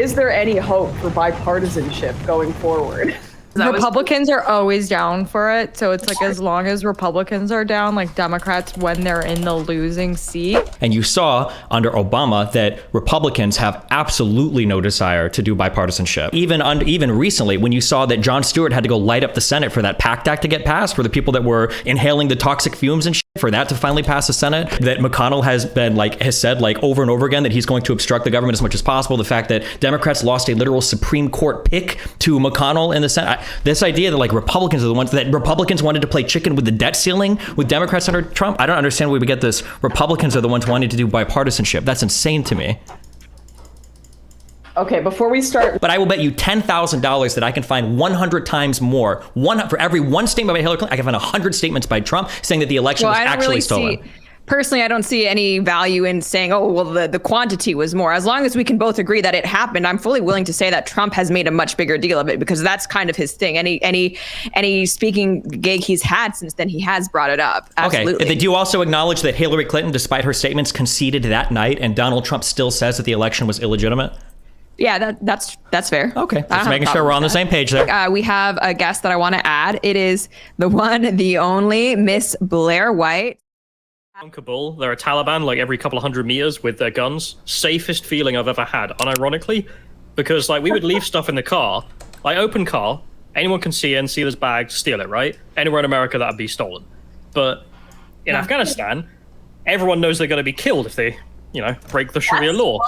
is there any hope for bipartisanship going forward? Republicans are always down for it, so it's like as long as Republicans are down, like Democrats when they're in the losing seat. And you saw under Obama that Republicans have absolutely no desire to do bipartisanship. Even recently, when you saw that Jon Stewart had to go light up the Senate for that PACT Act to get passed, for the people that were inhaling the toxic fumes and shit, for that to finally pass the Senate, that McConnell has said over and over again that he's going to obstruct the government as much as possible. The fact that Democrats lost a literal Supreme Court pick to McConnell in the Senate. This idea that Republicans are the ones that Republicans wanted to play chicken with the debt ceiling with Democrats under Trump. I don't understand where we get this. Republicans are the ones wanting to do bipartisanship. That's insane to me. Okay, before we start. But I will bet you $10,000 that I can find 100 times more. For every one statement by Hillary Clinton, I can find 100 statements by Trump saying that the election was actually stolen. Personally, I don't see any value in saying, oh, well, the quantity was more. As long as we can both agree that it happened, I'm fully willing to say that Trump has made a much bigger deal of it, because that's kind of his thing. Any speaking gig he's had since then, he has brought it up. Absolutely. Okay. Do you also acknowledge that Hillary Clinton, despite her statements, conceded that night, and Donald Trump still says that the election was illegitimate? Yeah, that's fair. Okay, just making sure we're on the same page there. We have a guest that I want to add. It is the one, the only Miss Blaire White. In Kabul, they're a Taliban like every couple of 100 meters with their guns. Safest feeling I've ever had, unironically, because we would leave stuff in the car, open car, anyone can see it and see this bag, steal it, right? Anywhere in America that'd be stolen. But in Afghanistan, everyone knows they're going to be killed if they, break the Sharia law.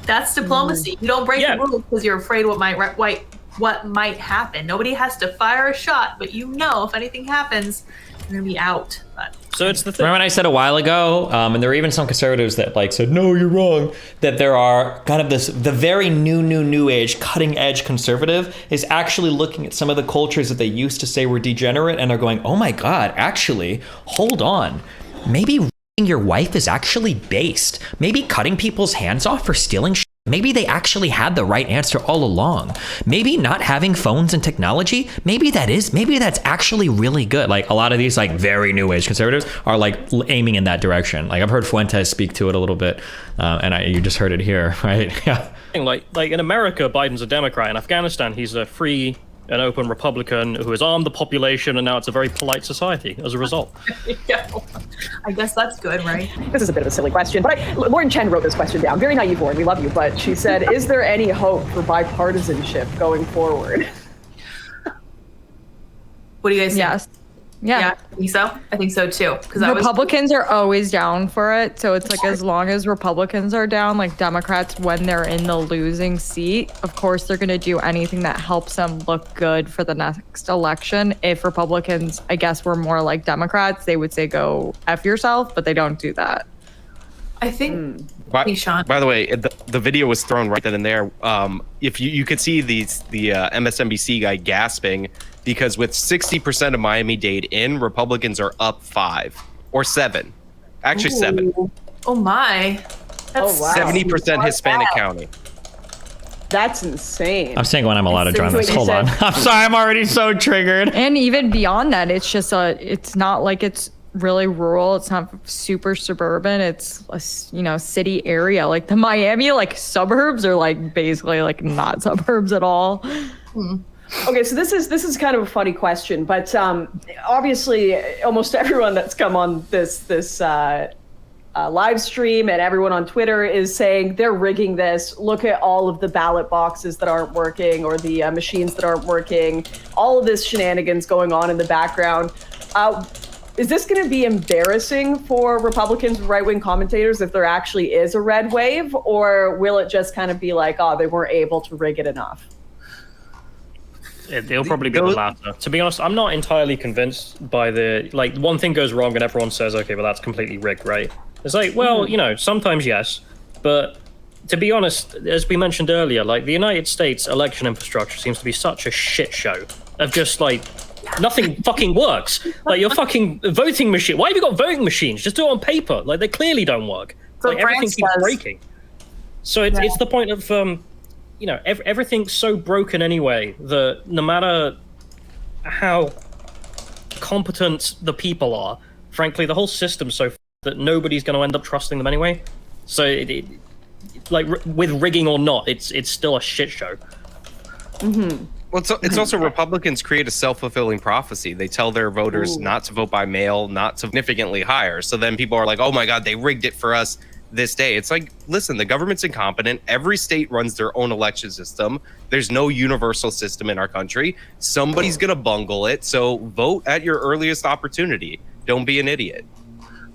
That's diplomacy. You don't break the rules because you're afraid what might happen. Nobody has to fire a shot, but if anything happens, you're gonna be out. So it's the thing. Remember when I said a while ago, and there were even some conservatives that said, no, you're wrong, that there are kind of the very new age, cutting edge conservative is actually looking at some of the cultures that they used to say were degenerate, and they're going, oh my God, actually, hold on. Maybe your wife is actually based. Maybe cutting people's hands off for stealing shit. Maybe they actually had the right answer all along. Maybe not having phones and technology, maybe that's actually really good. A lot of these very new age conservatives are aiming in that direction. I've heard Fuentes speak to it a little bit, and you just heard it here, right? Yeah. In America, Biden's a Democrat. In Afghanistan, he's a free and open Republican who has armed the population, and now it's a very polite society as a result. Yeah. I guess that's good, right? This is a bit of a silly question, but Lauren Chen wrote this question down. Very naive, Lauren. We love you, but she said, is there any hope for bipartisanship going forward? What do you guys think? Yes. Yeah. I think so too. Because Republicans are always down for it. So it's as long as Republicans are down, Democrats when they're in the losing seat, of course they're going to do anything that helps them look good for the next election. If Republicans, I guess, were more like Democrats, they would say go F yourself, but they don't do that. I think. By the way, the video was thrown right then and there. If you could see the MSNBC guy gasping, because with 60% of Miami-Dade in, Republicans are up 5 or 7. Actually, 7. Oh my. That's 70% Hispanic county. That's insane. I'm saying when I'm allowed to join this. Hold on. I'm sorry, I'm already so triggered. And even beyond that, it's just it's not it's really rural. It's not super suburban. It's a city area. The Miami suburbs are basically not suburbs at all. Okay, so this is kind of a funny question, but obviously almost everyone that's come on this live stream and everyone on Twitter is saying they're rigging this. Look at all of the ballot boxes that aren't working, or the machines that aren't working. All of this shenanigans going on in the background. Is this going to be embarrassing for Republicans, right-wing commentators, if there actually is a red wave, or will it just kind of be they weren't able to rig it enough? It'll probably be the latter. To be honest, I'm not entirely convinced by one thing goes wrong and everyone says, okay, well, that's completely rigged, right? It's sometimes yes, but to be honest, as we mentioned earlier, the United States election infrastructure seems to be such a shit show of just nothing fucking works. Your fucking voting machine. Why have you got voting machines? Just do it on paper. They clearly don't work. Everything keeps breaking. So it's the point of everything's so broken anyway that no matter how competent the people are, frankly, the whole system's so that nobody's going to end up trusting them anyway. So like with rigging or not, it's still a shit show. Well, it's also Republicans create a self-fulfilling prophecy. They tell their voters not to vote by mail, not significantly higher. So then people are like, oh my God, they rigged it for us this day. It's like, listen, the government's incompetent. Every state runs their own election system. There's no universal system in our country. Somebody's going to bungle it. So vote at your earliest opportunity. Don't be an idiot.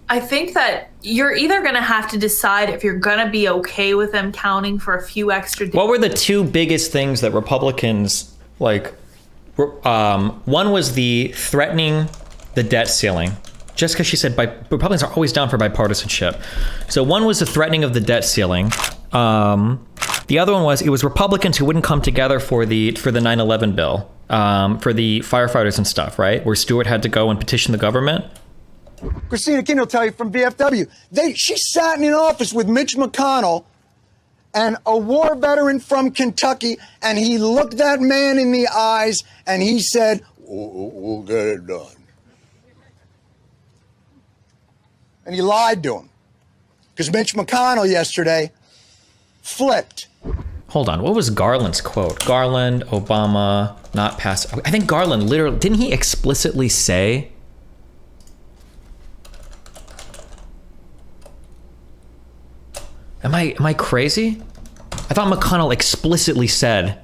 I think that you're either going to have to decide if you're going to be okay with them counting for a few extra days. What were the two biggest things that Republicans like? One was the threatening the debt ceiling. Just because she said Republicans are always down for bipartisanship. So one was the threatening of the debt ceiling. The other one was it was Republicans who wouldn't come together for the 9/11 bill, for the firefighters and stuff, right? Where Stewart had to go and petition the government. Christina King will tell you from VFW. She sat in an office with Mitch McConnell and a war veteran from Kentucky, and he looked that man in the eyes and he said, we'll get it done. And he lied to him. Because Mitch McConnell yesterday flipped. Hold on, what was Garland's quote? Garland, Obama, not pass. I think Garland literally, didn't he explicitly say, Am I crazy? I thought McConnell explicitly said,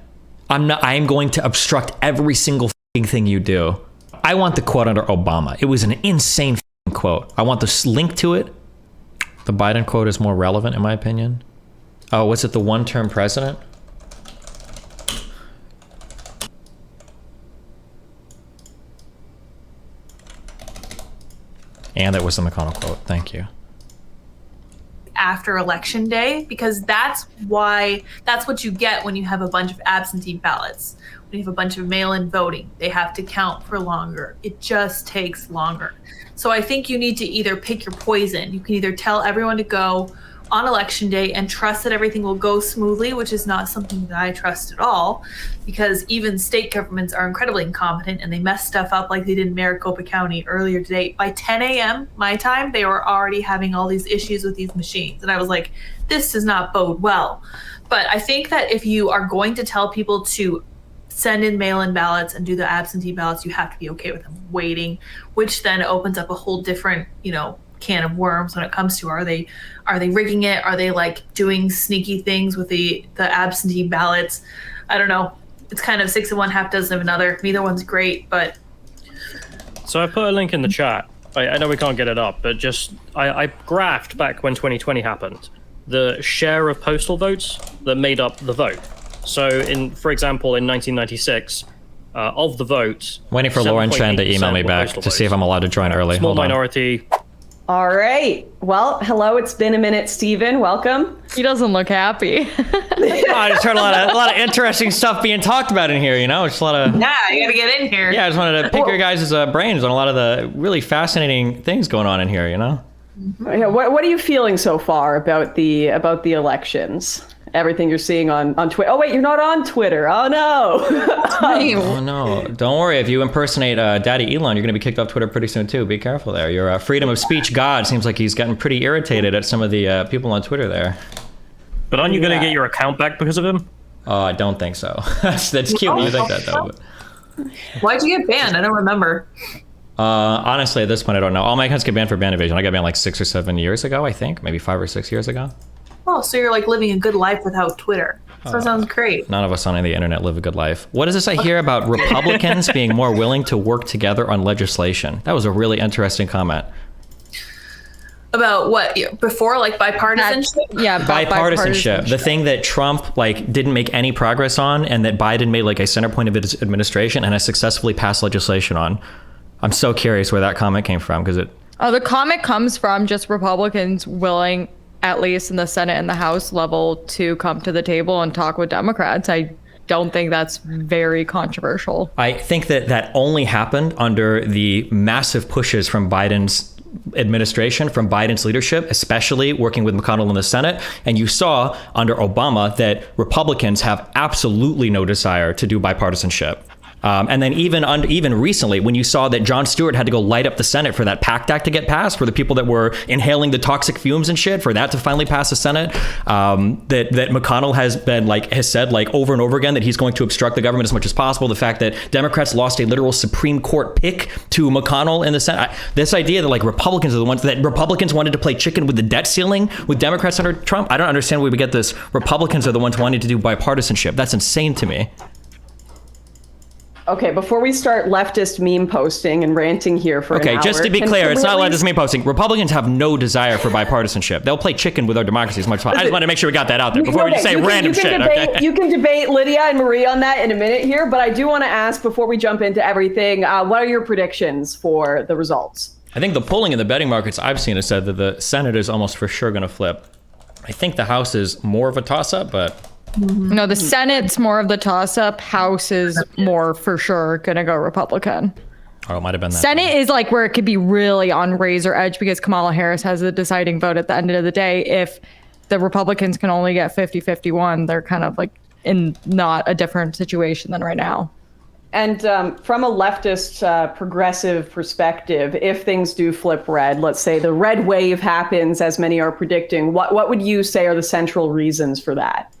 I am going to obstruct every single thing you do. I want the quote under Obama. It was an insane quote. I want the link to it. The Biden quote is more relevant in my opinion. Oh, was it the one-term president? And it was the McConnell quote. Thank you. After election day, because that's what you get when you have a bunch of absentee ballots. When you have a bunch of mail-in voting, they have to count for longer. It just takes longer. So I think you need to either pick your poison. You can either tell everyone to go on election day and trust that everything will go smoothly, which is not something that I trust at all, because even state governments are incredibly incompetent and they mess stuff up like they did in Maricopa County earlier today. By 10 a.m. my time, they were already having all these issues with these machines. And I was like, this does not bode well. But I think that if you are going to tell people to send in mail-in ballots and do the absentee ballots, you have to be okay with them waiting, which then opens up a whole different, can of worms when it comes to are they rigging it? Are they like doing sneaky things with the absentee ballots? I don't know. It's kind of 6 of one, half dozen of another. Neither one's great, but. So I put a link in the chat. I know we can't get it up, but just I graphed back when 2020 happened the share of postal votes that made up the vote. So for example, in 1996, of the vote, waiting for Lauren Chen to email me back to see if I'm allowed to join early. Small minority. All right. Well, hello. It's been a minute, Stephen. Welcome. He doesn't look happy. I just heard a lot of interesting stuff being talked about in here. Just a lot of. Yeah, you gotta get in here. Yeah, I just wanted to pick your guys' brains on a lot of the really fascinating things going on in here. Yeah, what are you feeling so far about the elections? Everything you're seeing on Twitter. Oh wait, you're not on Twitter. Oh no. Oh no. Don't worry. If you impersonate Daddy Elon, you're going to be kicked off Twitter pretty soon too. Be careful there. Your freedom of speech god seems like he's gotten pretty irritated at some of the people on Twitter there. But aren't you going to get your account back because of him? Oh, I don't think so. That's cute when you think that though. But. Why'd you get banned? I don't remember. Honestly, at this point, I don't know. All my accounts get banned for ban evasion. I got banned like 6 or 7 years ago, I think. Maybe 5 or 6 years ago. Oh, so you're like living a good life without Twitter. So that sounds great. None of us on the internet live a good life. What is this I hear about Republicans being more willing to work together on legislation? That was a really interesting comment. About what? Before, like bipartisanship? Yeah, bipartisanship. The thing that Trump didn't make any progress on, and that Biden made like a center point of his administration and has successfully passed legislation on. I'm so curious where that comment came from because it. Oh, the comment comes from just Republicans willing, at least in the Senate and the House level, to come to the table and talk with Democrats. I don't think that's very controversial. I think that only happened under the massive pushes from Biden's administration, from Biden's leadership, especially working with McConnell in the Senate. And you saw under Obama that Republicans have absolutely no desire to do bipartisanship. And then even recently, when you saw that Jon Stewart had to go light up the Senate for that PACT Act to get passed, for the people that were inhaling the toxic fumes and shit, for that to finally pass the Senate, that McConnell has said over and over again that he's going to obstruct the government as much as possible. The fact that Democrats lost a literal Supreme Court pick to McConnell in the Senate. This idea that Republicans are the ones that Republicans wanted to play chicken with the debt ceiling with Democrats under Trump. I don't understand where we get this. Republicans are the ones wanting to do bipartisanship. That's insane to me. Okay, before we start leftist meme posting and ranting here for an hour, just to be clear, it's not leftist meme posting. Republicans have no desire for bipartisanship. They'll play chicken with our democracy as much as possible. I just want to make sure we got that out there before we just say random shit. You can debate Lydia and Marie on that in a minute here, but I do want to ask, before we jump into everything, what are your predictions for the results? I think the polling in the betting markets I've seen has said that the Senate is almost for sure going to flip. I think the House is more of a toss-up, but... No, the Senate's more of the toss-up. House is more for sure gonna go Republican. Oh, it might have been that. Senate is where it could be really on razor edge because Kamala Harris has the deciding vote at the end of the day. If the Republicans can only get 50-51, they're kind of in not a different situation than right now. And from a leftist progressive perspective, if things do flip red, let's say the red wave happens, as many are predicting, what would you say are the central reasons for that?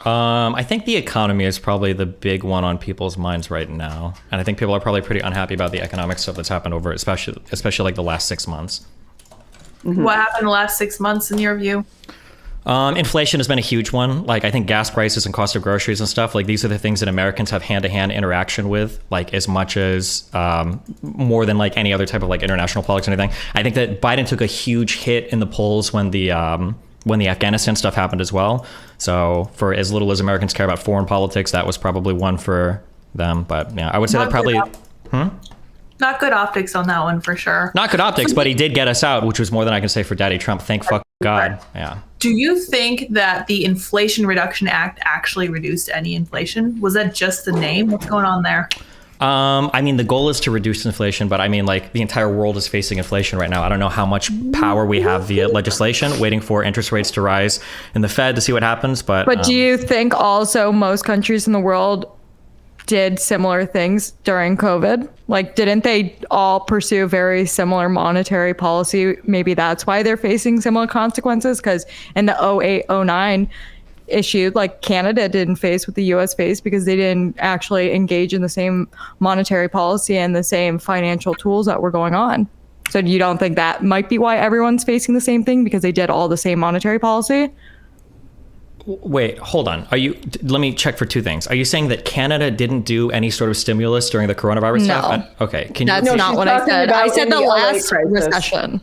I think the economy is probably the big one on people's minds right now. And I think people are probably pretty unhappy about the economic stuff that's happened over, especially the last 6 months. Mm-hmm. What happened the last 6 months in your view? Inflation has been a huge one. I think gas prices and cost of groceries and stuff, these are the things that Americans have hand-to-hand interaction with, as much as more than any other type of international politics or anything. I think that Biden took a huge hit in the polls when the Afghanistan stuff happened as well. So for as little as Americans care about foreign politics, that was probably one for them. But yeah, I would say that probably... Not good optics on that one for sure. Not good optics, but he did get us out, which was more than I can say for Daddy Trump. Thank fuck God. Yeah. Do you think that the Inflation Reduction Act actually reduced any inflation? Was that just the name? What's going on there? The goal is to reduce inflation, but the entire world is facing inflation right now. I don't know how much power we have via legislation, waiting for interest rates to rise in the Fed to see what happens. But do you think also most countries in the world did similar things during COVID? Didn't they all pursue very similar monetary policy? Maybe that's why they're facing similar consequences, because in the 08-09 issue, Canada didn't face what the US faced because they didn't actually engage in the same monetary policy and the same financial tools that were going on. So you don't think that might be why everyone's facing the same thing, because they did all the same monetary policy? Wait, hold on. Let me check for two things. Are you saying that Canada didn't do any sort of stimulus during the coronavirus stuff? Okay. That's not what I said. I said the last recession.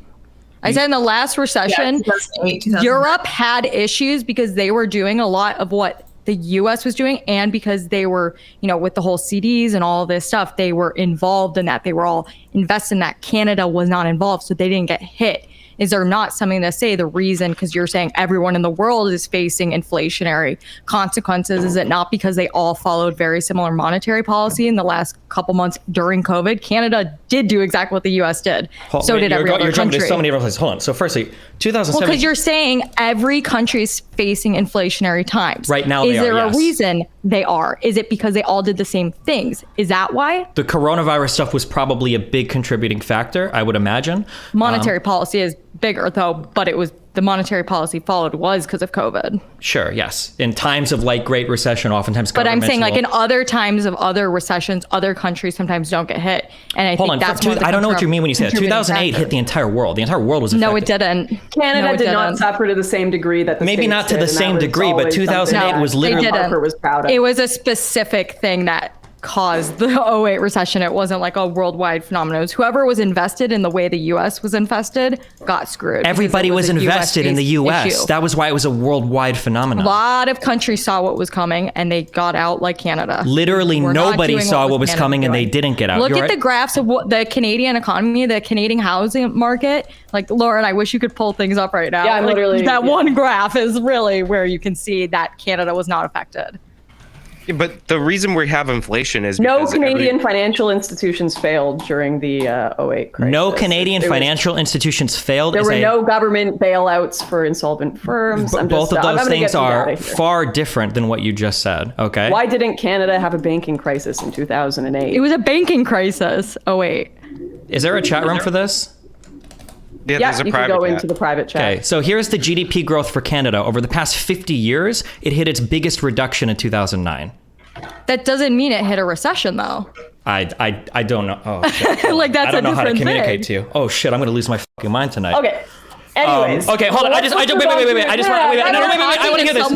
I said in the last recession, 2008, Europe had issues because they were doing a lot of what the US was doing, and because they were, with the whole CDs and all this stuff, they were involved in that. They were all invested in that. Canada was not involved, so they didn't get hit. Is there not something to say the reason, because you're saying everyone in the world is facing inflationary consequences, is it not because they all followed very similar monetary policy in the last couple months during COVID? Canada did do exactly what the US did. Did every other country. You're jumping to so many different places. Hold on. So firstly, 2007. Well, because you're saying every country is facing inflationary times. Right now is they are, there yes. a reason they are? Is it because they all did the same things? Is that why? The coronavirus stuff was probably a big contributing factor, I would imagine. Monetary policy is bigger though, but it was the monetary policy followed was because of COVID. Sure, yes. In times of Great Recession, oftentimes but I'm saying in other times of other recessions, other countries sometimes don't get hit. And I think that's I don't know what you mean when you say that. 2008 hit the entire world. The entire world was affected. No, it didn't. Canada did not suffer to the same degree that the maybe States not to did, the same degree, but 2008 was literally Harper was proud of. It was a specific thing that caused the 08 recession. It wasn't a worldwide phenomenon. It was whoever was invested in the way the US was invested got screwed. Everybody was invested in the US. Issue. That was why it was a worldwide phenomenon. A lot of countries saw what was coming and they got out like Canada. Literally nobody saw what was coming and they didn't get out. Look at the graphs of what the Canadian economy, the Canadian housing market. Lauren, I wish you could pull things up right now. Yeah, literally. That one graph is really where you can see that Canada was not affected. But the reason we have inflation is No because Canadian financial institutions failed during the 08 crisis. No Canadian financial institutions failed. There were no government bailouts for insolvent firms. Both of those things are far different than what you just said. Okay. Why didn't Canada have a banking crisis in 2008? It was a banking crisis. Oh wait. Is there a chat room for this? Yeah, Yeah, you can go into the private chat. Okay, so here's the GDP growth for Canada. Over the past 50 years, it hit its biggest reduction in 2009. That doesn't mean it hit a recession, though. I don't know. Oh, shit. Like, that's I don't a know how to different communicate thing. to you. Oh shit, I'm gonna lose my fucking mind tonight. Okay. Anyways. Okay, hold on. Wait. I want to hear this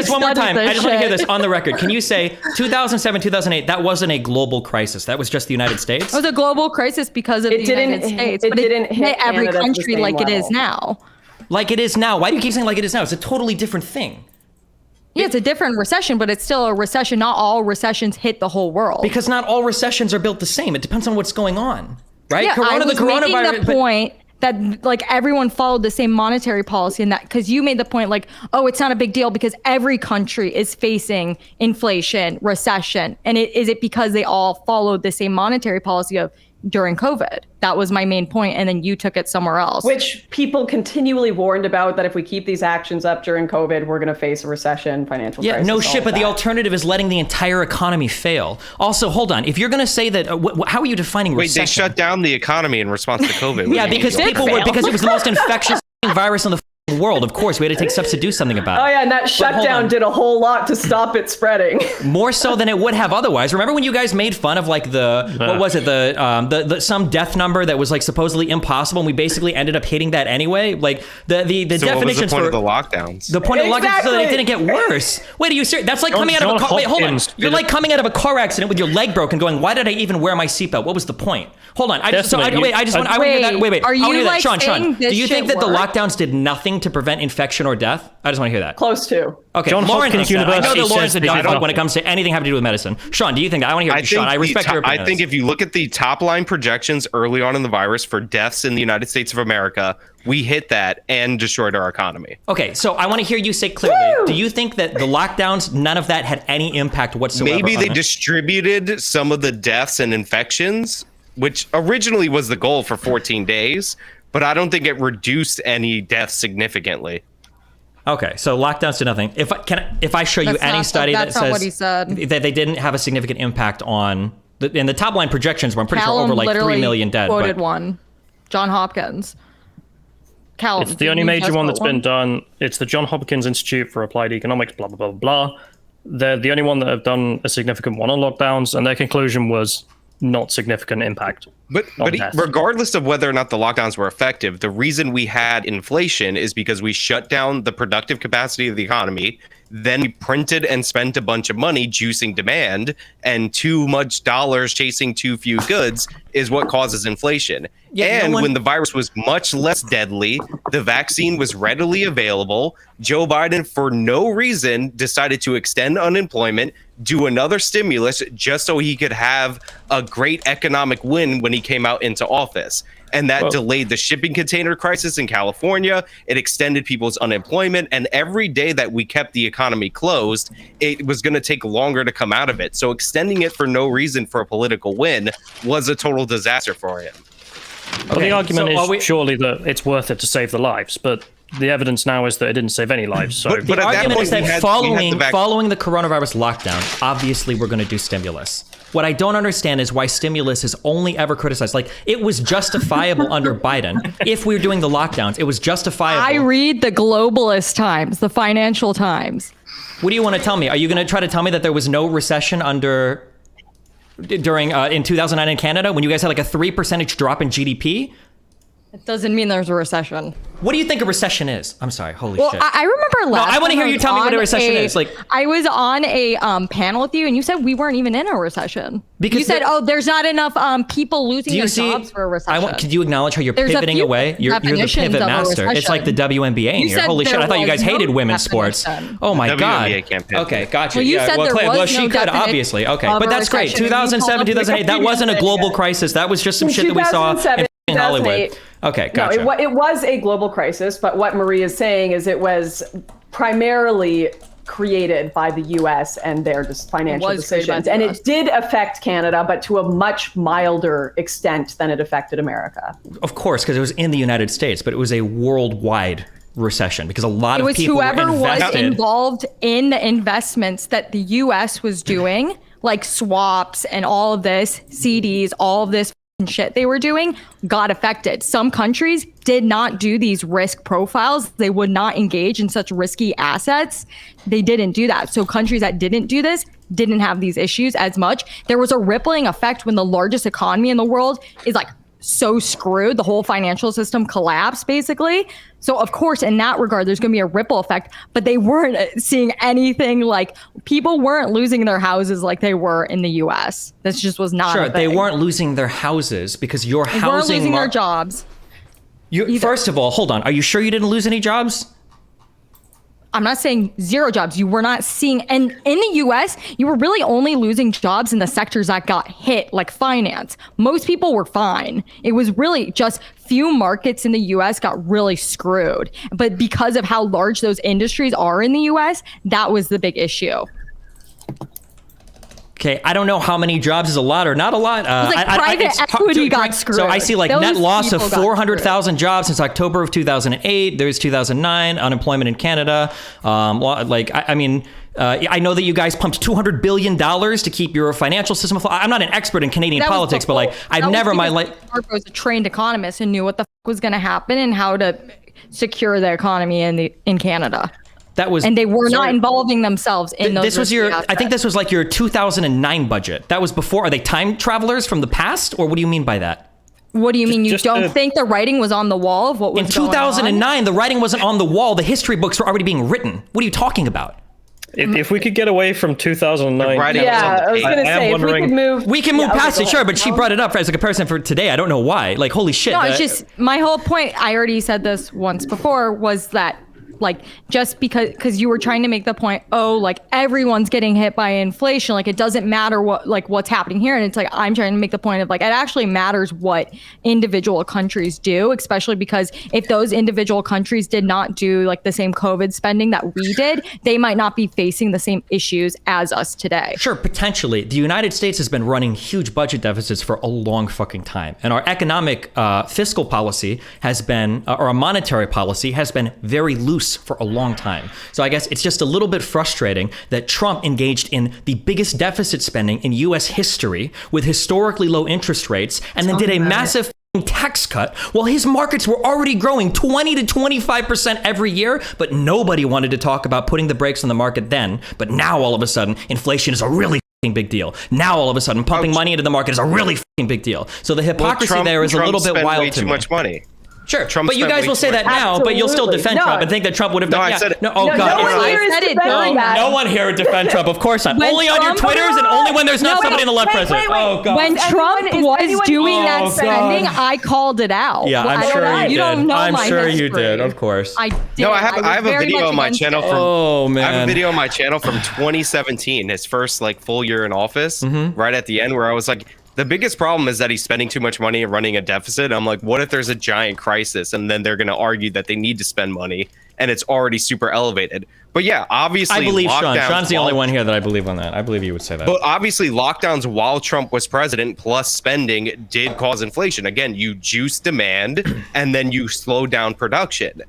one more time. I just want to hear this on the record. Can you say 2007, 2008? That wasn't a global crisis. That was just the United States. It was a global crisis because of the United States, but it didn't hit every country like it is now. Like it is now. Why do you keep saying like it is now? It's a totally different thing. Yeah, it's a different recession, but it's still a recession. Not all recessions hit the whole world. Because not all recessions are built the same. It depends on what's going on, right? Yeah, I was making the point that like everyone followed the same monetary policy, and that because you made the point like, oh, it's not a big deal because every country is facing inflation, recession, and is it because they all followed the same monetary policy of during COVID? That was my main point, and then you took it somewhere else. Which people continually warned about, that if we keep these actions up during COVID, we're going to face a recession, financial crisis. Yeah, no shit, but the alternative is letting the entire economy fail. Also, hold on. If you're going to say that, how are you defining recession? Wait, they shut down the economy in response to COVID. Yeah, because because it was the most infectious virus in the world. Of course, we had to take steps to do something about it. Oh yeah, and that shutdown did a whole lot to stop it spreading. More so than it would have otherwise. Remember when you guys made fun of like what was it, the some death number that was like supposedly impossible, and we basically ended up hitting that anyway? Like the definitions what was the point for of the lockdowns. The point of the lockdowns is so that it didn't get worse. Wait, are you serious? That's like coming out of a car. Wait, hold on. You're like coming out of a car accident with your leg broken, going, "Why did I even wear my seatbelt? What was the point?" Hold on. I want to hear that. Wait. Are you like Sean, do you think that the lockdowns did nothing to prevent infection or death? I just want to hear that. Close to. Okay, John Lauren Hopkins thinks that. I know University that Lauren's a says dog nothing. when it comes to anything having to do with medicine. Sean, do you think that? I want to hear Sean. I respect your opinion. I think if you look at the top line projections early on in the virus for deaths in the United States of America, we hit that and destroyed our economy. Okay, so I want to hear you say clearly, do you think that the lockdowns, none of that had any impact whatsoever? Maybe they distributed some of the deaths and infections, which originally was the goal for 14 days, but I don't think it reduced any deaths significantly. Okay, so lockdowns did nothing. If I show you any study that says what he said. that they didn't have a significant impact on in the top line projections, where I'm pretty sure over like 3 million dead. Quoted one, John Hopkins. Callum, it's the only major one that's been done. It's the John Hopkins Institute for Applied Economics, blah, blah, blah, blah. They're the only one that have done a significant one on lockdowns, and their conclusion was not significant impact. But regardless of whether or not the lockdowns were effective, the reason we had inflation is because we shut down the productive capacity of the economy. Then we printed and spent a bunch of money juicing demand, and too much dollars chasing too few goods is what causes inflation. Yeah, and when the virus was much less deadly, the vaccine was readily available. Joe Biden, for no reason, decided to extend unemployment, do another stimulus just so he could have a great economic win when he came out into office. And that delayed the shipping container crisis in California. It extended people's unemployment. And every day that we kept the economy closed, it was going to take longer to come out of it. So extending it for no reason for a political win was a total disaster for him. Well, the argument is surely that it's worth it to save the lives, but the evidence now is that it didn't save any lives. So but the argument is that following the coronavirus lockdown, obviously we're going to do stimulus. What I don't understand is why stimulus is only ever criticized. Like, it was justifiable under Biden. If we were doing the lockdowns, it was justifiable. I read the Globalist Times, the Financial Times. What do you want to tell me? Are you going to try to tell me that there was no recession during in 2009 in Canada when you guys had like a 3% drop in GDP? It doesn't mean there's a recession. What do you think a recession is? I'm sorry. Holy shit. I remember last. No, I want to hear you tell me what a recession is. Like, I was on a panel with you, and you said we weren't even in a recession. Because you said, "Oh, there's not enough people losing their jobs for a recession." Could you acknowledge how you're pivoting away? You're the pivot master. It's like the WNBA in here. Holy shit! I thought you guys hated women's sports. Oh my god. Okay, gotcha. Well, you said there was no she could obviously. Okay, but that's great. 2007, 2008. That wasn't a global crisis. That was just some shit that we saw in Hollywood. Okay, gotcha. No, it was a global crisis, but what Marie is saying is it was primarily created by the U.S. and their financial was created by decisions. the And US. it did affect Canada, but to a much milder extent than it affected America. Of course, because it was in the United States, but it was a worldwide recession because a lot It of was people whoever were was invested. involved in the investments that the U.S. was doing, like swaps and all of this, CDs, all of this shit they were doing, got affected. Some countries did not do these risk profiles. They would not engage in such risky assets. They didn't do that. So countries that didn't do this didn't have these issues as much. There was a rippling effect when the largest economy in the world is like so screwed. The whole financial system collapsed, basically. So, of course, in that regard, there's going to be a ripple effect. But they weren't seeing anything like people weren't losing their houses like they were in the U.S. This just was not. Sure, a they thing. weren't losing their houses because your They weren't housing. losing their jobs. First of all, hold on. Are you sure you didn't lose any jobs? I'm not saying zero jobs. You were not seeing, and in the US, you were really only losing jobs in the sectors that got hit, like finance. Most people were fine. It was really just few markets in the US got really screwed. But because of how large those industries are in the US, that was the big issue. Okay, I don't know how many jobs is a lot or not a lot. like private it's hard equity to- got screwed. So I see like Those net loss of people got 400,000 jobs since October of 2008. There's 2009 unemployment in Canada. I know that you guys pumped $200 billion to keep your financial system afloat. I'm not an expert in Canadian That was politics, but like before- I've that was never in my because life. Marco was a trained economist and knew what the was going to happen and how to secure the economy in Canada. That was And they were not involving themselves in those. This was risky your. I think aspects. this was like your 2009 budget. That was before. Are they time travelers from the past, or what do you mean by that? What do you mean? You just don't to- think the writing was on the wall of what was In going on? 2009, the writing wasn't on the wall. The history books were already being written. What are you talking about? If we could get away from 2009, The writing Yeah, I was I going to am say, if we wondering- could move... We can move Yeah, okay, past go it, sure, ahead. but she brought it up as a comparison for today. I don't know why. Like, holy shit. No, it's just my whole point. I already said this once before was that like just because you were trying to make the point, oh, like everyone's getting hit by inflation, like it doesn't matter what's happening here. And it's like I'm trying to make the point of like it actually matters what individual countries do, especially because if those individual countries did not do like the same COVID spending that we did, they might not be facing the same issues as us today. Sure, potentially. The United States has been running huge budget deficits for a long fucking time. And our economic fiscal policy has been, or our monetary policy has been very loose for a long time. So I guess it's just a little bit frustrating that Trump engaged in the biggest deficit spending in US history with historically low interest rates and then did a massive tax cut while his markets were already growing 20 to 25% every year, but nobody wanted to talk about putting the brakes on the market then. But now all of a sudden, inflation is a really big deal. Now all of a sudden, pumping money into the market is a really big deal. So the hypocrisy there is a little bit spent wild way to too me. much money. Sure, Trump but you spent guys way will too say much that now, but you'll still Absolutely. defend No. Trump and think that Trump would have No, done. I Yeah. said it. No, oh No, god, no one it's here like- is said it, defending no, that. no one here would defend Trump. Of course not. When Only on your Trump- Twitters and only when there's not No, somebody in the left wait, president. wait, wait. Oh god. When Is Trump anyone- is was anyone- doing that Oh, spending, God. I called it out. Yeah, I'm I sure don't know. you You don't did. know I'm my sure you history. did. Of course. I did. No, I was have a very video much on my against channel it. from. Oh man. I have a video on my channel from 2017, his first like full year in office, right at the end, where I was like, the biggest problem is that he's spending too much money and running a deficit. I'm like, what if there's a giant crisis and then they're going to argue that they need to spend money and it's already super elevated? But yeah, obviously, I believe Sean. lockdowns Sean's the only while- one here that I believe on that. I believe you would say that. But obviously, lockdowns while Trump was president plus spending did cause inflation. Again, you juice demand and then you slow down production.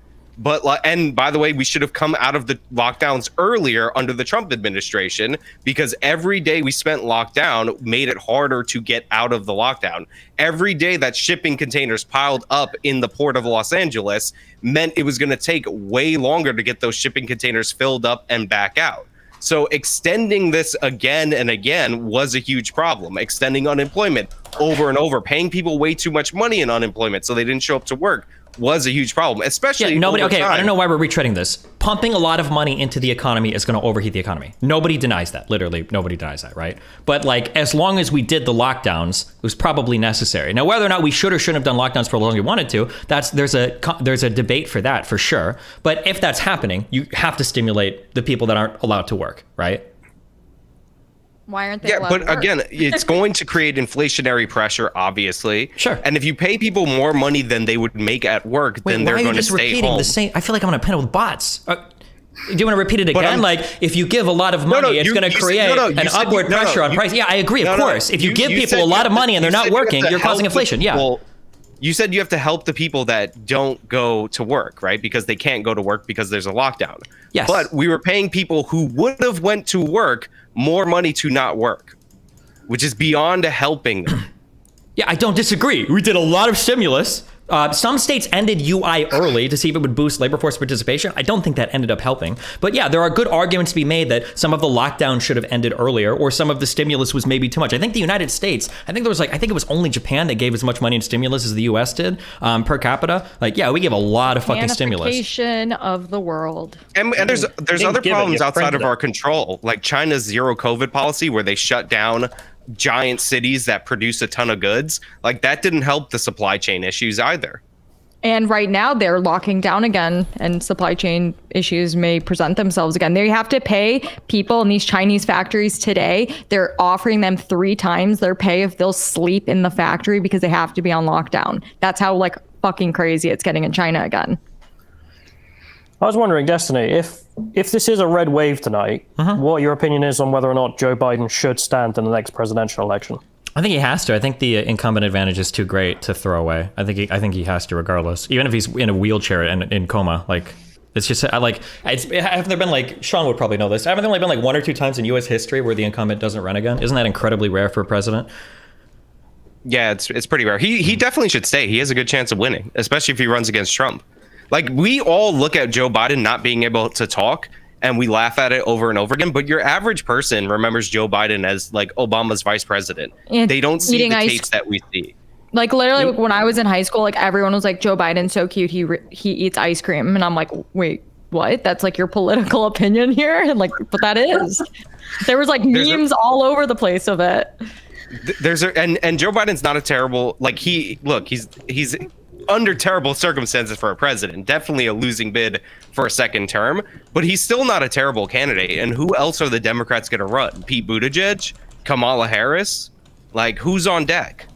But and by the way, we should have come out of the lockdowns earlier under the Trump administration, because every day we spent locked down made it harder to get out of the lockdown. Every day that shipping containers piled up in the port of Los Angeles meant it was going to take way longer to get those shipping containers filled up and back out. So extending this again and again was a huge problem. Extending unemployment over and over, paying people way too much money in unemployment so they didn't show up to work was a huge problem, especially nobody. over Okay, time. I don't know why we're retreading this. Pumping a lot of money into the economy is going to overheat the economy. Nobody denies that. Literally, nobody denies that, right? But like, as long as we did the lockdowns, it was probably necessary. Now, whether or not we should or shouldn't have done lockdowns for as long as we wanted to, there's a debate for that for sure. But if that's happening, you have to stimulate the people that aren't allowed to work, right? Why aren't they Yeah, allowed but to work? again, it's going to create inflationary pressure, obviously. Sure. And if you pay people more money than they would make at work, then Why they're are you going to just stay repeating home. the same? I feel like I'm on a panel with bots. Do you want to repeat it again? Like, if you give a lot of money, it's going to create an upward pressure on price. Yeah, I agree. Of course, if you give people a lot of money and they're not working, you're causing inflation. Yeah. You said you have to help the people that don't go to work, right? Because they can't go to work because there's a lockdown. Yes. But we were paying people who would have went to work more money to not work, which is beyond helping them. Yeah, I don't disagree. We did a lot of stimulus. Some states ended UI early to see if it would boost labor force participation. I don't think that ended up helping. But yeah, there are good arguments to be made that some of the lockdown should have ended earlier, or some of the stimulus was maybe too much. I think the United States, I think it was only Japan that gave as much money in stimulus as the US did per capita. Like, yeah, we gave a lot of fucking stimulus. Panification of the world. And there's other problems outside of our control, like China's zero COVID policy, where they shut down giant cities that produce a ton of goods. Like, that didn't help the supply chain issues either. And right now they're locking down again, and supply chain issues may present themselves again. They have to pay people in these Chinese factories today. They're offering them 3 times their pay if they'll sleep in the factory because they have to be on lockdown. That's how like fucking crazy it's getting in China again. I was wondering, Destiny, if this is a red wave tonight, what your opinion is on whether or not Joe Biden should stand in the next presidential election. I think he has to. I think the incumbent advantage is too great to throw away. I think he has to, regardless, even if he's in a wheelchair and in coma. Like, it's just haven't there been, like, Sean would probably know this, haven't there only been like 1 or 2 times in U.S. history where the incumbent doesn't run again? Isn't that incredibly rare for a president? Yeah, it's pretty rare. He definitely should stay. He has a good chance of winning, especially if he runs against Trump. Like, we all look at Joe Biden not being able to talk, and we laugh at it over and over again. But your average person remembers Joe Biden as, like, Obama's vice president. And they don't see the tapes that we see. Like, literally, when I was in high school, like, everyone was like, Joe Biden's so cute. He eats ice cream. And I'm like, wait, what? That's, like, your political opinion here? And, like, but that is. There was, like, memes all over the place of it. And Joe Biden's not a terrible, like, he's under terrible circumstances for a president, definitely a losing bid for a second term, but he's still not a terrible candidate. And who else are the Democrats going to run? Pete Buttigieg, Kamala Harris, like, who's on deck?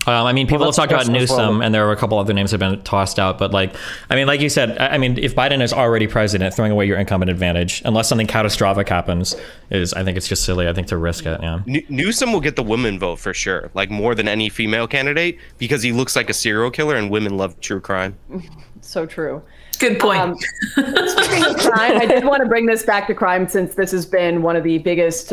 I mean, people have talked about Newsom, and there were a couple other names that have been tossed out. But, like, I mean, like you said, I mean, if Biden is already president, throwing away your incumbent advantage, unless something catastrophic happens, I think it's just silly, I think, to risk it. Yeah. Newsom will get the women vote for sure, like, more than any female candidate, because he looks like a serial killer, and women love true crime. So true. Good point. Speaking of crime, I did want to bring this back to crime, since this has been one of the biggest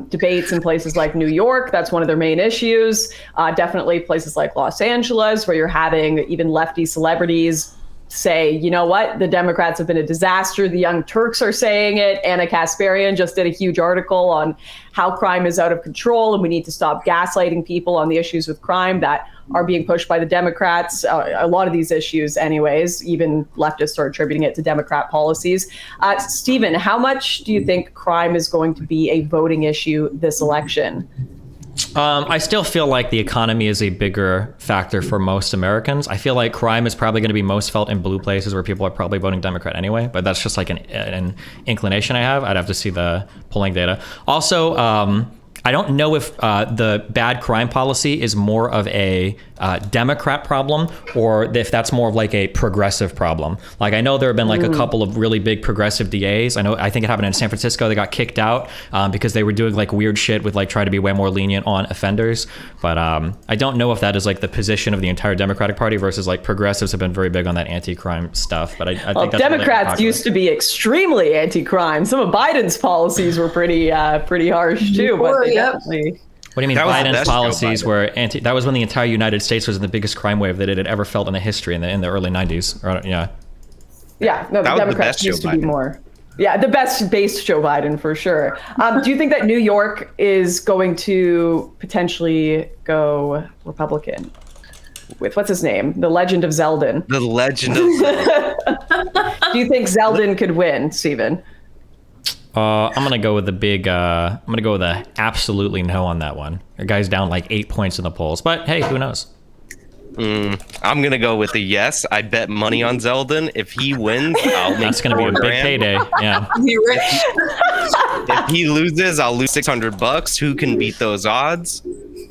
debates in places like New York. That's one of their main issues. Definitely places like Los Angeles, where you're having even lefty celebrities say, you know what, the Democrats have been a disaster. The Young Turks are saying it. Anna Kasparian just did a huge article on how crime is out of control, and we need to stop gaslighting people on the issues with crime that are being pushed by the Democrats. A lot of these issues anyways, even leftists are attributing it to Democrat policies. Stephen, how much do you think crime is going to be a voting issue this election? I still feel like the economy is a bigger factor for most Americans. I feel like crime is probably going to be most felt in blue places where people are probably voting Democrat anyway, but that's just like an inclination I have. I'd have to see the polling data. Also, I don't know if the bad crime policy is more of a Democrat problem, or if that's more of like a progressive problem. Like, I know there have been like a couple of really big progressive DAs. I think it happened in San Francisco. They got kicked out because they were doing like weird shit with like trying to be way more lenient on offenders. But I don't know if that is like the position of the entire Democratic Party versus like progressives have been very big on that anti-crime stuff. But I think that's Democrats used to be extremely anti-crime. Some of Biden's policies were pretty harsh too. But definitely. What do you mean Biden's policies were anti? That was when the entire United States was in the biggest crime wave that it had ever felt in the history in the early 90s. Yeah, no, the Democrats used to be more. Yeah, the best based Joe Biden for sure. Do you think that New York is going to potentially go Republican? With what's his name? The Legend of Zeldin. The Legend of Zeldin. Do you think Zeldin could win, Stephen? I'm gonna go with I'm gonna go with a absolutely no on that one. The guy's down like 8 points in the polls, but hey, who knows? I'm gonna go with a yes. I bet money on Zeldin. If he wins, I'll make that's gonna be a big payday. Yeah. If he loses, I'll lose $600. Who can beat those odds?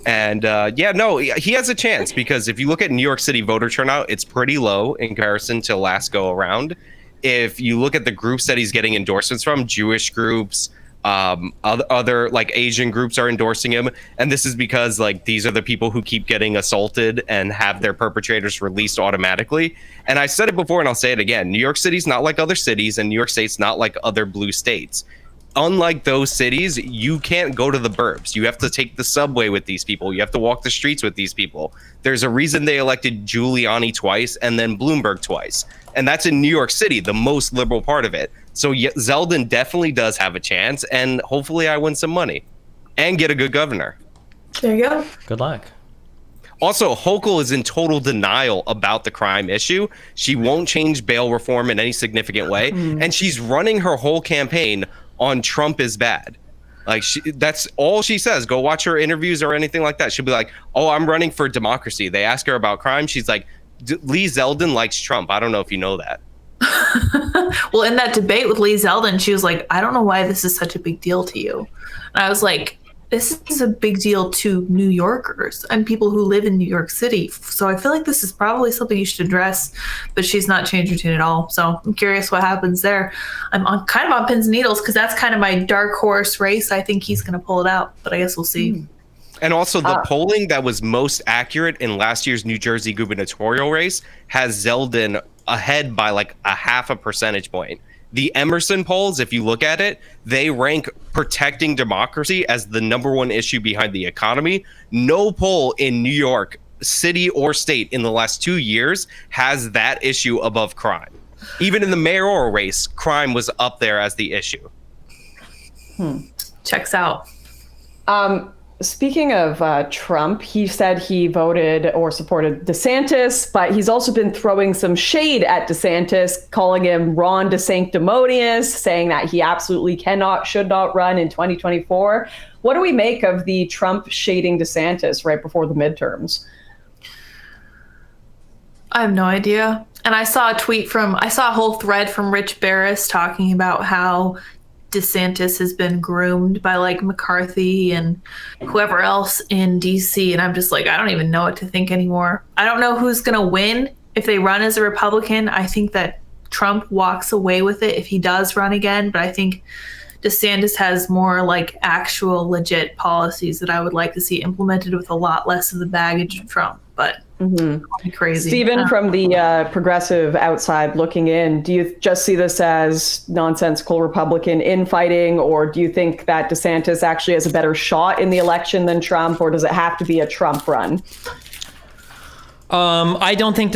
And he has a chance, because if you look at New York City voter turnout, it's pretty low in comparison to last go around. if you look at the groups that he's getting endorsements from, Jewish groups, other like Asian groups are endorsing him, and this is because like these are the people who keep getting assaulted and have their perpetrators released automatically. And I said it before and I'll say it again, New York City's not like other cities, and New York State's not like other blue states. Unlike those cities, you can't go to the burbs. You have to take the subway with these people. You have to walk the streets with these people. There's a reason they elected Giuliani twice and then Bloomberg twice. And that's in New York City, the most liberal part of it. So Zeldin definitely does have a chance, and hopefully I win some money and get a good governor. There you go. Good luck. Also, Hochul is in total denial about the crime issue. She won't change bail reform in any significant way. And she's running her whole campaign on Trump is bad. Like that's all she says. Go watch her interviews or anything like that. She'll be like, oh, I'm running for democracy. They ask her about crime. She's like, Lee Zeldin likes Trump. I don't know if you know that. Well, in that debate with Lee Zeldin, she was like, I don't know why this is such a big deal to you. And I was like, this is a big deal to New Yorkers and people who live in New York City. So I feel like this is probably something you should address, but she's not changed her tune at all. So I'm curious what happens there. I'm kind of on pins and needles because that's kind of my dark horse race. I think he's going to pull it out, but I guess we'll see. And also the polling that was most accurate in last year's New Jersey gubernatorial race has Zeldin ahead by like a half a percentage point. The Emerson polls, if you look at it, they rank protecting democracy as the #1 issue behind the economy. No poll in New York city or state in the last 2 years has that issue above crime. Even in the mayoral race, crime was up there as the issue. Checks out. Speaking of Trump, he said he voted or supported DeSantis, but he's also been throwing some shade at DeSantis, calling him Ron DeSanctimonious, saying that he absolutely should not run in 2024. What do we make of the Trump shading DeSantis right before the midterms? I have no idea. And I saw a whole thread from Rich Barris talking about how DeSantis has been groomed by like McCarthy and whoever else in DC. And I'm just like, I don't even know what to think anymore. I don't know who's going to win if they run as a Republican. I think that Trump walks away with it if he does run again. But I think DeSantis has more like actual legit policies that I would like to see implemented with a lot less of the baggage of Trump. But crazy. Stephen, from the progressive outside looking in, do you just see this as nonsensical Republican infighting, or do you think that DeSantis actually has a better shot in the election than Trump, or does it have to be a Trump run? I don't think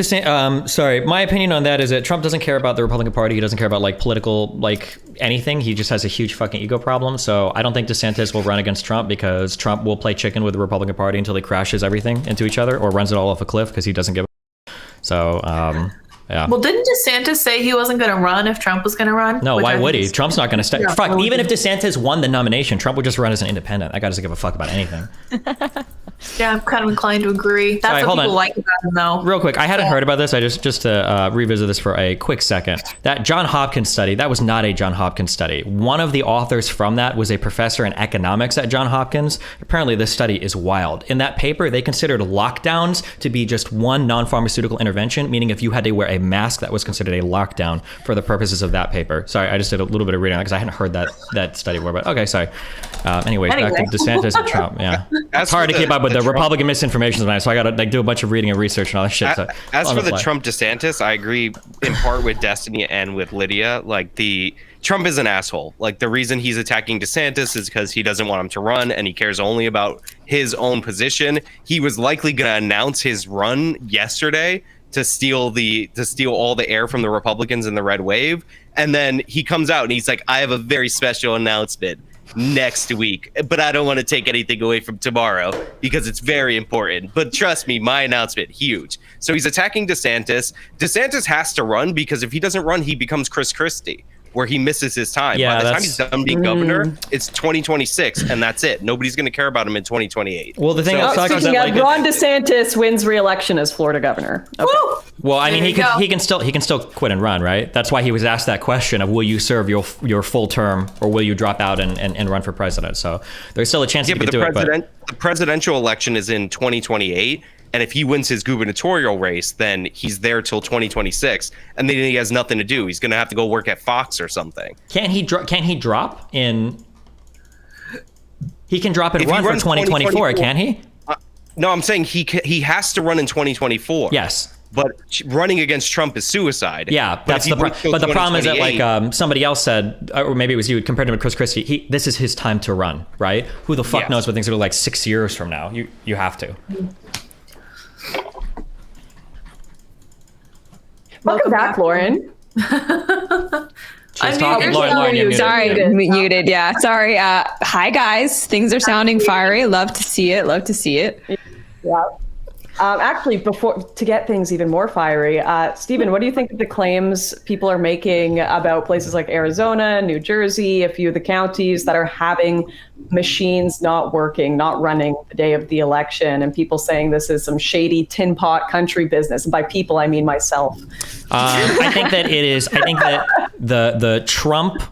my opinion on that is that Trump doesn't care about the Republican Party. He doesn't care about like political, like anything. He just has a huge fucking ego problem. So I don't think DeSantis will run against Trump because Trump will play chicken with the Republican Party until he crashes everything into each other or runs it all off a cliff because he doesn't give a. So, yeah. Well, didn't DeSantis say he wasn't going to run if Trump was going to run? No, why would he? Trump's not going to stay. Yeah, fuck, even if DeSantis won the nomination, Trump would just run as an independent. That guy doesn't give a fuck about anything. Yeah, I'm kind of inclined to agree. That's what people like about him, though. Real quick, I hadn't heard about this. I just to revisit this for a quick second. That John Hopkins study, that was not a John Hopkins study. One of the authors from that was a professor in economics at John Hopkins. Apparently, this study is wild. In that paper, they considered lockdowns to be just one non-pharmaceutical intervention, meaning if you had to wear a mask, that was considered a lockdown for the purposes of that paper. Sorry, I just did a little bit of reading on it because I hadn't heard that study before. But okay, sorry. Anyways, back to DeSantis and Trump. Yeah, it's hard to keep up with the Republican misinformation tonight, so I got to like do a bunch of reading and research and all that shit. So, as for the Trump DeSantis, I agree in part with Destiny and with Lydia. Like Trump is an asshole. Like the reason he's attacking DeSantis is because he doesn't want him to run and he cares only about his own position. He was likely going to announce his run yesterday to steal all the air from the Republicans in the red wave, and then he comes out and he's like, I have a very special announcement next week, but I don't want to take anything away from tomorrow because it's very important. But trust me, my announcement, huge. So he's attacking DeSantis. DeSantis has to run because if he doesn't run, he becomes Chris Christie, where he misses his time. Yeah, by the time he's done being governor, it's 2026, and that's it. Nobody's going to care about him in 2028. Well, the thing speaking of, Ron DeSantis wins re-election as Florida governor. Okay. Well, I mean, he can still quit and run, right? That's why he was asked that question of will you serve your full term or will you drop out and run for president? So there's still a chance he could do it. The presidential election is in 2028. And if he wins his gubernatorial race, then he's there till 2026, and then he has nothing to do. He's going to have to go work at Fox or something. Can't he drop in? He can drop and If run he for runs 2024, can't he? No, I'm saying he has to run in 2024. Yes. But running against Trump is suicide. Yeah, that's the but the problem is that, like, somebody else said, or maybe it was you, compared him to Chris Christie, this is his time to run, right? Who the fuck knows what things are like 6 years from now? You have to. Welcome back, Lauren. I'm talking. Lauren, you're muted. Sorry, muted. Yeah, sorry. Hi, guys. Things are sounding fiery. Love to see it. Love to see it. Yeah. Actually, to get things even more fiery, Stephen, what do you think of the claims people are making about places like Arizona, New Jersey, a few of the counties that are having machines not working, not running the day of the election, and people saying this is some shady tin pot country business? And by people, I mean myself. I think that it is. I think that the Trump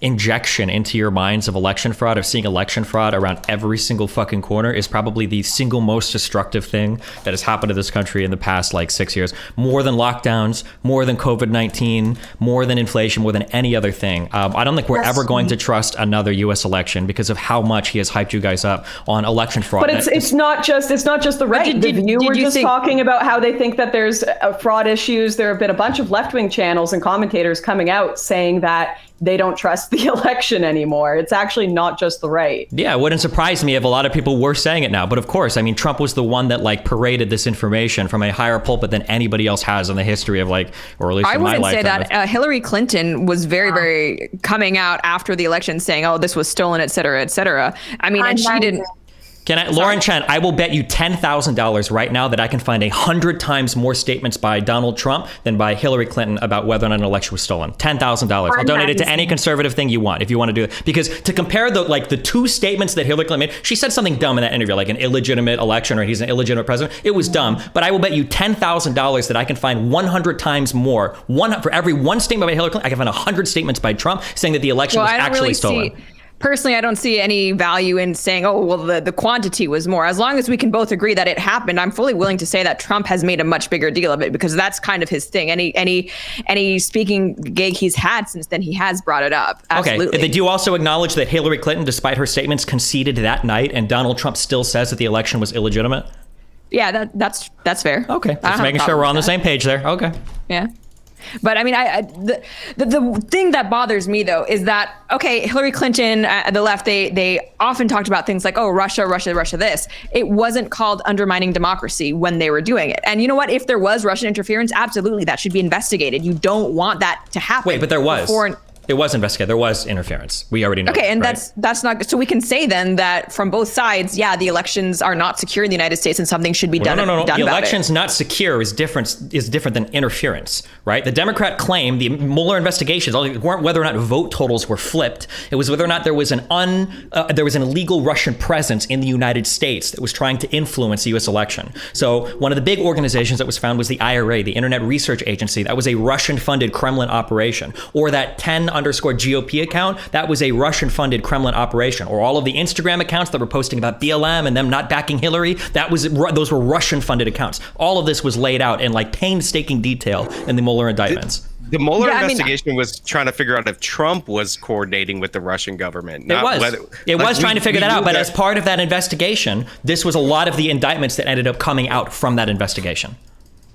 injection into your minds of election fraud, of seeing election fraud around every single fucking corner, is probably the single most destructive thing that has happened to this country in the past 6 years. More than lockdowns, more than COVID-19, more than inflation, more than any other thing. I don't think we're ever going to trust another U.S. election because of how much he has hyped you guys up on election fraud. But it's not just the right. The View were just talking about how they think that there's fraud issues. There have been a bunch of left-wing channels and commentators coming out saying that they don't trust the election anymore. It's actually not just the right. Yeah, it wouldn't surprise me if a lot of people were saying it now. But of course, I mean, Trump was the one that paraded this information from a higher pulpit than anybody else has in the history of or at least I in my wouldn't say lifetime. that. Hillary Clinton was very, very coming out after the election saying, oh, this was stolen, et cetera, et cetera. I mean, and she didn't. Lauren Chen, I will bet you $10,000 right now that I can find 100 times more statements by Donald Trump than by Hillary Clinton about whether or not an election was stolen. $10,000. I'll donate it to any conservative thing you want if you want to do it. Because to compare the two statements that Hillary Clinton made, she said something dumb in that interview, like an illegitimate election or he's an illegitimate president. It was dumb, but I will bet you $10,000 that I can find 100 times more. For every one statement by Hillary Clinton, I can find 100 statements by Trump saying that the election was actually stolen. Personally, I don't see any value in saying, oh, well, the quantity was more. As long as we can both agree that it happened, I'm fully willing to say that Trump has made a much bigger deal of it because that's kind of his thing. Any speaking gig he's had since then, he has brought it up. Absolutely. Okay. Do you also acknowledge that Hillary Clinton, despite her statements, conceded that night and Donald Trump still says that the election was illegitimate? Yeah, that's fair. Okay. Just making sure we're on the same page there. Okay. Yeah. But I mean, the thing that bothers me, though, is that, okay, Hillary Clinton, the left, they often talked about things like, oh, Russia, this. It wasn't called undermining democracy when they were doing it. And you know what? If there was Russian interference, absolutely, that should be investigated. You don't want that to happen. Wait, but there was. It was investigated. There was interference. We already know. Okay, and right? that's not. So we can say then that from both sides, yeah, the elections are not secure in the United States, and something should be done. No. Done the about election's it. not secure is different than interference, right? The Democrat claim, the Mueller investigations, weren't whether or not vote totals were flipped. It was whether or not there was an illegal Russian presence in the United States that was trying to influence the U.S. election. So one of the big organizations that was found was the IRA, the Internet Research Agency. That was a Russian-funded Kremlin operation, or that 10_GOP account, that was a Russian-funded Kremlin operation, or all of the Instagram accounts that were posting about BLM and them not backing Hillary, those were Russian-funded accounts. All of this was laid out in painstaking detail in the Mueller indictments. The Mueller investigation was trying to figure out if Trump was coordinating with the Russian government. It was trying to figure that out, but as part of that investigation, this was a lot of the indictments that ended up coming out from that investigation.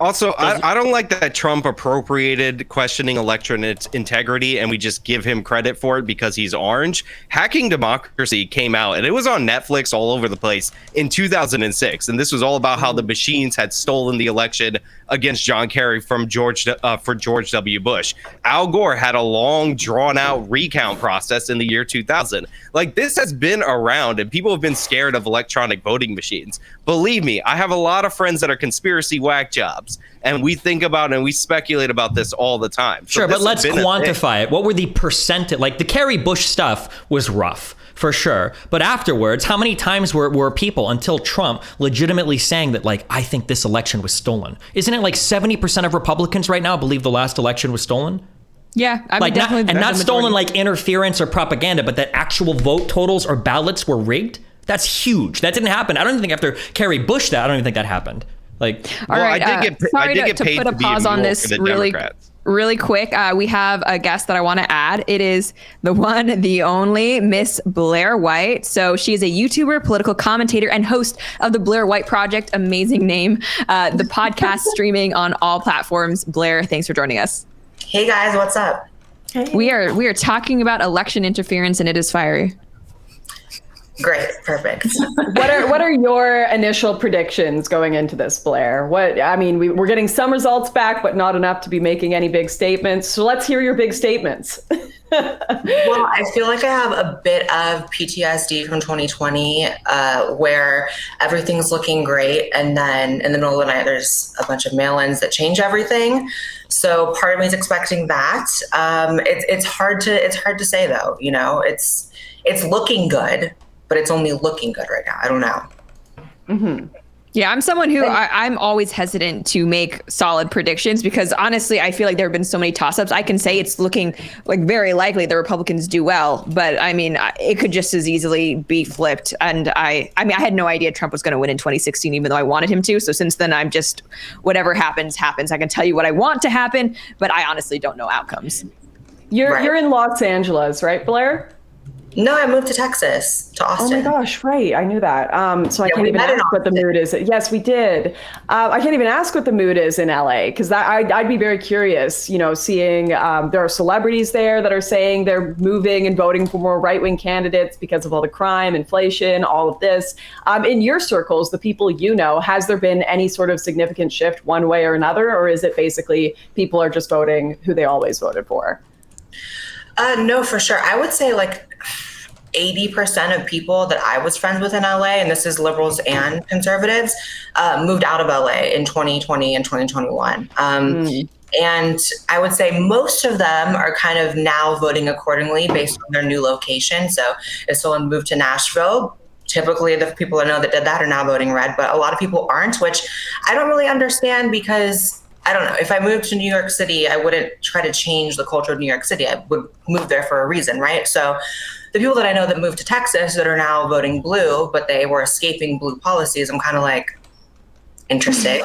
Also, I don't like that Trump appropriated questioning election integrity and we just give him credit for it because he's orange. Hacking Democracy came out and it was on Netflix all over the place in 2006. And this was all about how the machines had stolen the election against John Kerry for George W. Bush. Al Gore had a long, drawn-out recount process in the year 2000. This has been around and people have been scared of electronic voting machines. Believe me, I have a lot of friends that are conspiracy whack jobs, and we think about and we speculate about this all the time. Sure, but let's quantify it. What were the percentage? The Kerry Bush stuff was rough, for sure. But afterwards, how many times were people, until Trump, legitimately saying that, I think this election was stolen? Isn't it 70% of Republicans right now believe the last election was stolen? Yeah, I mean, definitely. Not stolen interference or propaganda, but that actual vote totals or ballots were rigged? That's huge. That didn't happen. I don't even think after Kerry Bush I don't even think that happened. Like, All right, I did get to paid put a to be pause in on New York this for the really, Democrats. really quick. We have a guest that I want to add. It is the one, the only Miss Blaire White. So she is a YouTuber, political commentator, and host of the Blaire White Project. Amazing name. The podcast streaming on all platforms. Blaire, thanks for joining us. Hey guys, what's up? We are talking about election interference, and it is fiery. Great, perfect. What are your initial predictions going into this, Blaire? We're getting some results back, but not enough to be making any big statements. So let's hear your big statements. Well, I feel like I have a bit of PTSD from 2020, where everything's looking great, and then in the middle of the night, there's a bunch of mail-ins that change everything. So part of me is expecting that. It's hard to say though. You know, it's looking good, but it's only looking good right now. I don't know. Mm-hmm. Yeah, I'm someone who I'm always hesitant to make solid predictions because honestly, I feel like there have been so many toss-ups. I can say it's looking like very likely the Republicans do well, but I mean, it could just as easily be flipped. And I had no idea Trump was going to win in 2016, even though I wanted him to. So since then, I'm just, whatever happens, happens. I can tell you what I want to happen, but I honestly don't know outcomes. You're in Los Angeles, right, Blaire? No, I moved to Texas, to Austin. Oh my gosh, right. I knew that. So I can't even ask what the mood is. Yes, we did. I can't even ask what the mood is in LA because I'd be very curious, you know, seeing there are celebrities there that are saying they're moving and voting for more right-wing candidates because of all the crime, inflation, all of this. In your circles, the people you know, has there been any sort of significant shift one way or another, or is it basically people are just voting who they always voted for? No, for sure. I would say like 80% of people that I was friends with in LA, and this is liberals and conservatives, moved out of LA in 2020 and 2021. And I would say most of them are kind of now voting accordingly based on their new location. So if someone moved to Nashville, typically the people I know that did that are now voting red, but a lot of people aren't, which I don't really understand because I don't know. If I moved to New York City, I wouldn't try to change the culture of New York City. I would move there for a reason, right? So the people that I know that moved to Texas that are now voting blue, but they were escaping blue policies, I'm kind of like, interesting.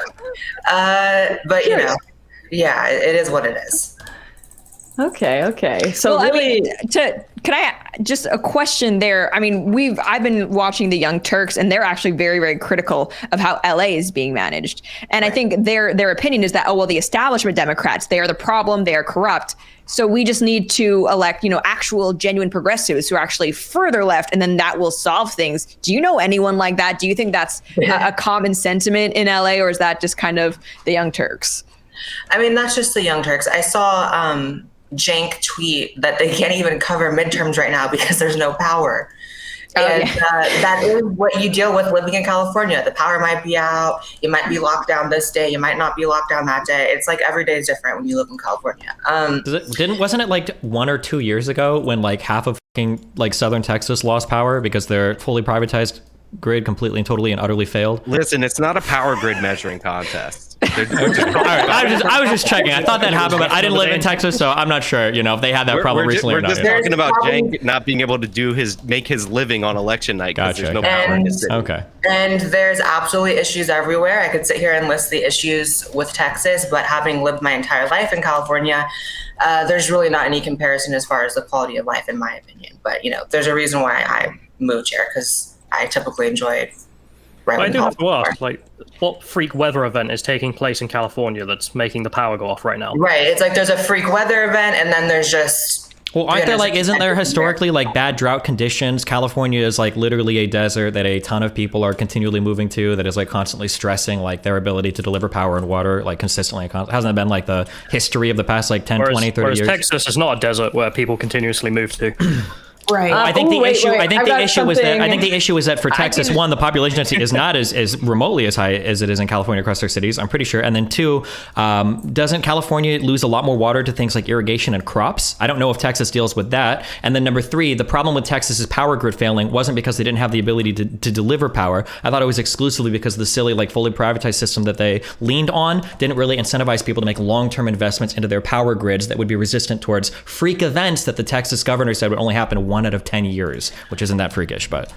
But, you know, yeah, it is what it is. Okay. So well, really, can I just a question there? I mean, I've been watching the Young Turks, and they're actually very, very critical of how LA is being managed. And I think their opinion is that, oh well, the establishment Democrats, they are the problem, they are corrupt. So we just need to elect, you know, actual genuine progressives who are actually further left, and then that will solve things. Do you know anyone like that? Do you think that's a common sentiment in LA, or is that just kind of the Young Turks? I mean, that's just the Young Turks. I saw Jank tweet that they can't even cover midterms right now because there's no power. And that is what you deal with living in California. The power might be out. You might be locked down this day. You might not be locked down that day. It's like every day is different when you live in California. Wasn't it like 1 or 2 years ago when like half of like Southern Texas lost power because their fully privatized grid completely and totally and utterly failed? Listen, it's not a power grid measuring contest. All right, I was just checking. I thought that happened, but I didn't live in Texas, so I'm not sure. You know, if they had that problem recently or not. We're just talking about Jank not being able to make his living on election night because there's no power in his city. Okay. And there's absolutely issues everywhere. I could sit here and list the issues with Texas, but having lived my entire life in California, there's really not any comparison as far as the quality of life, in my opinion. But you know, there's a reason why I moved here because I typically enjoy. I do have to ask, like, what freak weather event is taking place in California that's making the power go off right now? Right. It's like there's a freak weather event, and then there's just. Well, aren't there like, isn't there historically like bad drought conditions? California is like literally a desert that a ton of people are continually moving to, that is like constantly stressing like their ability to deliver power and water like consistently. Hasn't it been like the history of the past like 10, 20, 30 years? Whereas Texas is not a desert where people continuously move to. Right. I think the issue is that for Texas, one, the population density is not as remotely as high as it is in California across their cities, I'm pretty sure. And then two, doesn't California lose a lot more water to things like irrigation and crops? I don't know if Texas deals with that. And then number three, the problem with Texas's power grid failing wasn't because they didn't have the ability to deliver power. I thought it was exclusively because the silly, like fully privatized system that they leaned on didn't really incentivize people to make long-term investments into their power grids that would be resistant towards freak events that the Texas governor said would only happen 1 out of 10 years, which isn't that freakish, but.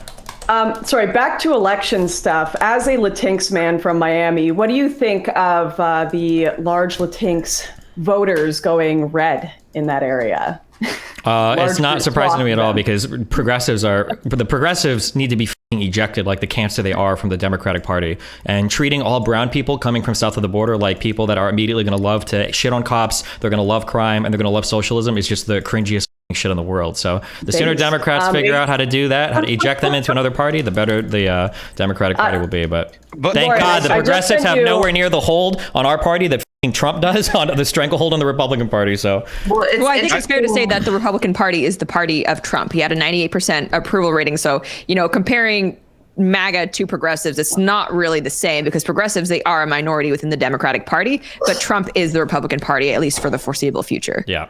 Sorry, back to election stuff. As a Latinx man from Miami, what do you think of the large Latinx voters going red in that area? It's not surprising to me at all because the progressives need to be ejected like the cancer they are from the Democratic Party, and treating all brown people coming from south of the border like people that are immediately going to love to shit on cops, they're going to love crime, and they're going to love socialism is just the cringiest shit in the world. So the sooner Democrats figure out how to do that, how to eject them into another party, the better the Democratic Party will be. But thank Lauren, God the progressives have nowhere near the hold on our party that Trump does on the stranglehold on the Republican Party. So, well, I think it's fair to say that the Republican Party is the party of Trump. He had a 98% approval rating. So, comparing MAGA to progressives, it's not really the same because progressives, they are a minority within the Democratic Party, but Trump is the Republican Party, at least for the foreseeable future. Yeah.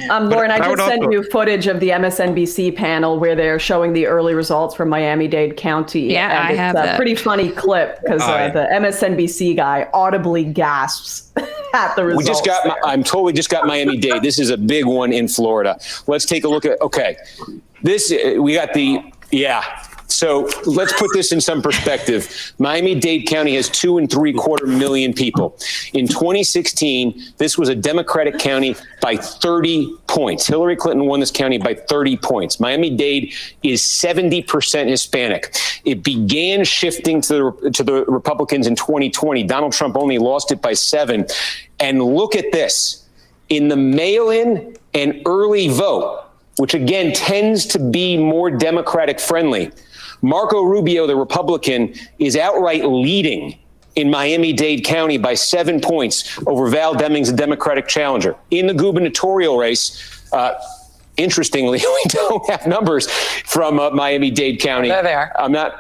Lauren, I just sent you footage of the MSNBC panel where they're showing the early results from Miami-Dade County. Yeah, I have a pretty funny clip because the MSNBC guy audibly gasps at the results. I'm totally just got Miami-Dade. This is a big one in Florida. Let's take a look at, So let's put this in some perspective. Miami-Dade County has 2.75 million people. In 2016, this was a Democratic county by 30 points. Hillary Clinton won this county by 30 points. Miami-Dade is 70% Hispanic. It began shifting to the Republicans in 2020. Donald Trump only lost it by 7. And look at this. In the mail-in and early vote, which again tends to be more Democratic friendly, Marco Rubio, the Republican, is outright leading in Miami-Dade County by 7 points over Val Demings, the Democratic challenger. In the gubernatorial race, interestingly, we don't have numbers from Miami-Dade County. There they are.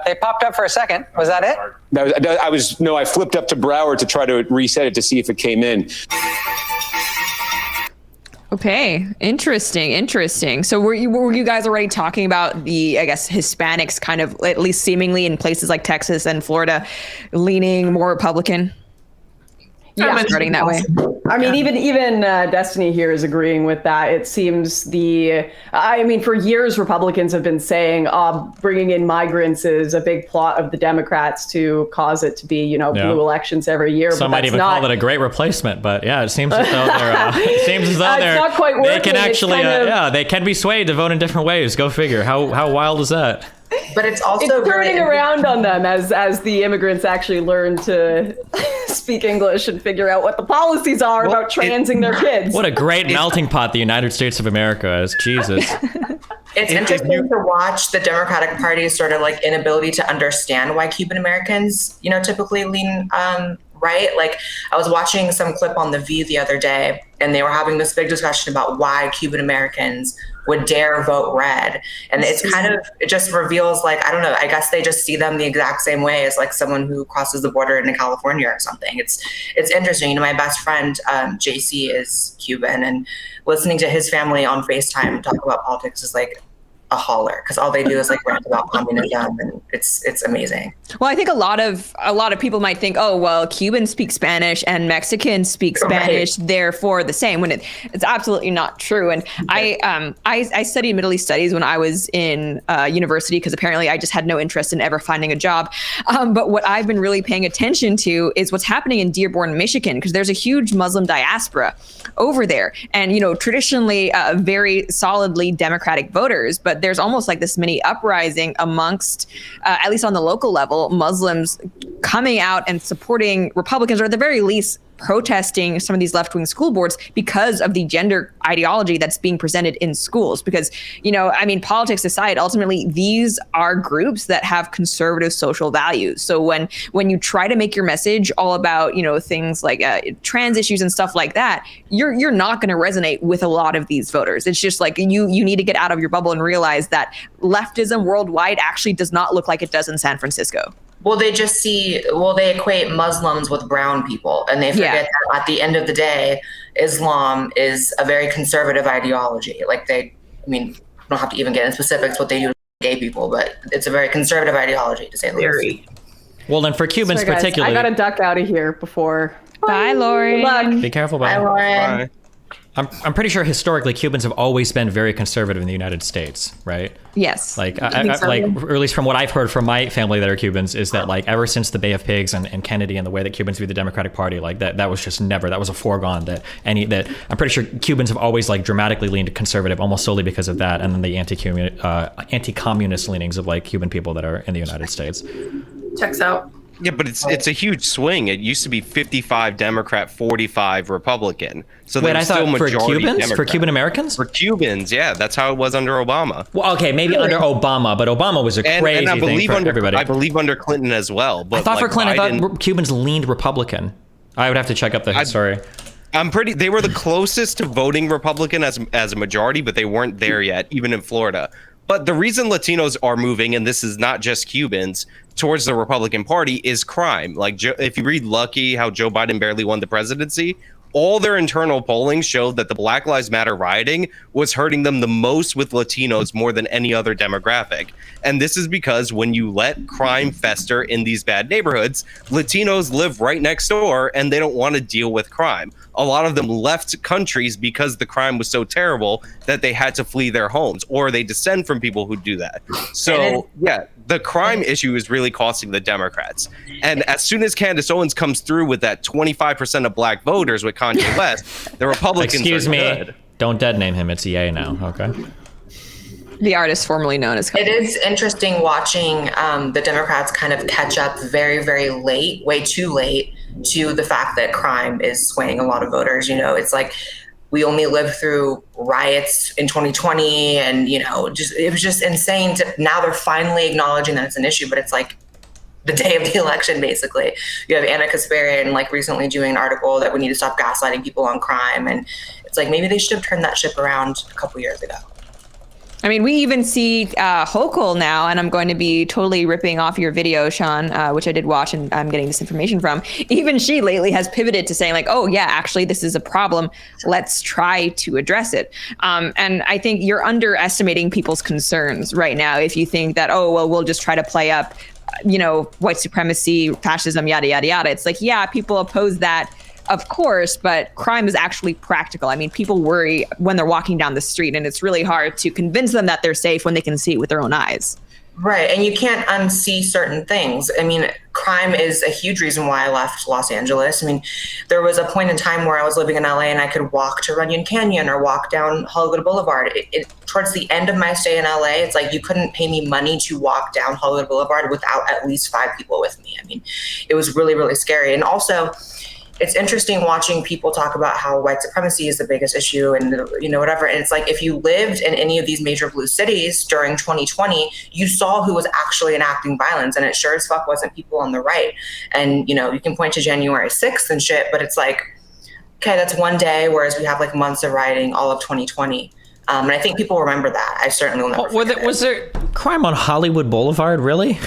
They popped up for a second. Was that it? I flipped up to Broward to try to reset it to see if it came in. Okay, interesting. So were you guys already talking about the, I guess, Hispanics kind of, at least seemingly in places like Texas and Florida, leaning more Republican? Yeah, starting that way. I mean, even Destiny here is agreeing with that. It seems for years, Republicans have been saying bringing in migrants is a big plot of the Democrats to cause it to be, blue elections every year. Some might even call it a great replacement, but yeah, it seems as though it's not quite working. They can actually, they can be swayed to vote in different ways. Go figure. How wild is that? But it's also turning around on them as the immigrants actually learn to speak English and figure out what the policies are about transing their kids. What a great melting pot the United States of America is. Jesus. It's interesting to watch the Democratic Party's sort of like inability to understand why Cuban Americans, typically lean right. Like I was watching some clip on The View the other day, and they were having this big discussion about why Cuban Americans would dare vote red. And it just reveals, like, I don't know, I guess they just see them the exact same way as like someone who crosses the border into California or something. It's interesting. My best friend, JC, is Cuban, and listening to his family on FaceTime talk about politics is like a holler, because all they do is like rant about communism, and it's amazing. Well, I think a lot of people might think, oh, well, Cubans speak Spanish and Mexicans speak Spanish, therefore the same, when it's absolutely not true. And I studied Middle East studies when I was in university, because apparently I just had no interest in ever finding a job. But what I've been really paying attention to is what's happening in Dearborn, Michigan, because there's a huge Muslim diaspora over there, and traditionally very solidly Democratic voters, but there's almost like this mini uprising amongst, at least on the local level, Muslims coming out and supporting Republicans, or at the very least protesting some of these left-wing school boards because of the gender ideology that's being presented in schools. Because, politics aside, ultimately, these are groups that have conservative social values. So when you try to make your message all about, things like trans issues and stuff like that, you're not going to resonate with a lot of these voters. It's just like you need to get out of your bubble and realize that leftism worldwide actually does not look like it does in San Francisco. Well, they equate Muslims with brown people, and they forget that at the end of the day, Islam is a very conservative ideology. Like don't have to even get into specifics what they do to gay people, but it's a very conservative ideology, to say the least. Well, then for Cubans particularly. I got to duck out of here before. Bye, Lauren. Good luck. Be careful, bye. Bye, Lauren. Bye. I'm pretty sure historically Cubans have always been very conservative in the United States, right? Yes. Like, or at least from what I've heard from my family that are Cubans, is that like ever since the Bay of Pigs and Kennedy and the way that Cubans view the Democratic Party, like that was just never, that was a foregone that I'm pretty sure Cubans have always like dramatically leaned conservative almost solely because of that, and then the anti-communist leanings of like Cuban people that are in the United States. Checks out. Yeah, but it's a huge swing. It used to be 55 Democrat, 45 Republican. So wait, there's I still thought for majority Cubans, Democrat. for Cuban Americans, for Cubans, yeah, that's how it was under Obama. Well, okay, maybe under Obama, but Obama was a crazy and I believe thing for under everybody. I believe under Clinton as well. But I thought like for Clinton, Biden, I thought Cubans leaned Republican. I would have to check up the story. they were the closest to voting Republican as a majority, but they weren't there yet, even in Florida. But the reason Latinos are moving, and this is not just Cubans, towards the Republican Party is crime. Like, if you read Lucky, how Joe Biden barely won the presidency, all their internal polling showed that the Black Lives Matter rioting was hurting them the most with Latinos more than any other demographic. And this is because when you let crime fester in these bad neighborhoods, Latinos live right next door and they don't want to deal with crime. A lot of them left countries because the crime was so terrible that they had to flee their homes, or they descend from people who do that. So, yeah, the crime issue is really costing the Democrats. And as soon as Candace Owens comes through with that 25% of black voters with Kanye West, the Republicans Excuse are me, good. Don't dead name him. It's EA now, okay? The artist formerly known as. It is interesting watching the Democrats kind of catch up very, very late, way too late, to the fact that crime is swaying a lot of voters. You know, it's like we only lived through riots in 2020, and it was just insane. Now they're finally acknowledging that it's an issue, but it's like the day of the election, basically. You have Anna Kasparian like recently doing an article that we need to stop gaslighting people on crime, and it's like maybe they should have turned that ship around a couple years ago. I mean, we even see Hochul now, and I'm going to be totally ripping off your video, Sean, which I did watch, and I'm getting this information from. Even she lately has pivoted to saying like, oh, yeah, actually, this is a problem. Let's try to address it. And I think you're underestimating people's concerns right now if you think that, oh, well, we'll just try to play up, white supremacy, fascism, yada, yada, yada. It's like, yeah, people oppose that, of course, but crime is actually practical. I mean, people worry when they're walking down the street, and it's really hard to convince them that they're safe when they can see it with their own eyes. Right. And you can't unsee certain things. I mean, crime is a huge reason why I left Los Angeles. I mean, there was a point in time where I was living in LA and I could walk to Runyon Canyon or walk down Hollywood Boulevard. Towards the end of my stay in LA, it's like you couldn't pay me money to walk down Hollywood Boulevard without at least 5 people with me. I mean, it was really, really scary. And also, it's interesting watching people talk about how white supremacy is the biggest issue and, whatever. And it's like, if you lived in any of these major blue cities during 2020, you saw who was actually enacting violence, and it sure as fuck wasn't people on the right. And, you can point to January 6th and shit, but it's like, okay, that's one day, whereas we have like months of rioting all of 2020. And I think people remember that. I certainly will never forget it. Was there crime on Hollywood Boulevard, really?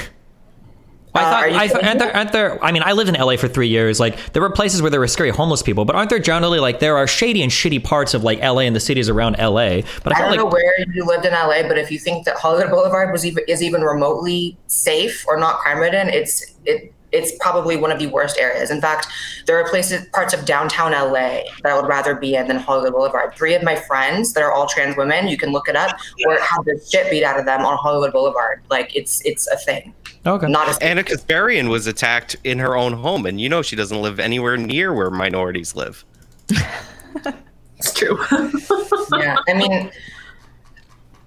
I mean, I lived in LA for 3 years. Like, there were places where there were scary homeless people, but aren't there generally, like, there are shady and shitty parts of, like, LA and the cities around LA? But I don't know where you lived in LA, but if you think that Hollywood Boulevard is even remotely safe or not crime-ridden, it's probably one of the worst areas. In fact, there are parts of downtown LA that I would rather be in than Hollywood Boulevard. 3 of my friends that are all trans women, you can look it up, or have the shit beat out of them on Hollywood Boulevard. Like, it's a thing. Okay. Anna Kasparian was attacked in her own home, and she doesn't live anywhere near where minorities live. It's true. Yeah, I mean,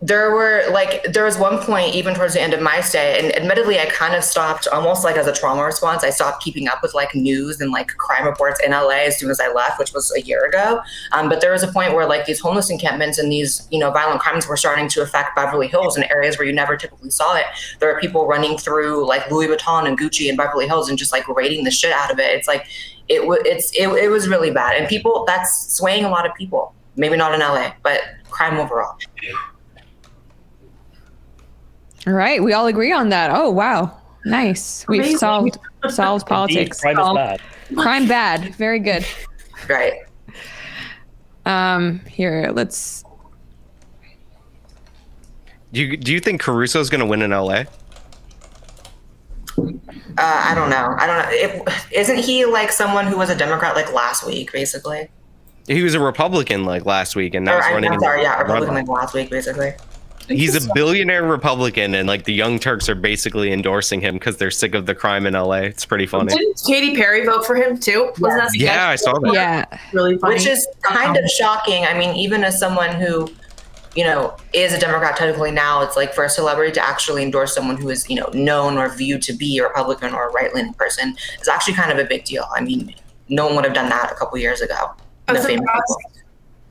there was one point even towards the end of my stay, and admittedly I kind of stopped, almost like as a trauma response, I stopped keeping up with like news and like crime reports in LA as soon as I left, which was a year ago. But there was a point where like these homeless encampments and these violent crimes were starting to affect Beverly Hills in areas where you never typically saw it. There are people running through like Louis Vuitton and Gucci in Beverly Hills and just like raiding the shit out of it. It's like it was really bad, and that's swaying a lot of people. Maybe not in LA, but crime overall. All right, we all agree on that. Oh, wow. Nice. We've solved politics. Crime is bad. Crime bad. Very good. Right. Here, let's... Do you think Caruso's going to win in LA? I don't know. Isn't he like someone who was a Democrat like last week, basically? He was a Republican like last week, and now he's running. I'm sorry, yeah, Republican like last week, basically. He's a billionaire Republican, and like the Young Turks are basically endorsing him because they're sick of the crime in LA. It's pretty funny. Didn't Katy Perry vote for him too? Wasn't that Yeah, I saw that. Yeah. really funny? Which is kind of shocking. I mean, even as someone who, you know, is a Democrat technically now, it's like for a celebrity to actually endorse someone who is, you know, known or viewed to be a Republican or a right-leaning person is actually kind of a big deal. I mean, no one would have done that a couple years ago.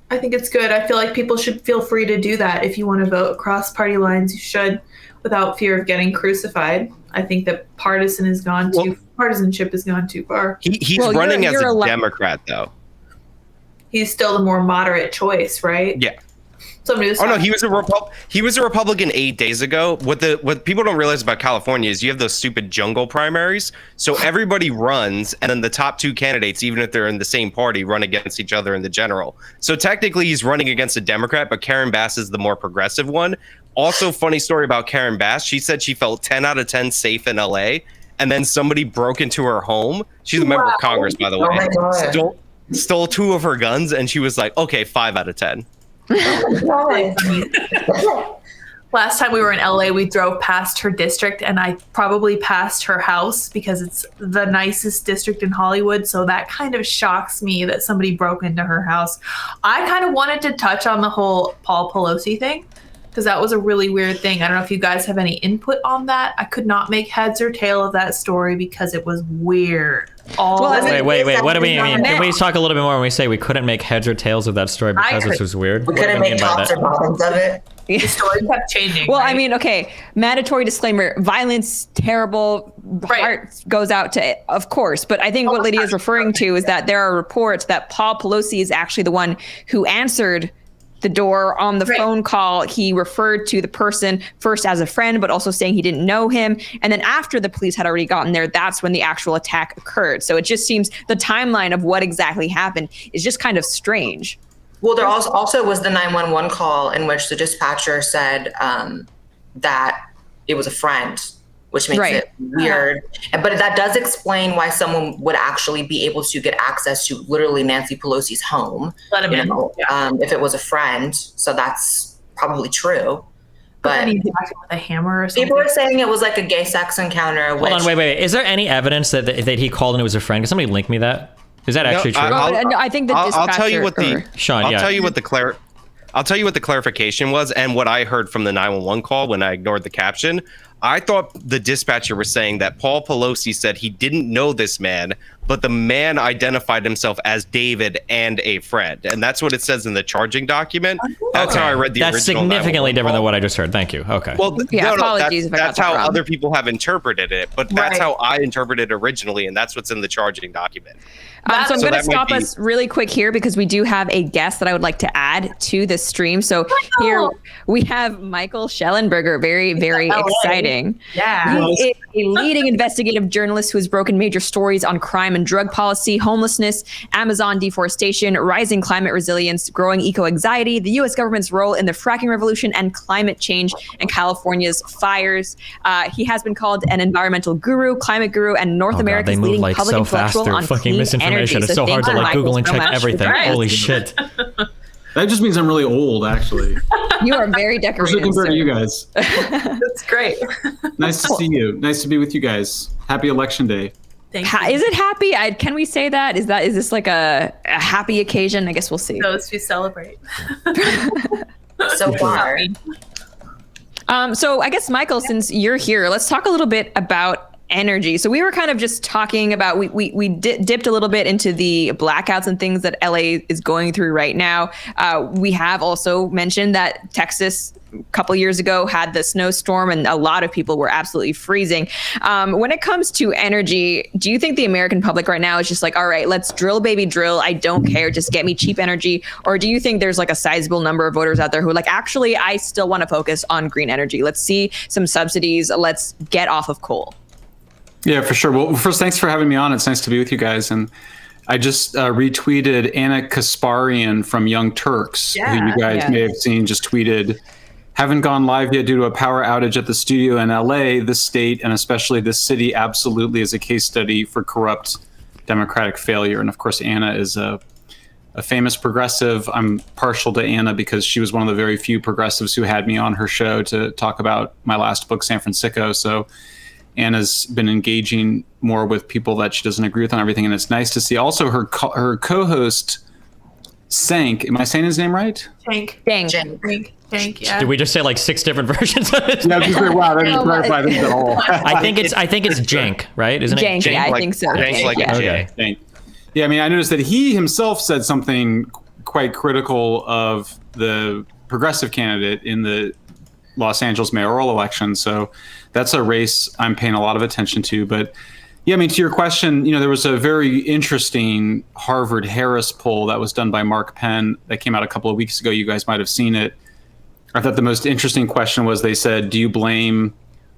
I think it's good. I feel like people should feel free to do that. If you want to vote across party lines, you should, without fear of getting crucified. I think that partisanship has gone too far. He's running as a Democrat, though. He's still the more moderate choice, right? Yeah. He was a Republican 8 days ago. What people don't realize about California is you have those stupid jungle primaries. So everybody runs, and then the top two candidates, even if they're in the same party, run against each other in the general. So technically, he's running against a Democrat, but Karen Bass is the more progressive one. Also, funny story about Karen Bass. She said she felt 10 out of 10 safe in LA, and then somebody broke into her home. She's a member of Congress, by the way. Stole two of her guns, and she was like, okay, 5 out of 10. Last time we were in LA, we drove past her district, and I probably passed her house because it's the nicest district in Hollywood. So that kind of shocks me that somebody broke into her house. I kind of wanted to touch on the whole Paul Pelosi thing because that was a really weird thing. I don't know if you guys have any input on that. I could not make heads or tail of that story because it was weird. Wait. What do we mean? Can we talk a little bit more when we say we couldn't make heads or tails of that story because this was weird? We couldn't make tops or bottoms of it. The story kept changing. Well, right? I mean, okay, mandatory disclaimer, violence, terrible, heart goes out to, of course. But I think what Lydia is referring to is that there are reports that Paul Pelosi is actually the one who answered the door on the phone call. He referred to the person first as a friend, but also saying he didn't know him. And then after the police had already gotten there, that's when the actual attack occurred. So it just seems the timeline of what exactly happened is just kind of strange. Well, there also was the 911 call in which the dispatcher said that it was a friend, which makes it weird. But that does explain why someone would actually be able to get access to literally Nancy Pelosi's home. Let him in. If it was a friend. So that's probably true. But with a hammer or something. People were saying it was like a gay sex encounter. Hold on, wait. Is there any evidence that he called and it was a friend? Can somebody link me that? Is that actually true? I think the dispatcher. I'll tell you what Sean. I'll tell you what the clarification was, and what I heard from the 911 call when I ignored the caption. I thought the dispatcher was saying that Paul Pelosi said he didn't know this man, but the man identified himself as David and a friend. And that's what it says in the charging document. That's how I read the original. That's significantly different than what I just heard. Thank you. Okay. Well, apologies that's how other people have interpreted it, but that's how I interpreted it originally, and that's what's in the charging document. So I'm going to stop us really quick here because we do have a guest that I would like to add to this stream. So here we have Michael Schellenberger. Very, very exciting. Yeah. He is a leading investigative journalist who has broken major stories on crime and drug policy, homelessness, Amazon deforestation, rising climate resilience, growing eco-anxiety, the U.S. government's role in the fracking revolution, and climate change and California's fires. He has been called an environmental guru, climate guru, and North America's leading public intellectual on clean energy. It's so hard to Google and check everything. Holy shit. That just means I'm really old, actually. You are very decorated. Compared to you guys. That's great. Nice to see you. Nice to be with you guys. Happy election day. Thank you. Is it happy? Can we say that? Is this like a happy occasion? I guess we'll see. Those who celebrate. So far. So I guess, Michael, since you're here, let's talk a little bit about energy. So we were kind of just talking about, we dipped a little bit into the blackouts and things that LA is going through right now. We have also mentioned that Texas a couple years ago had the snowstorm and a lot of people were absolutely freezing. When it comes to energy, do you think the American public right now is just like, all right, let's drill, baby, drill. I don't care. Just get me cheap energy. Or do you think there's like a sizable number of voters out there who are like, actually, I still want to focus on green energy. Let's see some subsidies. Let's get off of coal. Yeah, for sure. Well, first, thanks for having me on. It's nice to be with you guys. And I just retweeted Anna Kasparian from Young Turks, who you guys may have seen, just tweeted, haven't gone live yet due to a power outage at the studio in LA. The state, and especially this city, absolutely is a case study for corrupt democratic failure. And of course, Anna is a a famous progressive. I'm partial to Anna because she was one of the very few progressives who had me on her show to talk about my last book, San Francisco. So Anna's been engaging more with people that she doesn't agree with on everything, and it's nice to see. Also, her co-host, Sank. Am I saying his name right? Tank. Yeah. Did we just say like 6 different versions of it? Yeah, just wow. That didn't clarify this at all. I think it's Jank, right? Isn't Jank, it? yeah, I think so. Jank's like a J. Jank. Yeah, I mean, I noticed that he himself said something quite critical of the progressive candidate in the Los Angeles mayoral election. So that's a race I'm paying a lot of attention to. But yeah, I mean, to your question, there was a very interesting Harvard-Harris poll that was done by Mark Penn that came out a couple of weeks ago. You guys might have seen it. I thought the most interesting question was, they said, do you blame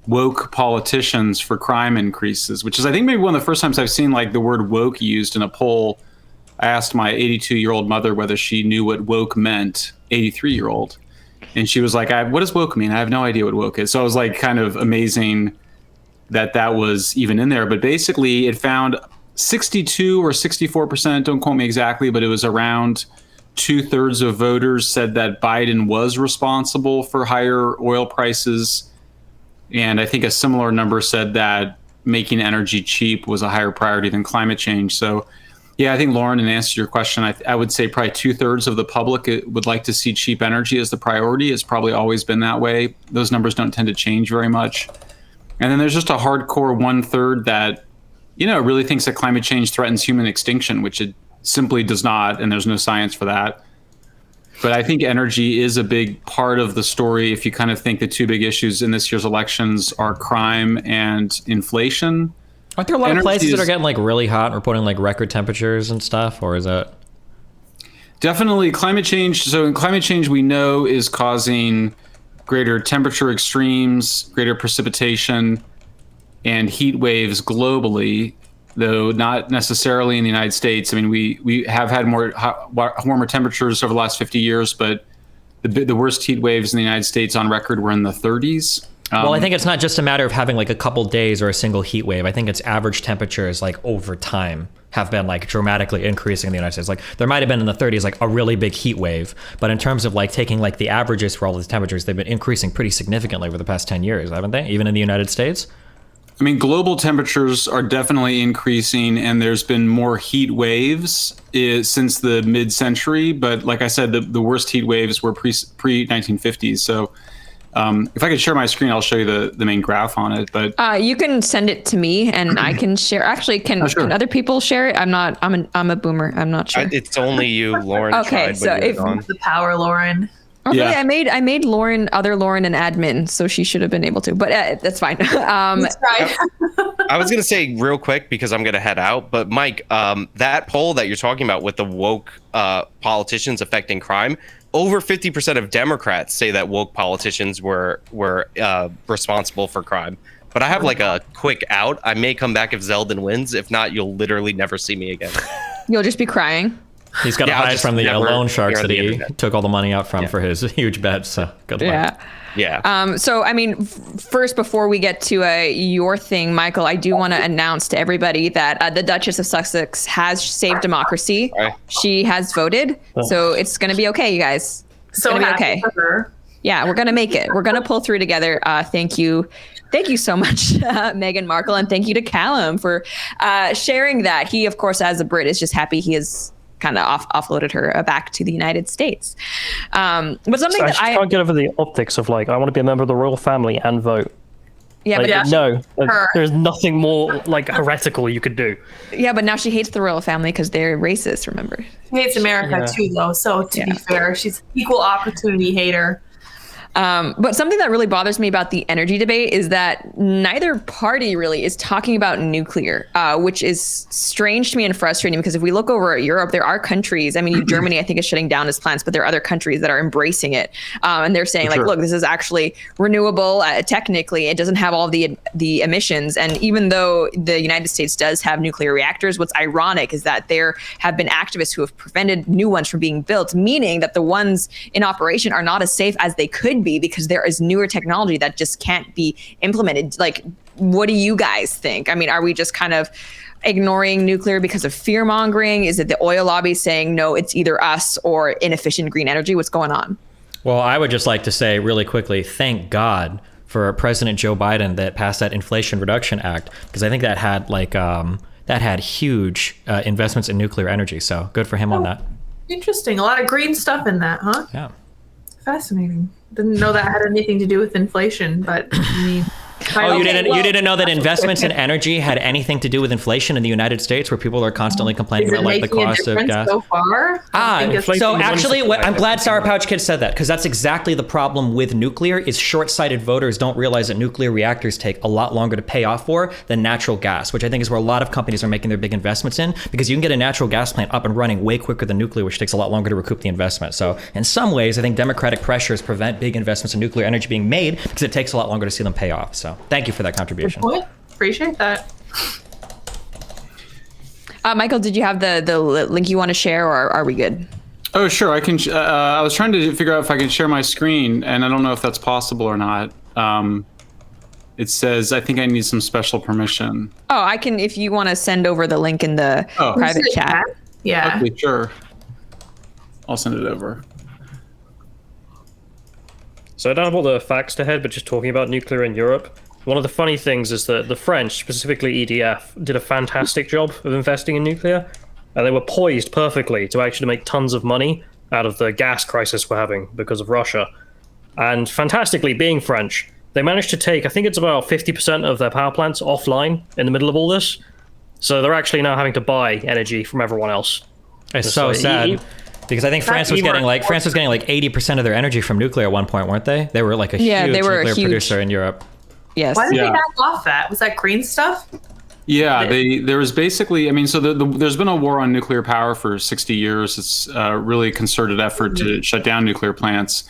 woke politicians for crime increases? Which is, I think, maybe one of the first times I've seen like the word woke used in a poll. I asked my 82-year-old mother whether she knew what woke meant, 83-year-old. And she was like, what does woke mean? I have no idea what woke is. So I was like, kind of amazing that was even in there. But basically it found 62 or 64%, don't quote me exactly, but it was around 2/3 of voters said that Biden was responsible for higher oil prices. And I think a similar number said that making energy cheap was a higher priority than climate change. So yeah, I think, Lauren, in answer to your question, I would say probably 2/3 of the public would like to see cheap energy as the priority. It's probably always been that way. Those numbers don't tend to change very much. And then there's just a hardcore 1/3 that, really thinks that climate change threatens human extinction, which it simply does not, and there's no science for that. But I think energy is a big part of the story. If you kind of think the 2 big issues in this year's elections are crime and inflation. Aren't there a lot of places that are getting like really hot and reporting like record temperatures and stuff? Or is that? Definitely climate change. So in climate change, we know is causing greater temperature extremes, greater precipitation, and heat waves globally, though not necessarily in the United States. I mean, we have had warmer temperatures over the last 50 years, but the worst heat waves in the United States on record were in the 30s. Well, I think it's not just a matter of having like a couple days or a single heat wave. I think it's average temperatures like over time have been like dramatically increasing in the United States. Like there might have been in the 30s like a really big heat wave, but in terms of like taking like the averages for all these temperatures, they've been increasing pretty significantly over the past 10 years, haven't they? Even in the United States? I mean, global temperatures are definitely increasing, and there's been more heat waves since the mid-century. But like I said, the worst heat waves were pre-1950s. So if I could share my screen, I'll show you the main graph on it. But you can send it to me, and I can share. Actually, can other people share it? I'm a boomer. I'm not sure. It's only you, Lauren. Okay, so if the power, Lauren. Okay, yeah. I made Lauren an admin, so she should have been able to, but that's fine. I was gonna say real quick because I'm gonna head out, but Mike, that poll that you're talking about with the woke politicians affecting crime, over 50% of Democrats say that woke politicians were responsible for crime. But I have like a quick out. I may come back if Zeldin wins. If not, you'll literally never see me again. You'll just be crying. He's got to hide from the loan sharks that he took all the money out from for his huge bet. So good luck. Yeah. So, I mean, first, before we get to your thing, Michael, I do want to announce to everybody that the Duchess of Sussex has saved democracy. She has voted. So it's going to be okay, you guys. It's so gonna be happy okay. for her. Yeah, we're going to make it. We're going to pull through together. Thank you. Thank you so much, Meghan Markle. And thank you to Callum for sharing that. He, of course, as a Brit, is just happy he has kind of offloaded her back to the United States. But something that I can't get over the optics of like, I want to be a member of the royal family and vote. Yeah, like, but no, there's nothing more like heretical you could do. Yeah, but now she hates the royal family because they're racist, remember? She hates America too, though. So to be fair, she's equal opportunity hater. But something that really bothers me about the energy debate is that neither party really is talking about nuclear, which is strange to me and frustrating because if we look over at Europe, there are countries, I mean, Germany, I think is shutting down its plants, but there are other countries that are embracing it. And they're saying look, this is actually renewable. Technically, it doesn't have all the emissions. And even though the United States does have nuclear reactors, what's ironic is that there have been activists who have prevented new ones from being built, meaning that the ones in operation are not as safe as they could be because there is newer technology that just can't be implemented. Like what do you guys think? I mean, are we just kind of ignoring nuclear because of fear mongering? Is it the oil lobby saying, no, it's either us or inefficient green energy? What's going on? Well, I would just like to say really quickly, thank God for President Joe Biden that passed that Inflation Reduction Act, because I think that had huge investments in nuclear energy. So good for him on that. Interesting. A lot of green stuff in that, huh? Yeah. Fascinating. Didn't know that had anything to do with inflation, but I mean. Oh, you didn't know that investments in energy had anything to do with inflation in the United States, where people are constantly complaining about like the cost of gas? So far? So actually, I'm glad Sour Pouch Kid said that, because that's exactly the problem with nuclear. Is short-sighted voters don't realize that nuclear reactors take a lot longer to pay off for than natural gas, which I think is where a lot of companies are making their big investments in, because you can get a natural gas plant up and running way quicker than nuclear, which takes a lot longer to recoup the investment. So in some ways, I think democratic pressures prevent big investments in nuclear energy being made because it takes a lot longer to see them pay off. So thank you for that contribution. Good point. Appreciate that. Michael, did you have the link you want to share, or are we good? Oh, sure. I can. I was trying to figure out if I can share my screen, and I don't know if that's possible or not. It says, I think I need some special permission. Oh, I can, if you want to send over the link in the private chat. Yeah. Okay, sure. I'll send it over. So I don't have all the facts to head, but just talking about nuclear in Europe, one of the funny things is that the French, specifically EDF, did a fantastic job of investing in nuclear, and they were poised perfectly to actually make tons of money out of the gas crisis we're having because of Russia. And fantastically, being French, they managed to take, I think it's about 50% of their power plants offline in the middle of all this. So they're actually now having to buy energy from everyone else. It's so sad. Because I think France was getting like 80% of their energy from nuclear at one point, weren't they? They were like a huge nuclear producer in Europe. Yes. Why did they back off that? Was that green stuff? Yeah, there was basically, I mean, so there's been a war on nuclear power for 60 years. It's a really concerted effort to shut down nuclear plants.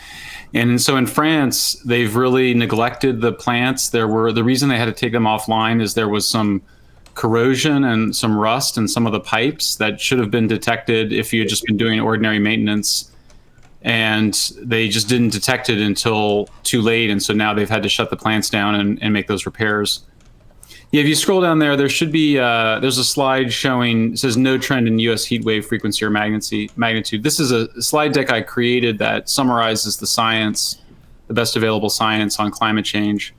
And so in France, they've really neglected the plants. The reason they had to take them offline is there was some corrosion and some rust in some of the pipes that should have been detected if you had just been doing ordinary maintenance. And they just didn't detect it until too late. And so now they've had to shut the plants down and make those repairs. Yeah, if you scroll down there, there should be, there's a slide showing, it says no trend in US heat wave frequency or magnitude. This is a slide deck I created that summarizes the science, the best available science on climate change.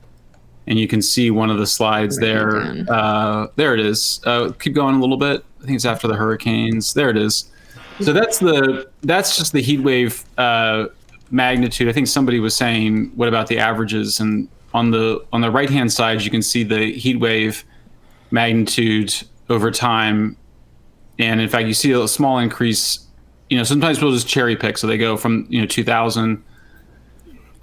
And you can see one of the slides there. There it is. Keep going a little bit. I think it's after the hurricanes. There it is. So that's just the heat wave magnitude. I think somebody was saying, what about the averages? And on the right-hand side, you can see the heat wave magnitude over time. And in fact, you see a small increase. You know, sometimes we'll just cherry pick. So they go from, 2000.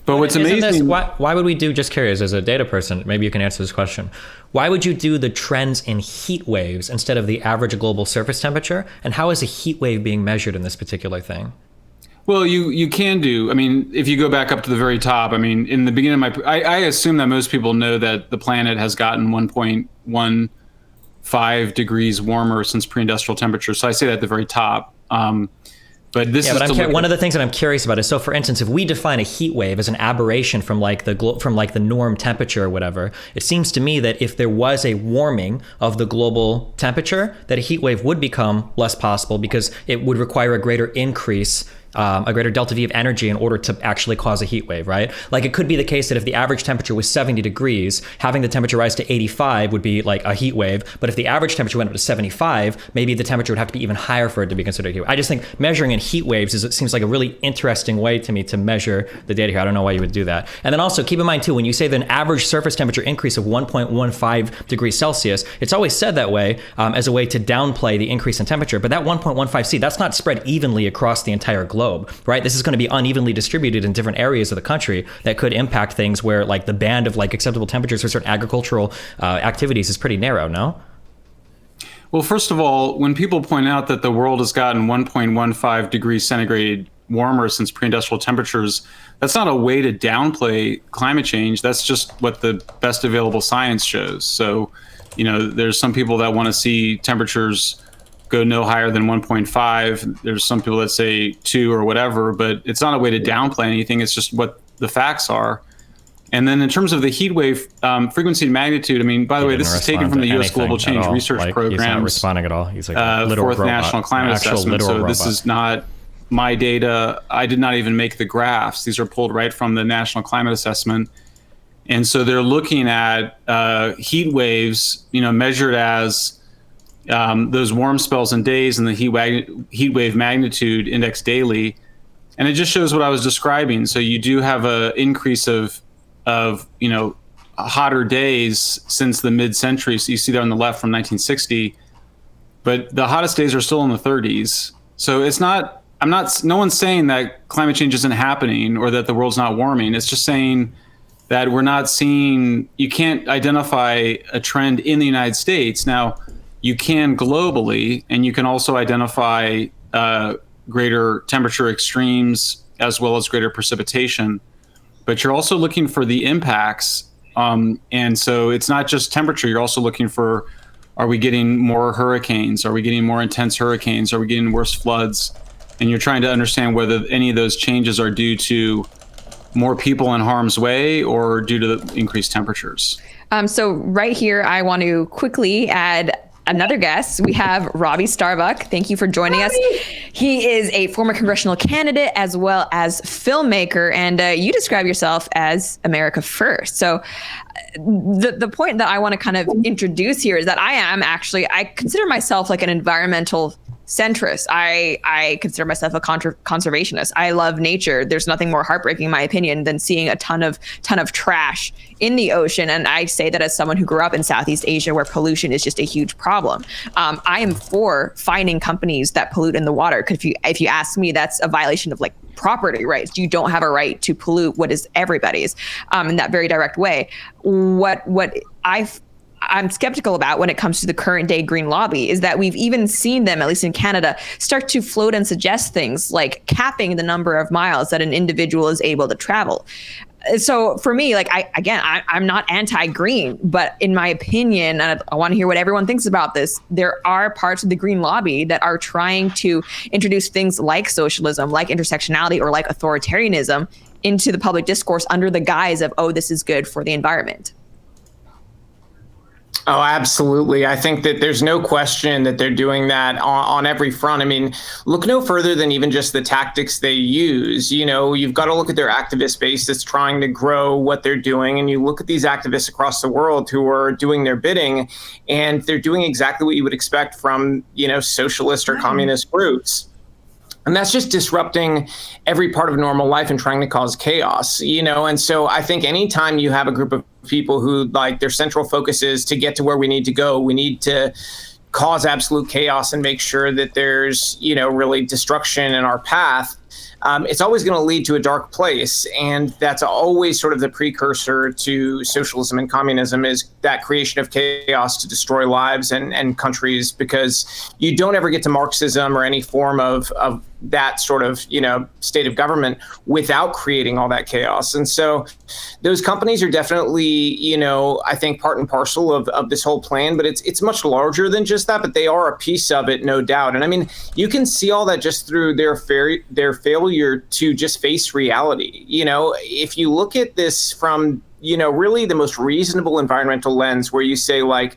But what's amazing... Why would we do, just curious, as a data person, maybe you can answer this question. Why would you do the trends in heat waves instead of the average global surface temperature? And how is a heat wave being measured in this particular thing? Well, you can do. I mean, if you go back up to the very top, I mean, in the beginning of I assume that most people know that the planet has gotten 1.15 degrees warmer since pre-industrial temperature. So I say that at the very top. But this one of the things that I'm curious about is, so for instance, if we define a heat wave as an aberration from like the norm temperature or whatever, it seems to me that if there was a warming of the global temperature, that a heat wave would become less possible because it would require a greater increase, a greater delta V of energy in order to actually cause a heat wave, right? Like it could be the case that if the average temperature was 70 degrees, having the temperature rise to 85 would be like a heat wave. But if the average temperature went up to 75, maybe the temperature would have to be even higher for it to be considered a heat wave. I just think measuring in heat waves it seems like a really interesting way to me to measure the data here. I don't know why you would do that. And then also keep in mind too, when you say that an average surface temperature increase of 1.15 degrees Celsius, it's always said that way as a way to downplay the increase in temperature. But that 1.15 C, that's not spread evenly across the entire globe. Right? This is going to be unevenly distributed in different areas of the country that could impact things where like the band of like acceptable temperatures for certain agricultural activities is pretty narrow, no? Well, first of all, when people point out that the world has gotten 1.15 degrees centigrade warmer since pre-industrial temperatures, that's not a way to downplay climate change. That's just what the best available science shows. So, there's some people that want to see temperatures go no higher than 1.5. There's some people that say 2 or whatever, but it's not a way to downplay anything. It's just what the facts are. And then in terms of the heat wave frequency and magnitude, I mean, by the way, this is taken from the U.S. Global Change Research Program's He's not responding at all. He's like Fourth National Climate Assessment. So this is not my data. I did not even make the graphs. These are pulled right from the National Climate Assessment. And so they're looking at heat waves, measured as those warm spells in days and the heat wave magnitude index daily. And it just shows what I was describing. So you do have an increase of hotter days since the mid-century. So you see that on the left from 1960, but the hottest days are still in the 30s. So no one's saying that climate change isn't happening or that the world's not warming. It's just saying that we're not seeing, you can't identify a trend in the United States. Now, you can globally, and you can also identify greater temperature extremes as well as greater precipitation. But you're also looking for the impacts. And so it's not just temperature, you're also looking for, are we getting more hurricanes? Are we getting more intense hurricanes? Are we getting worse floods? And you're trying to understand whether any of those changes are due to more people in harm's way or due to the increased temperatures. So right here, I want to quickly add another guest. We have Robbie Starbuck. Thank you for joining us. He is a former congressional candidate as well as filmmaker, and you describe yourself as America First. So the point that I want to kind of introduce here is that I consider myself like an environmental centrist. I consider myself a conservationist. I love nature. There's nothing more heartbreaking, in my opinion, than seeing a ton of trash in the ocean. And I say that as someone who grew up in Southeast Asia, where pollution is just a huge problem. I am for fining companies that pollute in the water. Because if you ask me, that's a violation of like property rights. You don't have a right to pollute what is everybody's in that very direct way. What I'm skeptical about when it comes to the current day green lobby is that we've even seen them, at least in Canada, start to float and suggest things like capping the number of miles that an individual is able to travel. So for me, like I'm not anti-green, but in my opinion, and I want to hear what everyone thinks about this, there are parts of the green lobby that are trying to introduce things like socialism, like intersectionality, or like authoritarianism into the public discourse under the guise of, oh, this is good for the environment. Oh, absolutely. I think that there's no question that they're doing that on every front. I mean, look no further than even just the tactics they use. You've got to look at their activist base that's trying to grow what they're doing. And you look at these activists across the world who are doing their bidding, and they're doing exactly what you would expect from, socialist or communist groups. And that's just disrupting every part of normal life and trying to cause chaos, And so I think anytime you have a group of people who like their central focus is to get to where we need to go, we need to cause absolute chaos and make sure that there's, really destruction in our path. It's always going to lead to a dark place. And that's always sort of the precursor to socialism and communism, is that creation of chaos to destroy lives and countries, because you don't ever get to Marxism or any form of that sort of, state of government without creating all that chaos. And so those companies are definitely, I think part and parcel of this whole plan, but it's much larger than just that, but they are a piece of it, no doubt. And I mean, you can see all that just through their failure to just face reality. If you look at this from, really the most reasonable environmental lens, where you say like,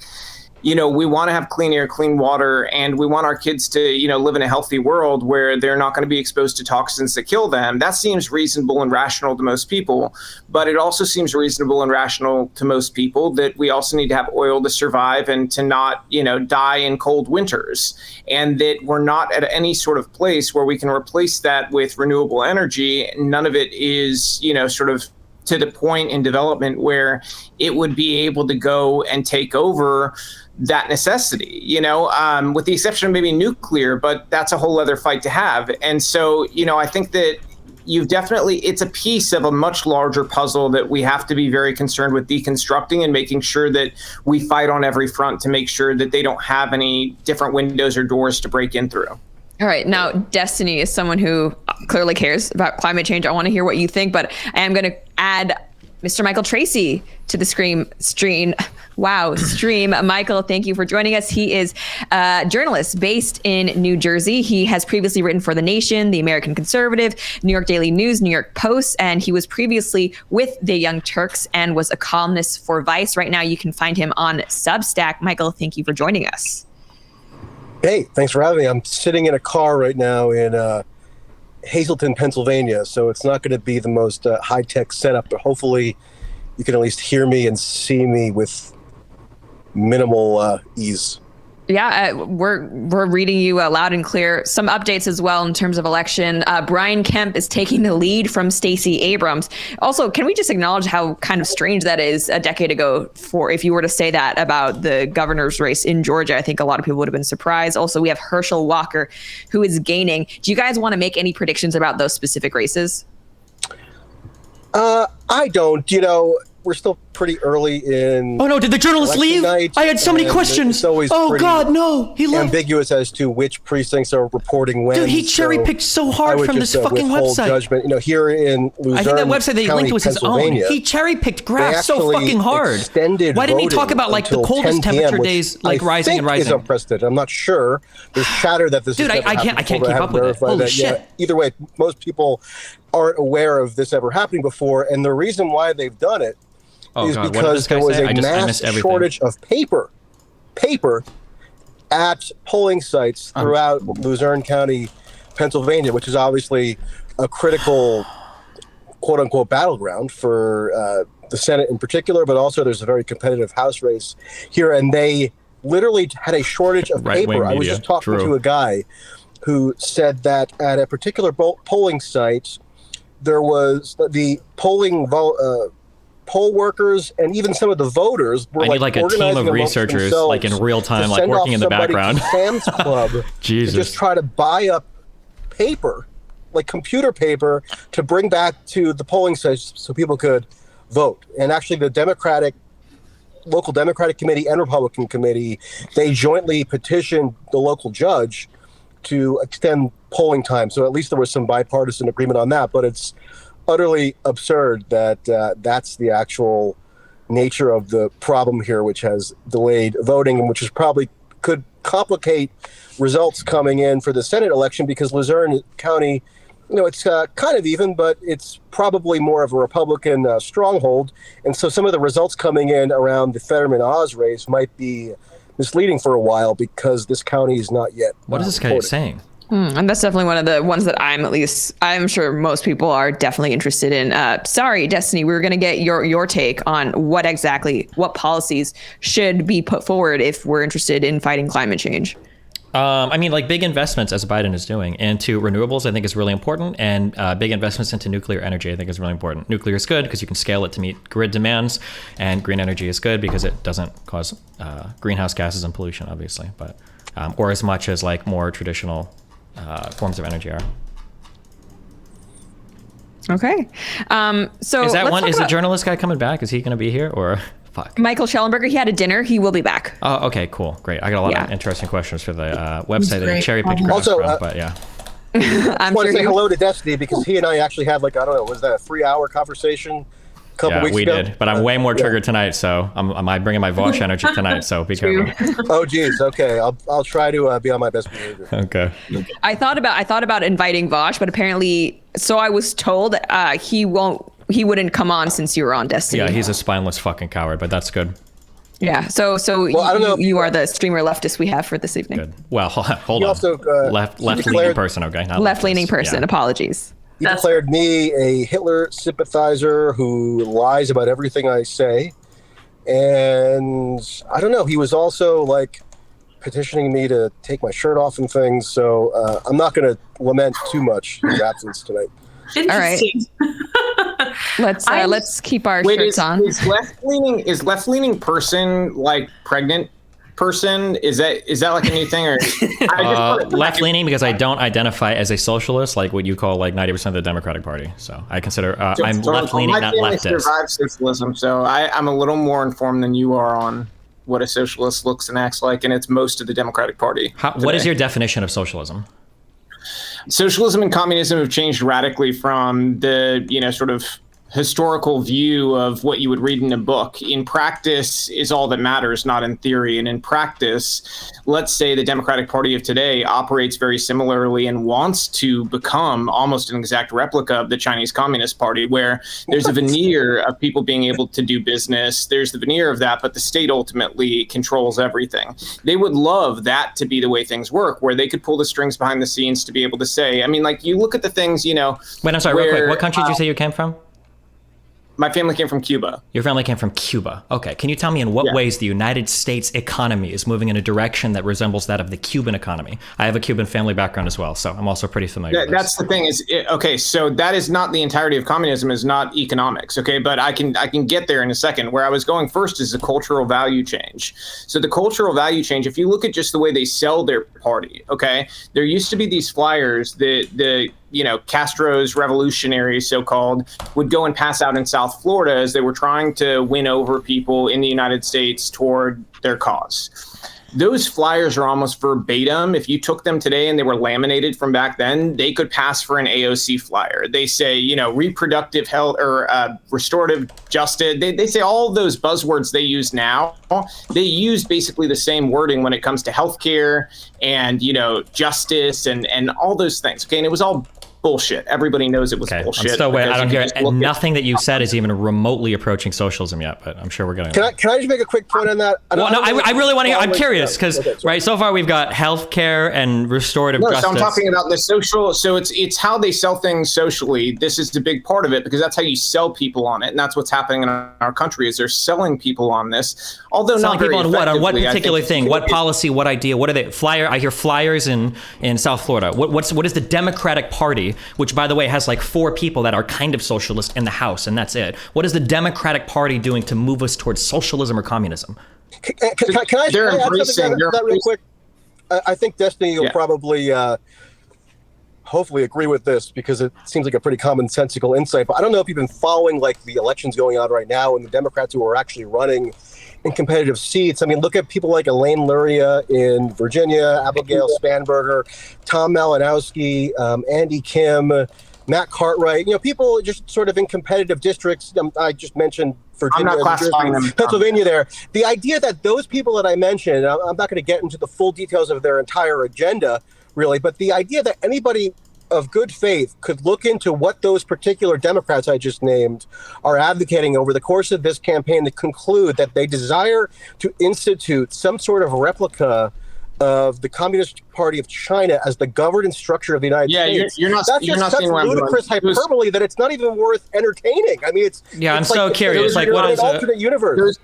we want to have clean air, clean water, and we want our kids to, live in a healthy world where they're not going to be exposed to toxins that kill them. That seems reasonable and rational to most people. But it also seems reasonable and rational to most people that we also need to have oil to survive and to not, die in cold winters. And that we're not at any sort of place where we can replace that with renewable energy. None of it is, sort of to the point in development where it would be able to go and take over that necessity, with the exception of maybe nuclear, but that's a whole other fight to have. And so, I think that it's a piece of a much larger puzzle that we have to be very concerned with deconstructing and making sure that we fight on every front to make sure that they don't have any different windows or doors to break in through. All right. Now, Destiny is someone who clearly cares about climate change. I want to hear what you think, but I am going to add Mr. Michael Tracey to the stream. Wow stream. Michael, thank you for joining us. He is a journalist based in New Jersey. He has previously written for The Nation, The American Conservative, New York Daily News, New York Post, and he was previously with the Young Turks and was a columnist for Vice. Right now you can find him on Substack. Michael, thank you for joining us. Hey, thanks for having me. I'm sitting in a car right now in Hazleton, Pennsylvania, so it's not going to be the most high-tech setup, but hopefully you can at least hear me and see me with minimal ease. Yeah, we're reading you loud and clear. Some updates as well in terms of election. Brian Kemp is taking the lead from Stacey Abrams. Also, can we just acknowledge how kind of strange that is a decade ago for if you were to say that about the governor's race in Georgia? I think a lot of people would have been surprised. Also, we have Herschel Walker, who is gaining. Do you guys want to make any predictions about those specific races? I don't. We're still pretty early in. Oh no! Did the journalist leave? Night, I had so many questions. It's always God, no! He left. Ambiguous as to which precincts are reporting when. Dude, he cherry picked so hard from this fucking website. Judgment. Here in Luzerne, I think that website that he linked was his own. He cherry picked graphs so fucking hard. Why didn't he talk about like the coldest temperature days, like rising and rising? Is unprecedented. I'm not sure. There's chatter that this. Dude, I can't keep up with it. Holy shit! Either way, most people aren't aware of this ever happening before, and the reason why they've done it. Because there was a mass shortage of paper at polling sites throughout Luzerne County, Pennsylvania, which is obviously a critical, quote unquote, battleground for the Senate in particular, but also there's a very competitive House race here. And they literally had a shortage of paper. I was just talking to a guy who said that at a particular polling site, there was the poll workers and even some of the voters were like a team of researchers like in real time, like working in the background. Sam's Club Jesus. To just try to buy up paper, like computer paper, to bring back to the polling sites so people could vote. And actually the local Democratic committee and Republican committee, they jointly petitioned the local judge to extend polling time. So at least there was some bipartisan agreement on that, but it's utterly absurd that that's the actual nature of the problem here, which has delayed voting and which is probably could complicate results coming in for the Senate election because Luzerne County, it's kind of even, but it's probably more of a Republican stronghold. And so some of the results coming in around the Fetterman-Oz race might be misleading for a while because this county is not yet. What is this guy saying? And that's definitely one of the ones that I'm sure most people are definitely interested in. Sorry, Destiny, we were going to get your take on what policies should be put forward if we're interested in fighting climate change. Like big investments as Biden is doing into renewables, I think is really important. And big investments into nuclear energy, I think is really important. Nuclear is good because you can scale it to meet grid demands, and green energy is good because it doesn't cause greenhouse gases and pollution, obviously, but or as much as like more traditional forms of energy are. Okay. So is the journalist guy coming back? Is he going to be here or fuck? Michael Schellenberger, he had a dinner. He will be back. Oh, okay, cool. Great. I got a lot of interesting questions for the website that you cherry picked also, from, but yeah. I want to say hello to Destiny because he and I actually had was that a 3-hour conversation a couple weeks ago? Yeah, we did. But I'm way more triggered tonight, so I'm bringing my Vosh energy tonight, so be careful. Oh, geez. Okay. I'll try to be on my best behavior. Okay. I thought about inviting Vosh, but apparently, so I was told he wouldn't come on since you were on Destiny. Yeah, he's a spineless fucking coward, but that's good. Yeah, so I don't know you are the streamer leftist we have for this evening. Good. Well, hold on. Also, left-leaning person, okay? Not left-leaning person, yeah. Apologies. He declared me a Hitler sympathizer who lies about everything I say. And I don't know, he was also petitioning me to take my shirt off and things. So I'm not going to lament too much his absence tonight. All right. Let's keep our shirts on. Is left-leaning person like pregnant person? Is that like a new thing or left-leaning because I don't identify as a socialist like what you call like 90% of the Democratic Party. So I consider I'm left-leaning, not leftist. Survived socialism, so I'm a little more informed than you are on what a socialist looks and acts like, and it's most of the Democratic Party. What is your definition of socialism? Socialism and communism have changed radically from the sort of historical view of what you would read in a book. In practice is all that matters, not in theory. And in practice, let's say the Democratic Party of today operates very similarly and wants to become almost an exact replica of the Chinese Communist Party, where there's a veneer of people being able to do business. There's the veneer of that, but the state ultimately controls everything. They would love that to be the way things work, where they could pull the strings behind the scenes to be able to say, I mean, like, you look at the things, you know. Wait, I'm sorry, real quick. What country did you say you came from? My family came from Cuba. Your family came from Cuba. Okay. Can you tell me in what ways the United States economy is moving in a direction that resembles that of the Cuban economy? I have a Cuban family background as well, so I'm also pretty familiar with this. That's the thing is, okay, so that is not the entirety of communism, is not economics, okay? But I can get there in a second. Where I was going first is the cultural value change. So the cultural value change, if you look at just the way they sell their party, okay? There used to be these flyers that Castro's revolutionaries, so-called, would go and pass out in South Florida as they were trying to win over people in the United States toward their cause. Those flyers are almost verbatim. If you took them today and they were laminated from back then, they could pass for an AOC flyer. They say, reproductive health or restorative justice. They say all those buzzwords they use now. They use basically the same wording when it comes to healthcare and, justice and all those things. Okay. And it was all bullshit. Everybody knows it was bullshit. I'm still waiting. I don't hear it. Nothing that you said is even remotely approaching socialism yet, but I'm sure we're going to. Can I just make a quick point on that? I really want to hear. I'm curious because, right, so far we've got healthcare and restorative justice. So I'm talking about the social. So it's how they sell things socially. This is the big part of it because that's how you sell people on it. And that's what's happening in our country is they're selling people on this. Although selling not people very on what? On what effectively, particular thing? What policy? What idea? What are they? I hear flyers in South Florida. What is the Democratic Party, which by the way has like 4 people that are kind of socialist in the House, and that's it. What is the Democratic Party doing to move us towards socialism or communism? Can I add something to that real quick? I think Destiny will probably hopefully agree with this because it seems like a pretty commonsensical insight. But I don't know if you've been following like the elections going on right now and the Democrats who are actually running in competitive seats. I mean, look at people like Elaine Luria in Virginia, Abigail Spanberger, Tom Malinowski, Andy Kim, Matt Cartwright. People just sort of in competitive districts. I just mentioned Virginia, I'm not classifying them. Pennsylvania there. The idea that those people that I mentioned, I'm not going to get into the full details of their entire agenda, really, but the idea that anybody of good faith could look into what those particular Democrats I just named are advocating over the course of this campaign to conclude that they desire to institute some sort of replica of the Communist Party of China as the governance structure of the United States. That's just such ludicrous hyperbole that it's not even worth entertaining. I mean, I'm so curious. Like, what is an alternate universe?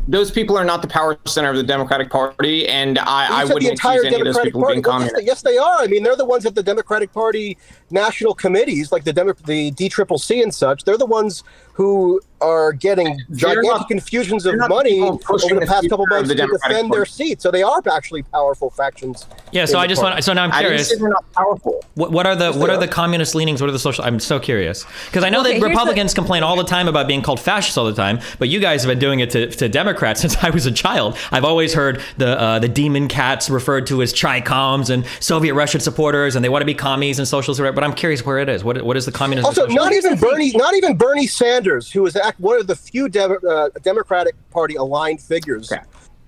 Those people are not the power center of the Democratic Party, and I wouldn't accuse any of those people of being communist. Yes, they are. I mean, they're the ones at the Democratic Party national committees, like the DCCC and such. They're the ones who are getting gigantic infusions of money over the past couple months to defend their seats. So they are actually powerful factions. Yeah. So now I'm curious. They're not powerful. What are the communist leanings? What are the social? I'm so curious because I know that Republicans complain all the time about being called fascists all the time, but you guys have been doing it to Democrats since I was a child. I've always heard the demon cats referred to as Chi-Coms and Soviet Russian supporters, and they want to be commies and socialists. But I'm curious where it is. What is the communism? Also, not even Bernie Sanders, who is one of the few Democratic Party aligned figures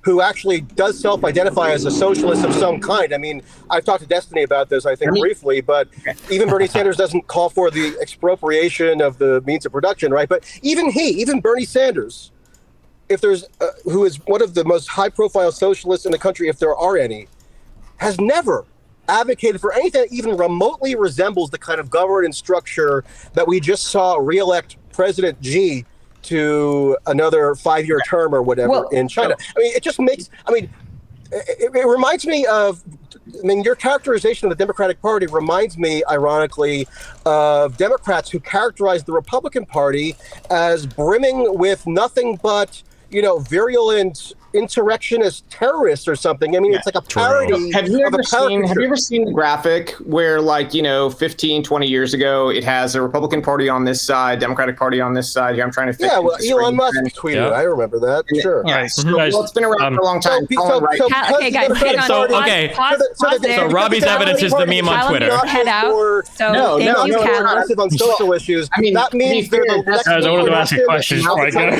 who actually does self-identify as a socialist of some kind. I mean, I've talked to Destiny about this, I think, briefly, but even Bernie Sanders doesn't call for the expropriation of the means of production, right? But even Bernie Sanders, if there's who is one of the most high-profile socialists in the country, if there are any, has never advocated for anything that even remotely resembles the kind of governance structure that we just saw re-elect President Xi to another 5-year term or whatever in China. I mean, it just makes, it reminds me of, your characterization of the Democratic Party reminds me, ironically, of Democrats who characterize the Republican Party as brimming with nothing but, virulent, insurrectionist terrorists or something. I mean, it's like a parody. Have you ever seen the graphic where, like, 15, 20 years ago, it has a Republican Party on this side, Democratic Party on this side. I'm trying to fix Elon Musk tweeted it. I rember that. Sure. Yeah, well, it's been around for a long time. Okay, guys, hang on. So Robbie's evidence is the meme on Twitter. Head out. So no, thank you, Callum. aggressive on social issues. I mean, that means they're the next. I wanted to ask you questions before I go.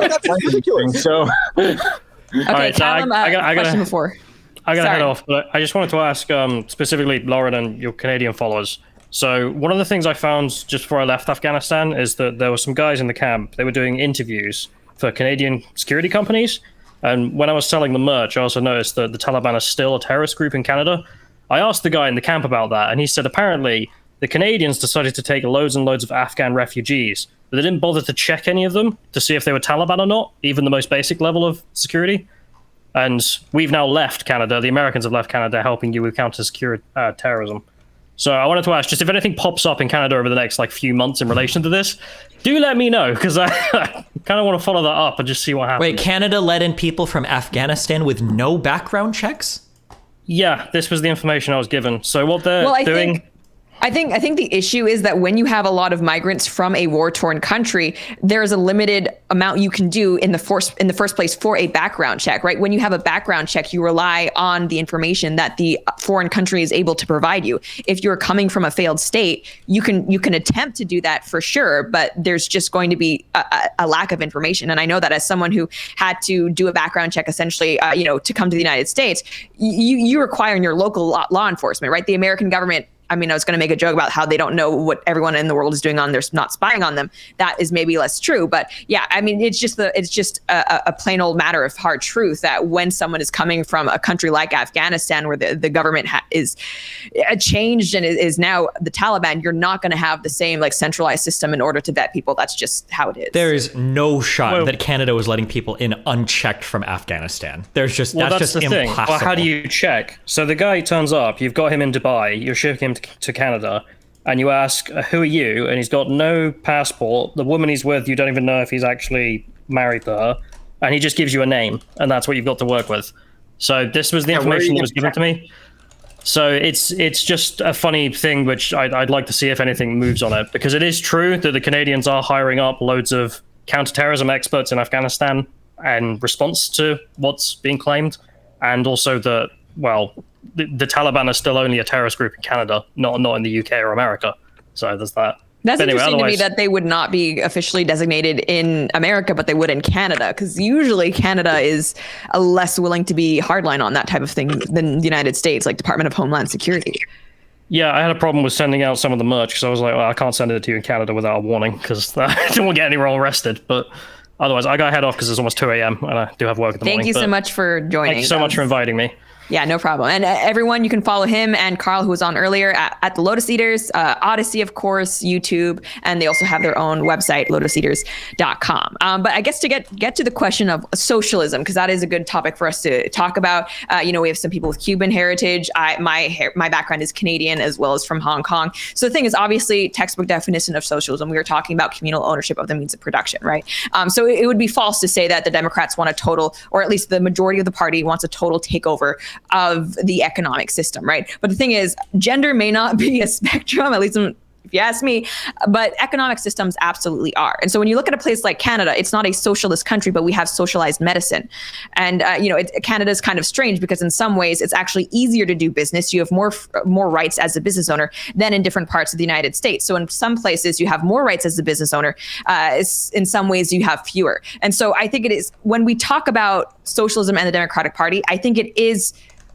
That's ridiculous. So, Okay, right, so Callum, question before. I gotta head off, but I just wanted to ask specifically Lauren and your Canadian followers. So one of the things I found just before I left Afghanistan is that there were some guys in the camp. They were doing interviews for Canadian security companies, and when I was selling the merch, I also noticed that the Taliban is still a terrorist group in Canada. I asked the guy in the camp about that, and he said apparently the Canadians decided to take loads and loads of Afghan refugees, but they didn't bother to check any of them to see if they were Taliban or not, even the most basic level of security. And we've now left Canada. The Americans have left Canada, helping you with terrorism. So I wanted to ask, just if anything pops up in Canada over the next few months in relation to this, do let me know, because I kind of want to follow that up and just see what happens. Wait, Canada let in people from Afghanistan with no background checks? Yeah, this was the information I was given. So what they're doing... I think the issue is that when you have a lot of migrants from a war-torn country, there is a limited amount you can do in the first place for a background check, right? When you have a background check, you rely on the information that the foreign country is able to provide you. If you're coming from a failed state, you can attempt to do that for sure, but there's just going to be a lack of information. And I know that as someone who had to do a background check, essentially, to come to the United States, you require in your local law enforcement, right? The American government. I mean, I was going to make a joke about how they don't know what everyone in the world is doing they're not spying on them. That is maybe less true. But yeah, I mean, it's just a plain old matter of hard truth that when someone is coming from a country like Afghanistan, where the government is changed and is now the Taliban, you're not going to have the same centralized system in order to vet people. That's just how it is. There is no shot that Canada was letting people in unchecked from Afghanistan. That's just impossible. Well, how do you check? So the guy turns up, you've got him in Dubai, you're shipping him to Canada, and you ask, who are you? And he's got no passport. The woman he's with, you don't even know if he's actually married to her, and he just gives you a name, and that's what you've got to work with. So this was the information that was given to me. So it's just a funny thing, which I'd like to see if anything moves on it, because it is true that the Canadians are hiring up loads of counterterrorism experts in Afghanistan in response to what's being claimed, and also that, well, the Taliban are still only a terrorist group in Canada, not in the UK or America. So there's that. That's interesting to me that they would not be officially designated in America, but they would in Canada, because usually Canada is less willing to be hardline on that type of thing than the United States, like Department of Homeland Security. Yeah, I had a problem with sending out some of the merch because I was like, well, I can't send it to you in Canada without a warning because I don't want to get anyone arrested. But otherwise, I got to head off because it's almost 2 a.m. and I do have work in the morning. Thank you so much for joining. Thank you so much for inviting me. Yeah, no problem. And everyone, you can follow him and Carl, who was on earlier, at the Lotus Eaters, Odyssey, of course, YouTube, and they also have their own website, lotuseaters.com. But I guess to get to the question of socialism, because that is a good topic for us to talk about. We have some people with Cuban heritage. My background is Canadian as well as from Hong Kong. So the thing is, obviously, textbook definition of socialism, we were talking about communal ownership of the means of production, right? So it would be false to say that the Democrats want a total, or at least the majority of the party wants a total takeover of the economic system, right? But the thing is, gender may not be a spectrum, at least if you ask me, but economic systems absolutely are. And so when you look at a place like Canada, it's not a socialist country, but we have socialized medicine. And, Canada is kind of strange because in some ways it's actually easier to do business. You have more rights as a business owner than in different parts of the United States. So in some places you have more rights as a business owner. In some ways you have fewer. And so I think it is, when we talk about socialism and the Democratic Party, I think it is,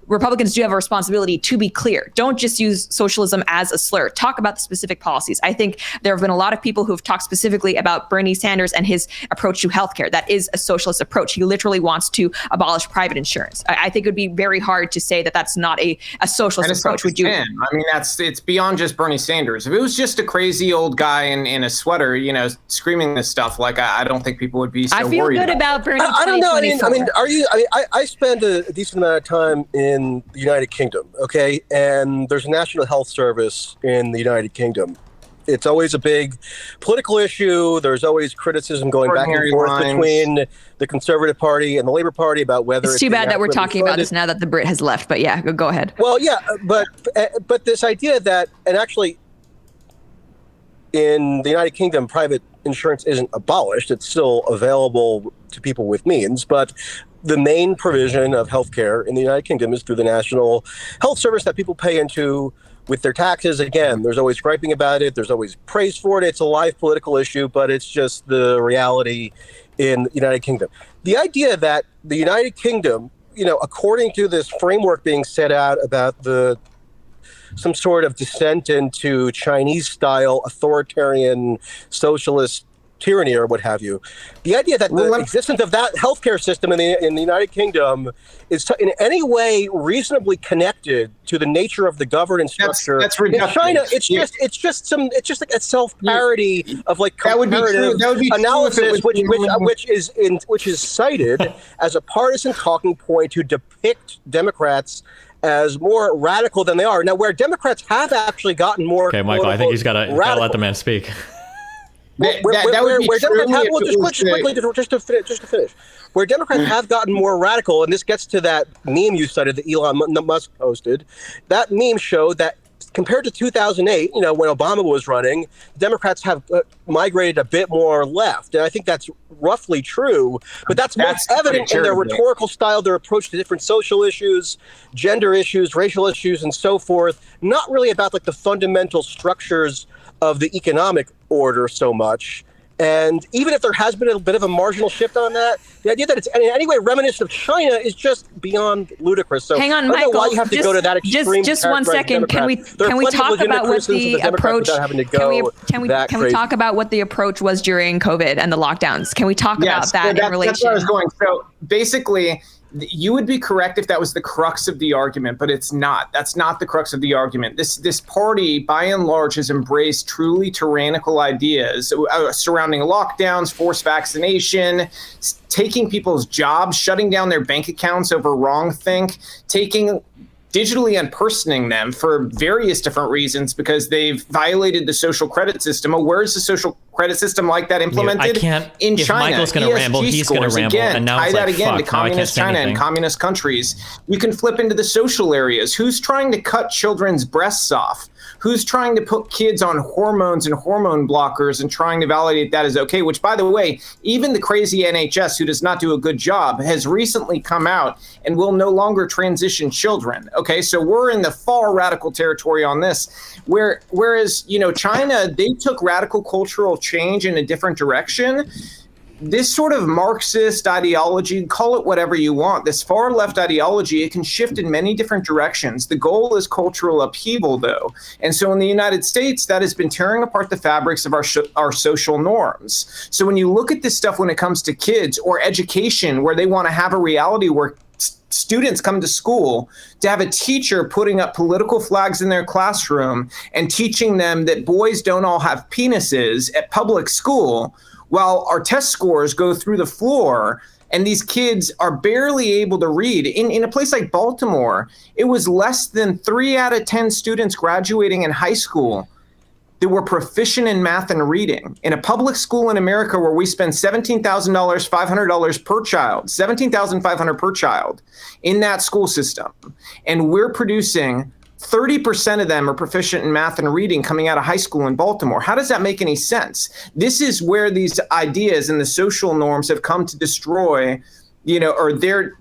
Republicans do have a responsibility to be clear. Don't just use socialism as a slur. Talk about the specific policies. I think there have been a lot of people who have talked specifically about Bernie Sanders and his approach to healthcare. That is a socialist approach. He literally wants to abolish private insurance. I think it would be very hard to say that that's not a socialist approach. Would you? I mean, it's beyond just Bernie Sanders. If it was just a crazy old guy in a sweater, screaming this stuff, I don't think people would be so worried. I feel good about Bernie. I don't know. I spend a decent amount of time in the United Kingdom, okay? And there's a National Health Service in the United Kingdom It's always a big political issue. There's always criticism going back and forth between the Conservative Party and the Labor Party about whether it's too bad that we're talking about this now that the Brit has left. But yeah, go ahead. Well, yeah, but this idea that, and actually in the United Kingdom, private insurance isn't abolished. It's still available to people with means, but the main provision of healthcare in the United Kingdom is through the National Health Service that people pay into with their taxes. Again, there's always griping about it. There's always praise for it. It's a live political issue, but it's just the reality in the United Kingdom. The idea that the United Kingdom, according to this framework being set out about some sort of descent into Chinese-style authoritarian socialist tyranny or what have you, the idea that the existence of that healthcare system in the United Kingdom is in any way reasonably connected to the nature of the governance structure that's in China, it's just like a self-parody of like comparative analysis, which is cited as a partisan talking point to depict Democrats as more radical than they are. Now, where Democrats have actually gotten more... Okay, Michael, I think he's got to let the man speak. Where Democrats have gotten more radical, and this gets to that meme you cited that Elon Musk posted, that meme showed that compared to 2008, when Obama was running, Democrats have migrated a bit more left. And I think that's roughly true, but that's most evident in their rhetorical style, their approach to different social issues, gender issues, racial issues, and so forth. Not really about like the fundamental structures of the economic order so much. And even if there has been a bit of a marginal shift on that, the idea that it's in any way reminiscent of China is just beyond ludicrous. So hang on, I don't Michael, know why you have to go to that extreme. Just 1 second. Can we talk about what the approach? Can we talk about what the approach was during COVID and the lockdowns? Can we talk about that in relation? That's where I was going. So basically, you would be correct if that was the crux of the argument, but it's not. That's not the crux of the argument. This party, by and large, has embraced truly tyrannical ideas surrounding lockdowns, forced vaccination, taking people's jobs, shutting down their bank accounts over wrongthink, digitally unpersoning them for various different reasons because they've violated the social credit system. Where is the social credit system like that implemented? In China. Michael's going to ramble, he's going to ramble. Again, and now tie it's that like, again to communist China and communist countries. You can flip into the social areas. Who's trying to cut children's breasts off? Who's trying to put kids on hormones and hormone blockers and trying to validate that as okay, which, by the way, even the crazy NHS, who does not do a good job, has recently come out and will no longer transition children. Okay, so we're in the far radical territory on this, whereas, China, they took radical cultural change in a different direction. This sort of Marxist ideology, call it whatever you want, this far left ideology, it can shift in many different directions. The goal is cultural upheaval, though. And so in the United States, that has been tearing apart the fabrics of our social norms. So when you look at this stuff when it comes to kids or education, where they want to have a reality where students come to school, to have a teacher putting up political flags in their classroom and teaching them that boys don't all have penises at public school, while our test scores go through the floor and these kids are barely able to read. In a place like Baltimore, it was less than 3 out of 10 students graduating in high school that were proficient in math and reading. In a public school in America where we spend $17,000, $500 per child, $17,500 per child in that school system, and we're producing 30% of them are proficient in math and reading coming out of high school in Baltimore. How does that make any sense? This is where these ideas and the social norms have come to destroy, or their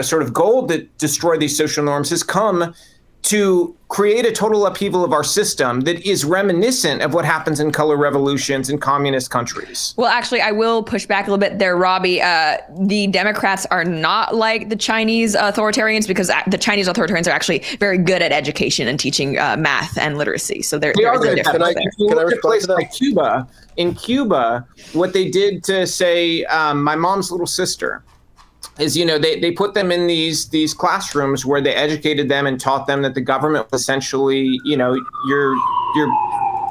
sort of goal to destroy these social norms has come to create a total upheaval of our system that is reminiscent of what happens in color revolutions in communist countries. Well, actually, I will push back a little bit there, Robbie. The Democrats are not like the Chinese authoritarians because the Chinese authoritarians are actually very good at education and teaching math and literacy. So they're different. If you look at a place like Cuba, in Cuba, what they did to say my mom's little sister, is, they put them in these classrooms where they educated them and taught them that the government was essentially, your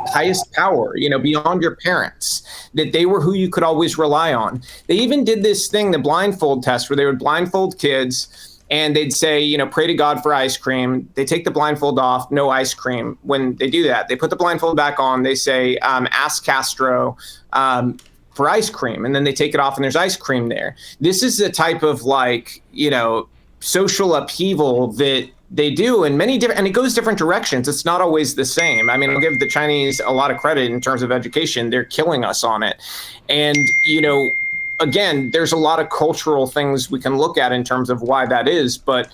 highest power, beyond your parents, that they were who you could always rely on. They even did this thing, the blindfold test, where they would blindfold kids and they'd say, you know, pray to God for ice cream. They take the blindfold off, no ice cream. When they do that, they put the blindfold back on. They say, ask Castro for ice cream. And then they take it off and there's ice cream there. This is the type of like, you know, social upheaval that they do in many different, and it goes different directions. It's not always the same. I mean, I'll give the Chinese a lot of credit in terms of education. They're killing us on it. And, you know, again, there's a lot of cultural things we can look at in terms of why that is. But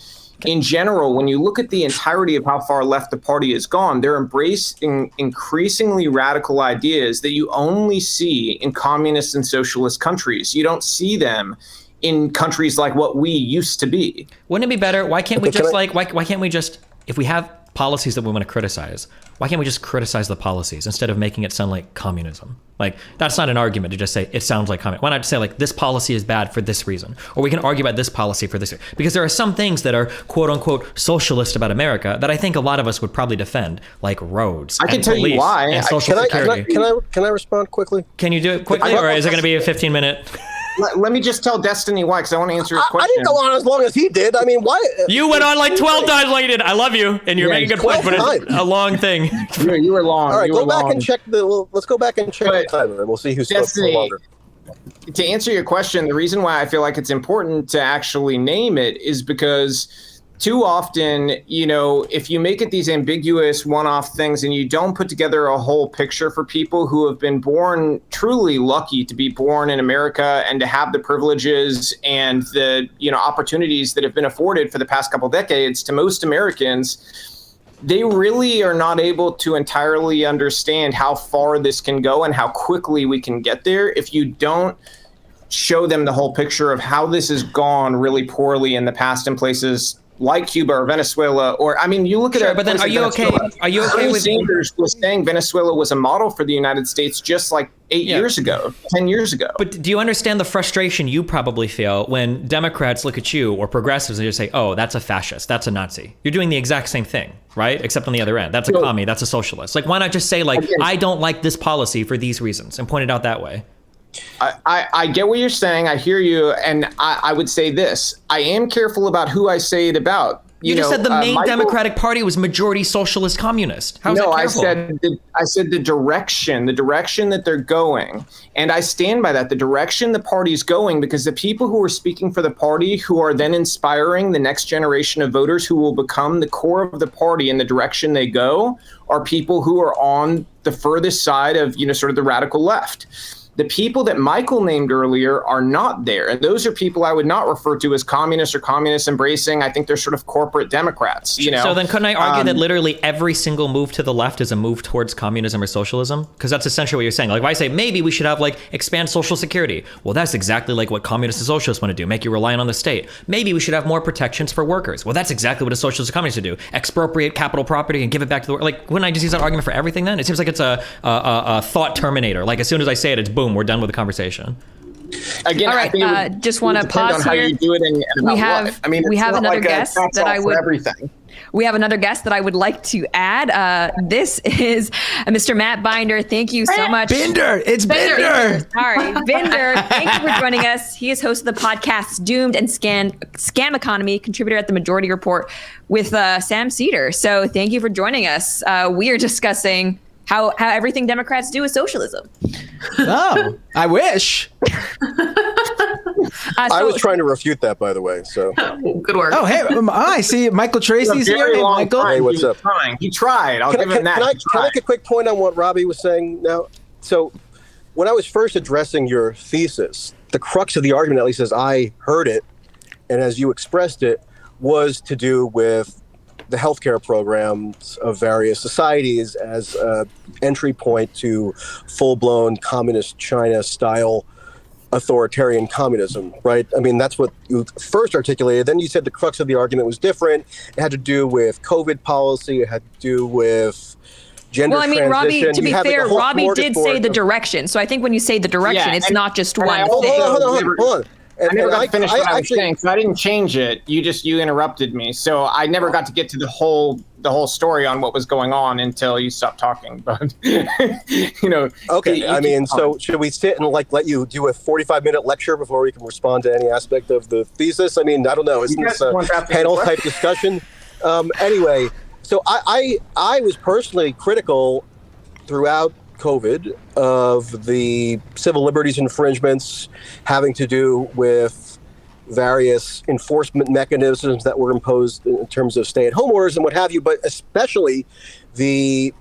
in general, when you look at the entirety of how far left the party has gone, they're embracing increasingly radical ideas that you only see in communist and socialist countries. You don't see them in countries like what we used to be. Wouldn't it be better? Why can't we just why can't we just, if we have policies that we want to criticize, why can't we just criticize the policies instead of making it sound like communism? Like, that's not an argument to just say it sounds like communism. Why not say like this policy is bad for this reason? Or we can argue about this policy for this reason. Because there are some things that are quote unquote socialist about America that I think a lot of us would probably defend, like roads. I can tell you why. And social security. Can I respond quickly? Can you do it quickly, or is it going to be a 15-minute? Let me just tell Destiny why, because I want to answer his question. I didn't go on as long as he did. I mean, why? You went on like 12 times like you did. I love you, and you're making good points, but it's a long thing. You were long. All right, go back and check let's go back and check the timer, and we'll see who's Destiny, for longer. To answer your question, the reason why I feel like it's important to actually name it is because too often, you know, if you make it these ambiguous one-off things and you don't put together a whole picture for people who have been born truly lucky to be born in America and to have the privileges and the, you know, opportunities that have been afforded for the past couple decades to most Americans, they really are not able to entirely understand how far this can go and how quickly we can get there if you don't show them the whole picture of how this has gone really poorly in the past in places like Cuba or Venezuela, or I mean, you look at it. But then, are you okay? Are you okay with Sanders was saying Venezuela was a model for the United States just like 8 years ago, 10 years ago? But do you understand the frustration you probably feel when Democrats look at you or progressives and just say, "Oh, that's a fascist, that's a Nazi"? You're doing the exact same thing, right? Except on the other end, that's a commie, that's a socialist. Like, why not just say, like, I don't like this policy for these reasons, and point it out that way? I get what you're saying. I hear you. And I would say this. I am careful about who I say it about. You just said the main Democratic Party was majority socialist communist. How's that careful? I said the direction that they're going. And I stand by that, the direction the party's going, because the people who are speaking for the party, who are then inspiring the next generation of voters who will become the core of the party in the direction they go, are people who are on the furthest side of, you know, sort of the radical left. The people that Michael named earlier are not there. And those are people I would not refer to as communists or communist embracing. I think they're sort of corporate Democrats, you know? So then couldn't I argue that literally every single move to the left is a move towards communism or socialism? Because that's essentially what you're saying. Like, if I say maybe we should have like expand Social Security, well, that's exactly like what communists and socialists want to do, make you reliant on the state. Maybe we should have more protections for workers. Well, that's exactly what a socialist and communist would do. Expropriate capital property and give it back to the work. Like, wouldn't I just use that argument for everything then? It seems like it's a thought terminator. Like, as soon as I say it, it's boom, we're done with the conversation. Again, all right, I think it would, just want to pause on here. How you do it and we have what. I mean, we have another guest that I would. Everything. We have another guest that I would like to add. This is Mr. Matt Binder. Thank you so much. Binder. It's Binder. Sorry, Binder. Thank you for joining us. He is host of the podcast Doomed and Scam Economy, contributor at the Majority Report with Sam Cedar. So thank you for joining us. We are discussing how everything Democrats do is socialism. Oh, I wish. I was trying to refute that, by the way. So good work. Oh, hey, I see Michael Tracy's here. Hey, Michael. Hey, what's up? He tried. I'll give him that. Can I make a quick point on what Robbie was saying now? So when I was first addressing your thesis, the crux of the argument, at least as I heard it, and as you expressed it, was to do with the healthcare programs of various societies as an entry point to full-blown communist China-style authoritarian communism, right? I mean, that's what you first articulated. Then you said the crux of the argument was different. It had to do with COVID policy. It had to do with gender transition. Robbie, to be fair, Robbie did say the direction. So I think when you say the direction, it's not just one thing. Hold on. And, I never got to finish what I was actually, saying, so I didn't change it. You interrupted me, so I never got to get to the whole story on what was going on until you stopped talking. But okay. I mean, so should we sit and let you do a 45-minute lecture before we can respond to any aspect of the thesis? I mean, I don't know. Isn't this a panel type discussion? Anyway, so I was personally critical throughout COVID of the civil liberties infringements having to do with various enforcement mechanisms that were imposed in terms of stay-at-home orders and what have you, but especially the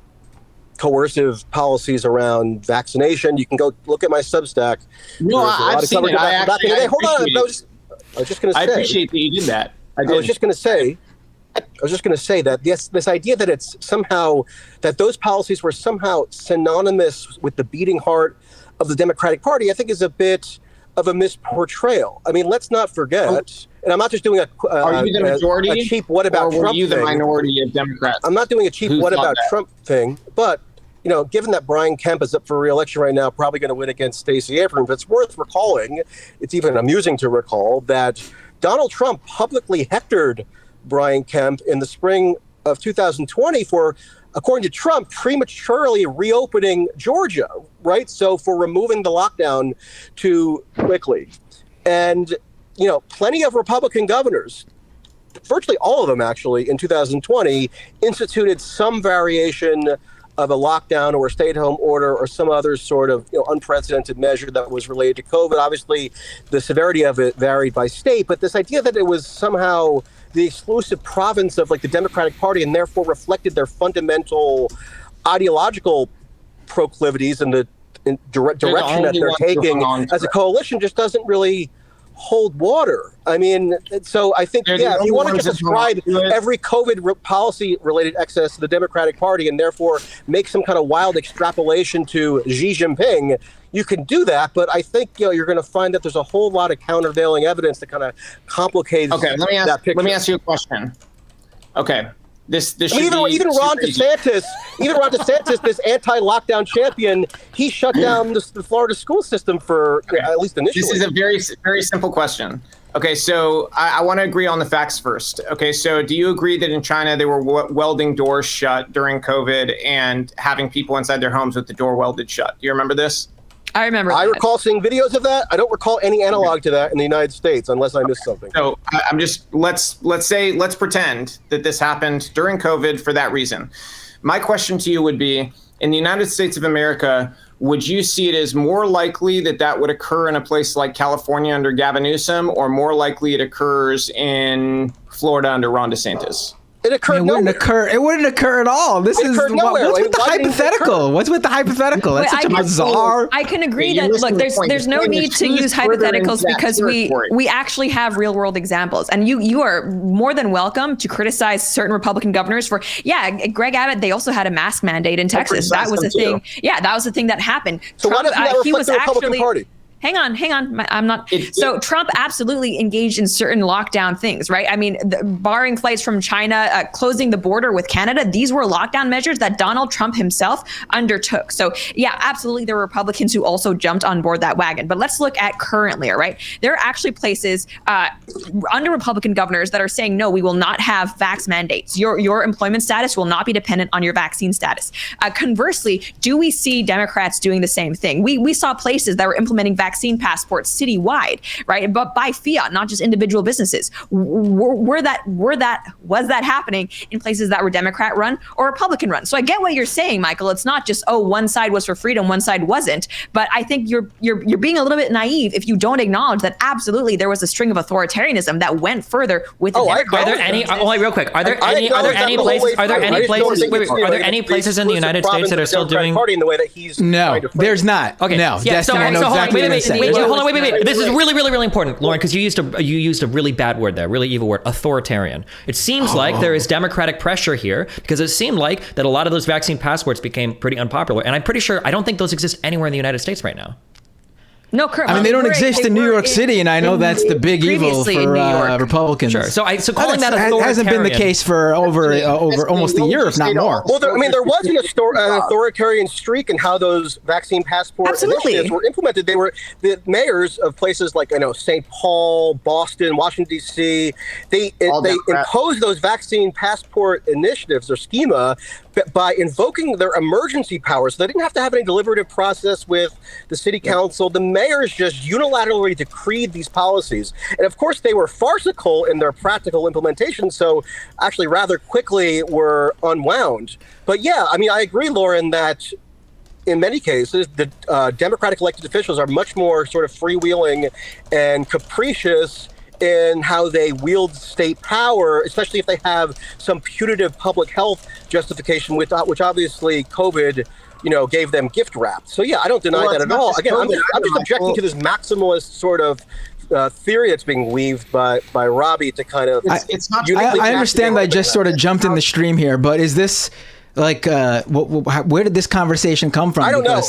coercive policies around vaccination. You can go look at my Substack. No, I've seen it. Hold on. I was just going to say. I appreciate that you did that. I was just going to say that this idea that it's somehow that those policies were somehow synonymous with the beating heart of the Democratic Party, I think is a bit of a misportrayal. I mean, let's not forget, and I'm not just doing are you the majority, a cheap what about or were Trump you the thing. minority of Democrats? I'm not doing a cheap what about Trump thing, but given that Brian Kemp is up for re-election right now, probably going to win against Stacey Abrams, it's worth recalling, it's even amusing to recall, that Donald Trump publicly hectored Brian Kemp in the spring of 2020 for, according to Trump, prematurely reopening Georgia, right? So for removing the lockdown too quickly. And, plenty of Republican governors, virtually all of them actually, in 2020, instituted some variation of a lockdown or a stay-at-home order or some other sort of unprecedented measure that was related to COVID. Obviously, the severity of it varied by state, but this idea that it was somehow the exclusive province of the Democratic Party and therefore reflected their fundamental ideological proclivities and the direction that they're taking as a coalition just doesn't really hold water. I mean, so I think, if you want to just ascribe every COVID policy related excess to the Democratic Party and therefore make some kind of wild extrapolation to Xi Jinping, you can do that, but I think you're going to find that there's a whole lot of countervailing evidence that kind of complicates that picture. Let me ask you a question. Okay, this even Ron DeSantis, this anti-lockdown champion, he shut down the Florida school system for at least initially. This is a very, very simple question. Okay, so I want to agree on the facts first. Okay, so do you agree that in China they were welding doors shut during COVID and having people inside their homes with the door welded shut? Do you remember this? I remember. I recall seeing videos of that. I don't recall any analog to that in the United States, unless I missed something. So I'm just let's pretend that this happened during COVID for that reason. My question to you would be: in the United States of America, would you see it as more likely that would occur in a place like California under Gavin Newsom, or more likely it occurs in Florida under Ron DeSantis? It occurred. It wouldn't occur at all. What's with the hypothetical? What's with the hypothetical? That's such a bizarre. I can agree that there's no need to use hypotheticals because we actually have real world examples, and you are more than welcome to criticize certain Republican governors for. Yeah, Greg Abbott. They also had a mask mandate in Texas. That was the thing. Yeah, that was the thing that happened. So Trump, why doesn't that reflect the Republican Party? Hang on. I'm not. So Trump absolutely engaged in certain lockdown things, right? I mean, barring flights from China, closing the border with Canada, these were lockdown measures that Donald Trump himself undertook. So yeah, absolutely, there were Republicans who also jumped on board that wagon. But let's look at currently, all right? There are actually places under Republican governors that are saying, no, we will not have vax mandates. Your employment status will not be dependent on your vaccine status. Conversely, do we see Democrats doing the same thing? We saw places that were implementing vaccine passports citywide, right? But by fiat, not just individual businesses. Was that happening in places that were Democrat run or Republican run? So I get what you're saying, Michael. It's not just, one side was for freedom, one side wasn't. But I think you're being a little bit naive if you don't acknowledge that absolutely there was a string of authoritarianism that went further with the Democrats. Are there any? Real quick. Are there any places in the United States that are still doing? Party in the way that he's no, there's not. Okay. No. Yeah. Destin, I know exactly what you're saying. Hold on. Wait. This is really important, Lauren, because you used a really bad word there, really evil word, authoritarian. It seems like there is Democratic pressure here because it seemed like that a lot of those vaccine passports became pretty unpopular, and I'm pretty sure I don't think those exist anywhere in the United States right now. No, Kurt. I mean, they don't exist in New York City, and I know that's the big evil for Republicans. Sure. So calling that authoritarian hasn't been the case for over almost a year, if not more. Well, there was an authoritarian streak in how those vaccine passport initiatives were implemented. They were the mayors of places like St. Paul, Boston, Washington D.C. They imposed those vaccine passport initiatives or schema by invoking their emergency powers. So they didn't have to have any deliberative process with the city council. The mayors just unilaterally decreed these policies. And of course, they were farcical in their practical implementation, so actually rather quickly were unwound. But yeah, I mean, I agree, Lauren, that in many cases, the Democratic elected officials are much more sort of freewheeling and capricious in how they wield state power, especially if they have some putative public health justification, which obviously COVID, gave them gift wrapped. So yeah, I don't deny that at all. Again, I'm just objecting to this maximalist sort of theory that's being weaved by Robbie to kind of. It's not. I understand. I just sort of jumped in the stream here, but is this? Like, where did this conversation come from? I don't know.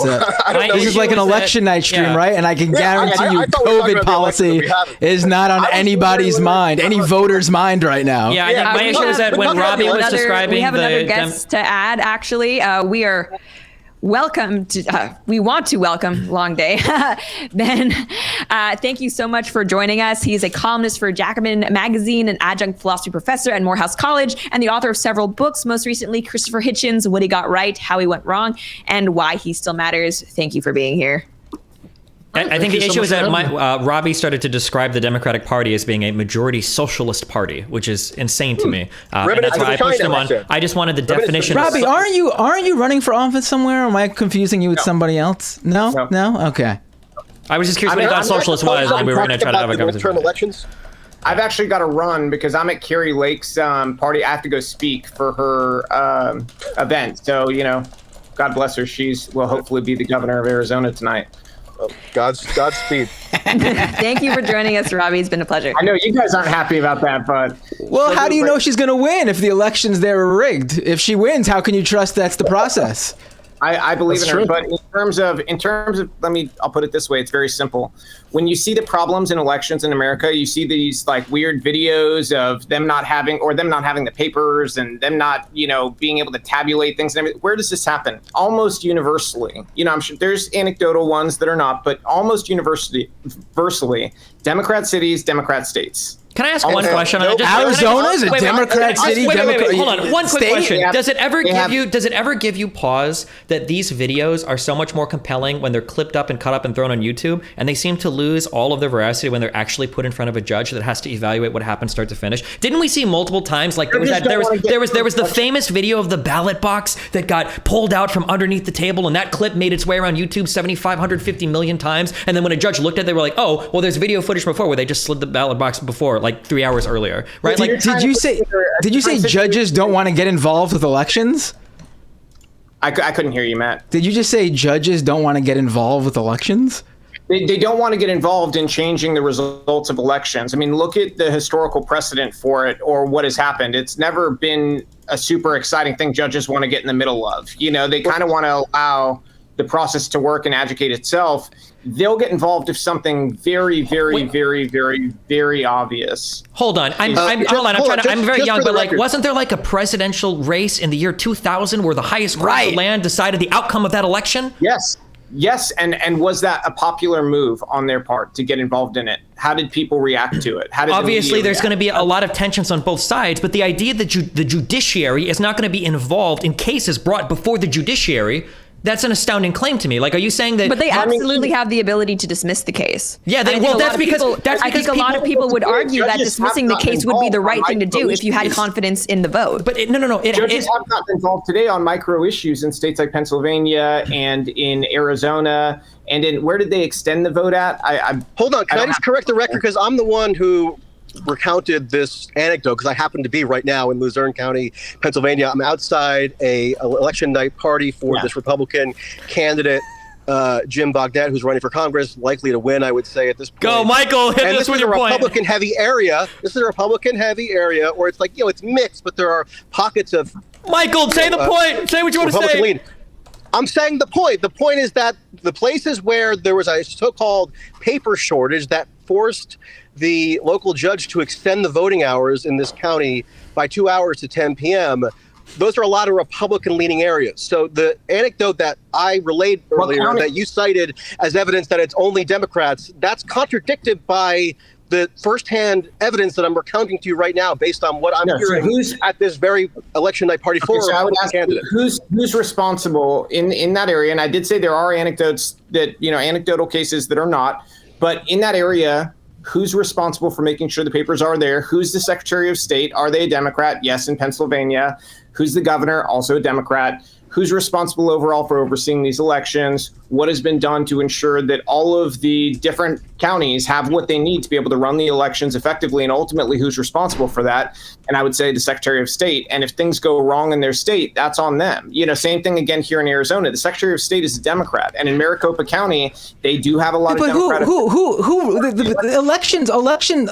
This is like an election night stream, right? And I can guarantee you COVID policy is not on anybody's mind, any voter's mind right now. Yeah, I think my issue is that when Robbie was describing we have another guest to add, actually. We are... we want to welcome Long Day. Ben, thank you so much for joining us. He's a columnist for Jacobin Magazine, an adjunct philosophy professor at Morehouse College, and the author of several books, most recently Christopher Hitchens' What He Got Right, How He Went Wrong, and Why He Still Matters. Thank you for being here. I think the issue is that Robbie started to describe the Democratic Party as being a majority socialist party, which is insane to me. And that's why I pushed him on. I just wanted the definition. Robbie, aren't you running for office somewhere? Or am I confusing you with somebody else? No? Okay. I was just curious what you thought socialist was, and we were going to try to have a conversation. Elections. I've actually got to run because I'm at Carrie Lake's party. I have to go speak for her event. So, God bless her. Will hopefully be the governor of Arizona tonight. Godspeed. Thank you for joining us, Robbie. It's been a pleasure. I know you guys aren't happy about that, but well, how do you know she's going to win if the elections there are rigged? If she wins, how can you trust that's the process? I believe in her, but in terms of, I'll put it this way. It's very simple. When you see the problems in elections in America, you see these like weird videos of them not having the papers and them not, being able to tabulate things and everything. Where does this happen? Almost universally. I'm sure there's anecdotal ones that are not, but almost universally, Democrat cities, Democrat states. Can I ask one question? Arizona is a Democrat city. Wait, hold on. One quick question. Does it ever give you pause that these videos are so much more compelling when they're clipped up and cut up and thrown on YouTube, and they seem to lose all of their veracity when they're actually put in front of a judge that has to evaluate what happened start to finish? Didn't we see multiple times like there was the famous video of the ballot box that got pulled out from underneath the table, and that clip made its way around YouTube 7,550 million times, and then when a judge looked at it, they were like, oh, well, there's video footage before where they just slid the ballot box before, like 3 hours earlier, right? Did you say judges don't want to get involved with elections? I couldn't hear you, Matt. Did you just say judges don't want to get involved with elections? They don't want to get involved in changing the results of elections. I mean, look at the historical precedent for it or what has happened. It's never been a super exciting thing judges want to get in the middle of. They kind of want to allow the process to work and adjudicate itself. They'll get involved if something very, very, very, very, very obvious. Hold on, I'm very young, but wasn't there like a presidential race in the year 2000 where the highest court of the land decided the outcome of that election? Yes, and was that a popular move on their part to get involved in it? How did people react to it? Obviously, there's going to be a lot of tensions on both sides, but the idea that the judiciary is not going to be involved in cases brought before the judiciary, that's an astounding claim to me. Like, are you saying that? But they absolutely have the ability to dismiss the case. Yeah, I think a lot of people would argue that dismissing the case would be the right thing to do if you had confidence in the vote. But no. Judges have not been involved today on micro issues in states like Pennsylvania and in Arizona. And in where did they extend the vote at? Hold on. Can I just correct the record? Because I'm the one who recounted this anecdote because I happen to be right now in Luzerne County, Pennsylvania. I'm outside a election night party for this Republican candidate, Jim Bogdat, who's running for Congress, likely to win, I would say, at this point. Go, Michael! Hit us with your point. Republican-heavy area. This is a Republican-heavy area where it's like, it's mixed, but there are pockets of... Michael, say the point! Say what you want to say! I'm saying the point. The point is that the places where there was a so-called paper shortage that forced the local judge to extend the voting hours in this county by 2 hours to 10 p.m., those are a lot of Republican-leaning areas. So the anecdote that I relayed earlier that you cited as evidence that it's only Democrats, that's contradicted by the firsthand evidence that I'm recounting to you right now based on what I'm hearing at this very election night party for so I would ask you, who's responsible in that area? And I did say there are anecdotes that, anecdotal cases that are not, but in that area, who's responsible for making sure the papers are there? Who's the Secretary of State? Are they a Democrat? Yes, in Pennsylvania. Who's the governor? Also a Democrat. Who's responsible overall for overseeing these elections? What has been done to ensure that all of the different counties have what they need to be able to run the elections effectively, and ultimately who's responsible for that? And I would say the Secretary of State. And if things go wrong in their state, that's on them. Same thing again here in Arizona. The Secretary of State is a Democrat, and in Maricopa County, they do have a lot of Democratic.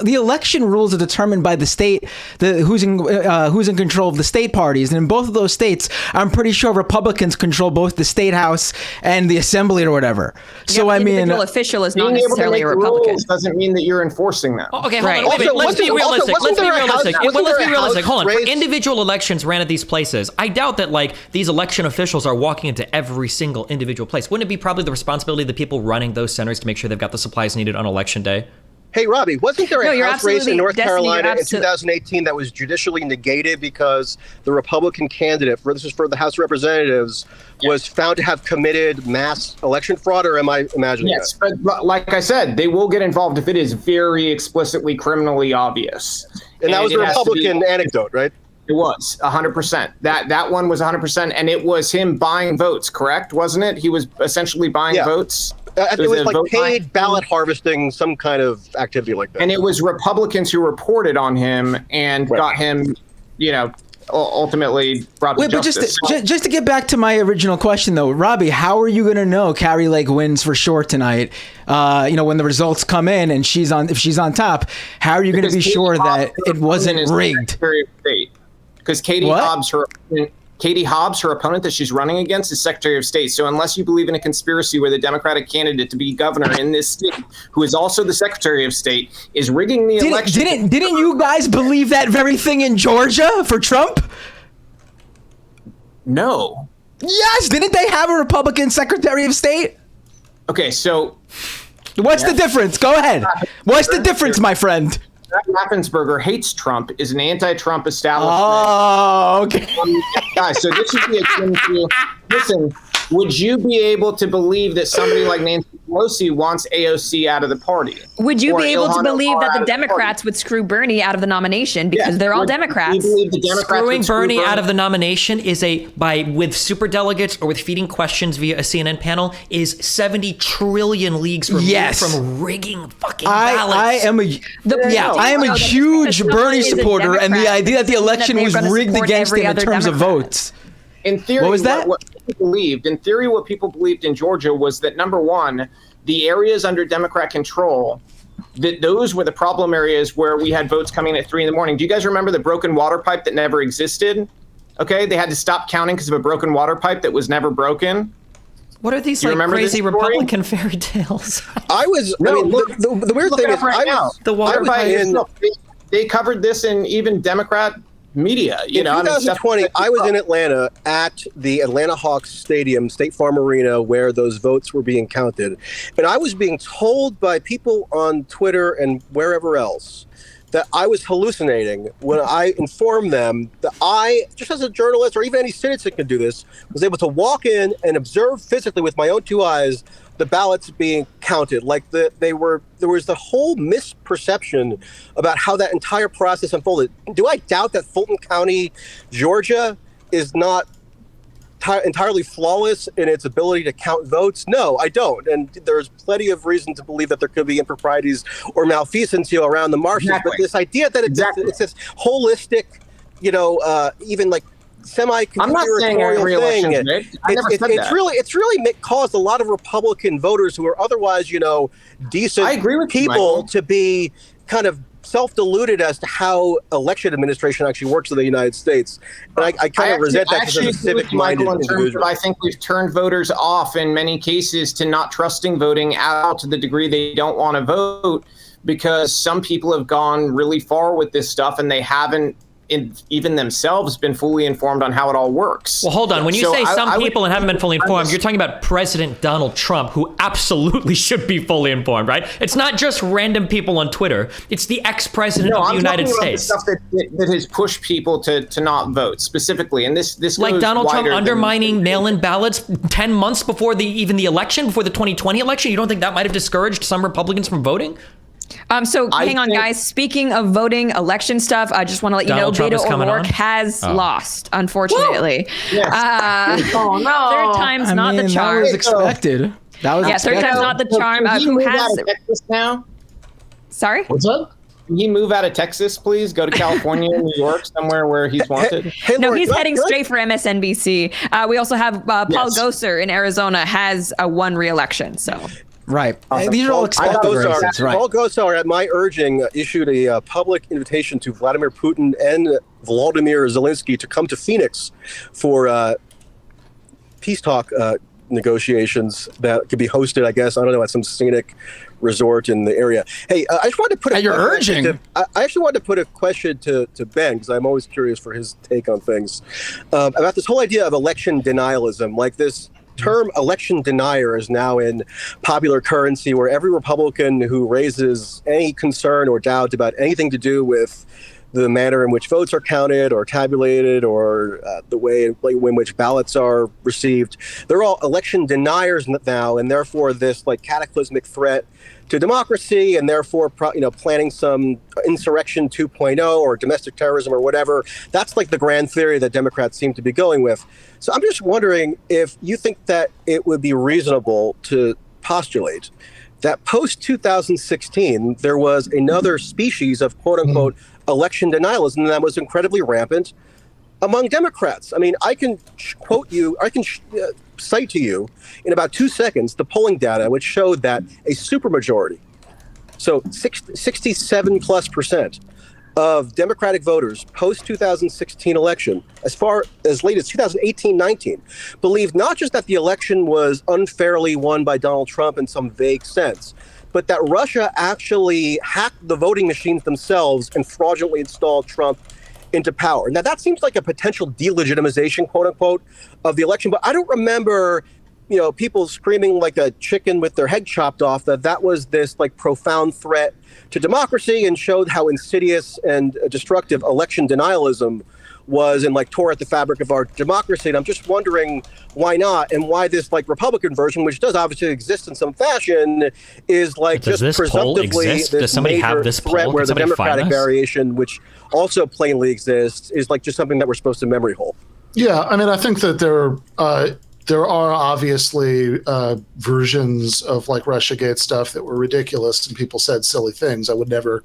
The election rules are determined by the state, who's in control of the state parties, and in both of those states, I'm pretty sure Republicans control both the state house and the assembly or whatever. So the individual official is not necessarily a Republican. Doesn't mean that you're enforcing them. Okay, hold on. Wait, let's be realistic. Hold on. For individual elections ran at these places, I doubt that these election officials are walking into every single individual place. Wouldn't it be probably the responsibility of the people running those centers to make sure they've got the supplies needed on election day? Hey, Robbie, wasn't there a House race in North Carolina in 2018 that was judicially negated because the Republican candidate, this is for the House of Representatives, was found to have committed mass election fraud, or am I imagining that? Yes, but like I said, they will get involved if it is very explicitly criminally obvious. And that was a Republican anecdote, right? It was 100%. That one was 100%, and it was him buying votes, correct? Wasn't it? He was essentially buying votes. It was like paid ballot harvesting, some kind of activity like that. And it was Republicans who reported on him and got him, ultimately brought to justice. But just to get back to my original question, though, Robbie, how are you going to know Carrie Lake wins for sure tonight? When the results come in and if she's on top, how are you going to be sure that it wasn't rigged? Because Katie Hobbs, her opponent that she's running against, is Secretary of State. So unless you believe in a conspiracy where the Democratic candidate to be governor in this state, who is also the Secretary of State, is rigging the election. Didn't you guys believe that very thing in Georgia for Trump? No. Yes, didn't they have a Republican Secretary of State? Okay, so what's the difference? Go ahead. What's the difference, my friend? Raffensperger hates Trump, is an anti-Trump establishment. Oh, okay. Guys, so this would be akin to, listen, would you be able to believe that somebody like Nancy Pelosi wants AOC out of the party? Would you be able to believe that the Democrats would screw Bernie out of the nomination because they're all Democrats? Screwing Bernie out of the nomination is with superdelegates or with feeding questions via a CNN panel is 70 trillion leagues removed from rigging fucking ballots. I am a huge Bernie supporter, and the idea that the election was rigged against him in terms of votes. In theory, what was that? What people believed in Georgia was that, number one, the areas under Democrat control, that those were the problem areas where we had votes coming in at 3 a.m. Do you guys remember the broken water pipe that never existed? Okay, they had to stop counting because of a broken water pipe that was never broken. What are these crazy Republican fairy tales? The weird thing is, the water pipe. They covered this in even Democrat media. In 2020, I was in Atlanta at the Atlanta Hawks Stadium, State Farm Arena, where those votes were being counted. And I was being told by people on Twitter and wherever else that I was hallucinating when I informed them that I, just as a journalist or even any citizen can do this, was able to walk in and observe physically with my own 2 eyes the ballots being counted. There was the whole misperception about how that entire process unfolded. Do I doubt that Fulton County, Georgia, is not entirely flawless in its ability to count votes? No, I don't. And there's plenty of reason to believe that there could be improprieties or malfeasance around the margins. But this idea that it's this holistic, even semi-conspiratorial thing. It's really caused a lot of Republican voters who are otherwise, decent people to be kind of self-deluded as to how election administration actually works in the United States. And I kind of resent that because I'm a civic-minded individual. I think we've turned voters off in many cases to not trusting voting out to the degree they don't want to vote, because some people have gone really far with this stuff and they haven't even themselves been fully informed on how it all works. Well, hold on. When you say some people and haven't been fully informed, you're talking about President Donald Trump, who absolutely should be fully informed, right? It's not just random people on Twitter. It's the ex-president of the United States. The stuff that has pushed people to not vote specifically, and this like goes Donald Trump wider undermining mail-in ballots 10 months before even the election, before the 2020 election. You don't think that might have discouraged some Republicans from voting? So hang on, guys. Speaking of voting election stuff, I just want to let you know Beto O'Rourke has lost, unfortunately. Oh no! Third time's not the charm. That was expected. That was third time's not the charm. Who has Texas now? Sorry? What's up? Can he move out of Texas, please? Go to California, New York, somewhere where he's wanted? No, he's heading straight for MSNBC. We also have Paul Gosar in Arizona has won re-election. So. Right. These are all expected races, right? Paul Gosar, at my urging, issued a public invitation to Vladimir Putin and Volodymyr Zelensky to come to Phoenix for peace talk negotiations that could be hosted, I guess, I don't know, at some scenic resort in the area. Hey, I just wanted to put I actually wanted to put a question to Ben, because I'm always curious for his take on things, about this whole idea of election denialism. Like, this term election denier is now in popular currency, where every Republican who raises any concern or doubt about anything to do with the manner in which votes are counted or tabulated, or the way in which ballots are received, they're all election deniers now, and therefore this cataclysmic threat to democracy, and therefore planning some insurrection 2.0 or domestic terrorism or whatever. That's the grand theory that Democrats seem to be going with. So I'm just wondering if you think that it would be reasonable to postulate that post-2016 there was another species of quote-unquote election denialism that was incredibly rampant among Democrats. I mean, I can quote you, cite to you in about 2 seconds the polling data, which showed that a supermajority, so 67+% of Democratic voters post-2016 election, as far as late as 2018-19, believed not just that the election was unfairly won by Donald Trump in some vague sense, but that Russia actually hacked the voting machines themselves and fraudulently installed Trump into power. Now, that seems like a potential delegitimization, quote unquote, of the election, but I don't remember people screaming like a chicken with their head chopped off that was this profound threat to democracy, and showed how insidious and destructive election denialism was, and tore at the fabric of our democracy. And I'm just wondering why not, and why this Republican version, which does obviously exist in some fashion, is just presumptively this major threat, where the Democratic variation, which also plainly exists, is just something that we're supposed to memory hole. Yeah, I mean, I think that there are obviously versions of Russiagate stuff that were ridiculous, and people said silly things. I would never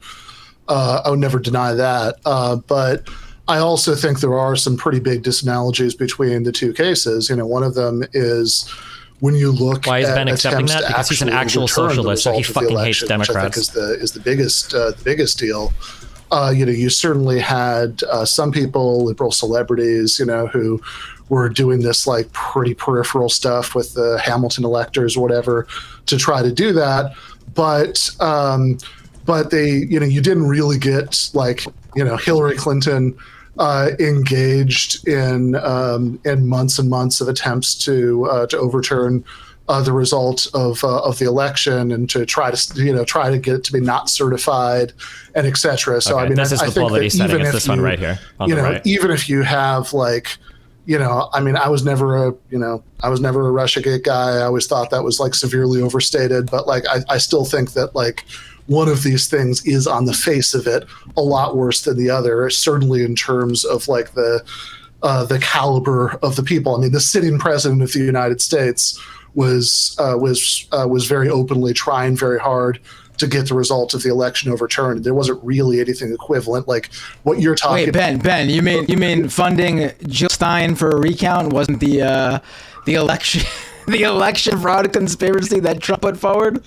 deny that. But I also think there are some pretty big disanalogies between the two cases. One of them is when you look Why is at Ben accepting attempts that? Because he's an to actual overturn the socialist, so he result of the fucking hates election, which I think Democrats. is the biggest deal. You certainly had some people, liberal celebrities, who were doing this pretty peripheral stuff with the Hamilton electors or whatever to try to do that. But they, you didn't really get Hillary Clinton engaged in months and months of attempts to overturn the result of the election, and to try to get it to be not certified, and et cetera. So okay, I mean, this is I the think poll that he's setting. It's this one right here. Even if you have I mean, I was never a Russiagate guy. I always thought that was severely overstated, but I still think that one of these things is, on the face of it, a lot worse than the other, certainly in terms of the caliber of the people. I mean, the sitting president of the United States was very openly trying very hard to get the result of the election overturned. There wasn't really anything equivalent what you're talking about. Ben, you mean funding Jill Stein for a recount wasn't the election the election fraud conspiracy that Trump put forward?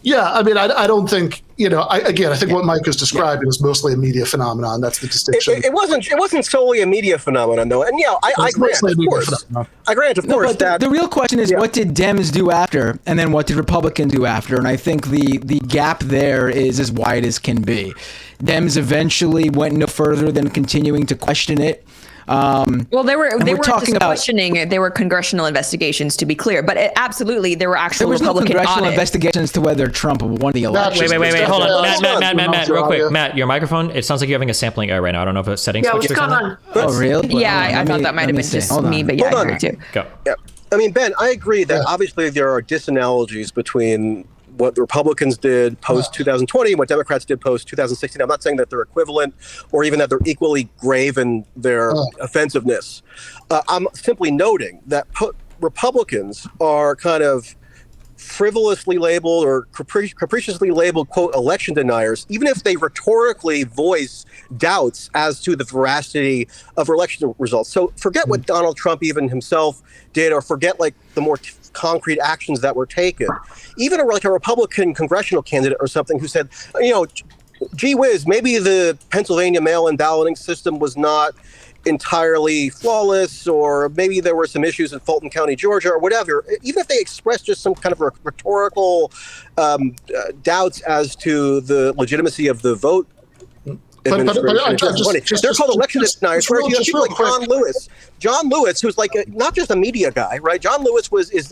Yeah, I mean, I don't think I think what Mike is describing is mostly a media phenomenon. That's the distinction. It wasn't solely a media phenomenon, though. And I grant, of course. I grant, of course, that the real question is, what did Dems do after, and then what did Republicans do after? And I think the gap there is as wide as can be. Dems eventually went no further than continuing to question it. Well, they weren't just questioning it. They were congressional investigations, to be clear. But absolutely, there were actual Republican no congressional audits. investigations to whether Trump won the election. Wait, hold on. Matt, real quick. Matt, your microphone, it sounds like you're having a sampling error right now. I don't know if it's settings switched or something. Oh, really? Yeah, I thought that might have been just me, but yeah, I heard it too. Go. Yeah. I mean, Ben, I agree that obviously there are disanalogies between what the Republicans did post-2020 and what Democrats did post-2016. I'm not saying that they're equivalent or even that they're equally grave in their offensiveness. I'm simply noting that Republicans are kind of frivolously labeled or capriciously labeled, quote, election deniers, even if they rhetorically voice doubts as to the veracity of election results. So forget what Donald Trump even himself did, or forget like the more concrete actions that were taken. Even a Republican congressional candidate or something who said, gee whiz, maybe the Pennsylvania mail-in balloting system was not entirely flawless, or maybe there were some issues in Fulton County, Georgia, or whatever. Even if they expressed just some kind of rhetorical doubts as to the legitimacy of the vote, they're called election deniers. Whereas you have people like John Lewis, who's like not just a media guy, right? John Lewis is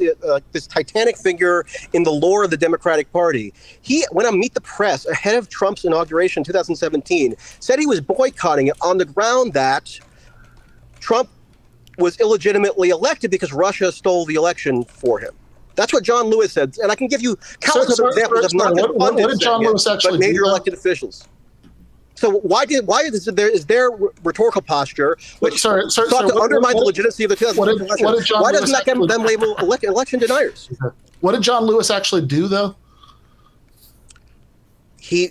this titanic figure in the lore of the Democratic Party. He went on Meet the Press ahead of Trump's inauguration in 2017, said he was boycotting it on the ground that Trump was illegitimately elected because Russia stole the election for him. That's what John Lewis said, and I can give you countless other examples of not just what did John Lewis actually but major do? Elected officials. So is their rhetorical posture, which sought to undermine the legitimacy of the 2016 election? Why doesn't that get them label election deniers? What did John Lewis actually do, though? He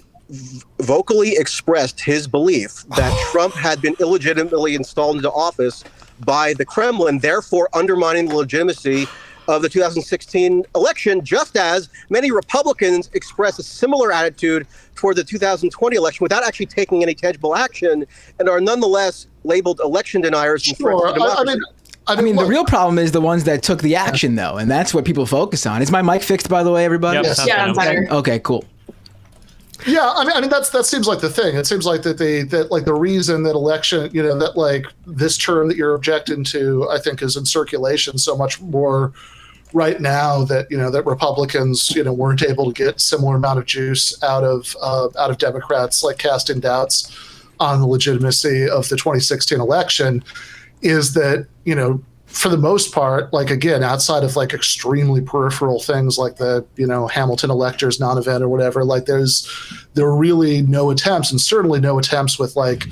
vocally expressed his belief that Trump had been illegitimately installed into office by the Kremlin, therefore undermining the legitimacy of the 2016 election, just as many Republicans express a similar attitude toward the 2020 election without actually taking any tangible action, and are nonetheless labeled election deniers and threats to democracy. I mean, the real problem is the ones that took the action, though, and that's what people focus on. Is my mic fixed, by the way, everybody? Yes. Yeah, I'm better. Okay, cool. Yeah, I mean that seems like the thing. It seems like that the reason that election, that like this term that you're objecting to, I think, is in circulation so much more right now that that Republicans weren't able to get similar amount of juice out of Democrats, like casting doubts on the legitimacy of the 2016 election, is that for the most part, like, again, outside of like extremely peripheral things like the Hamilton electors non-event or whatever, like there are really no attempts, and certainly no attempts with like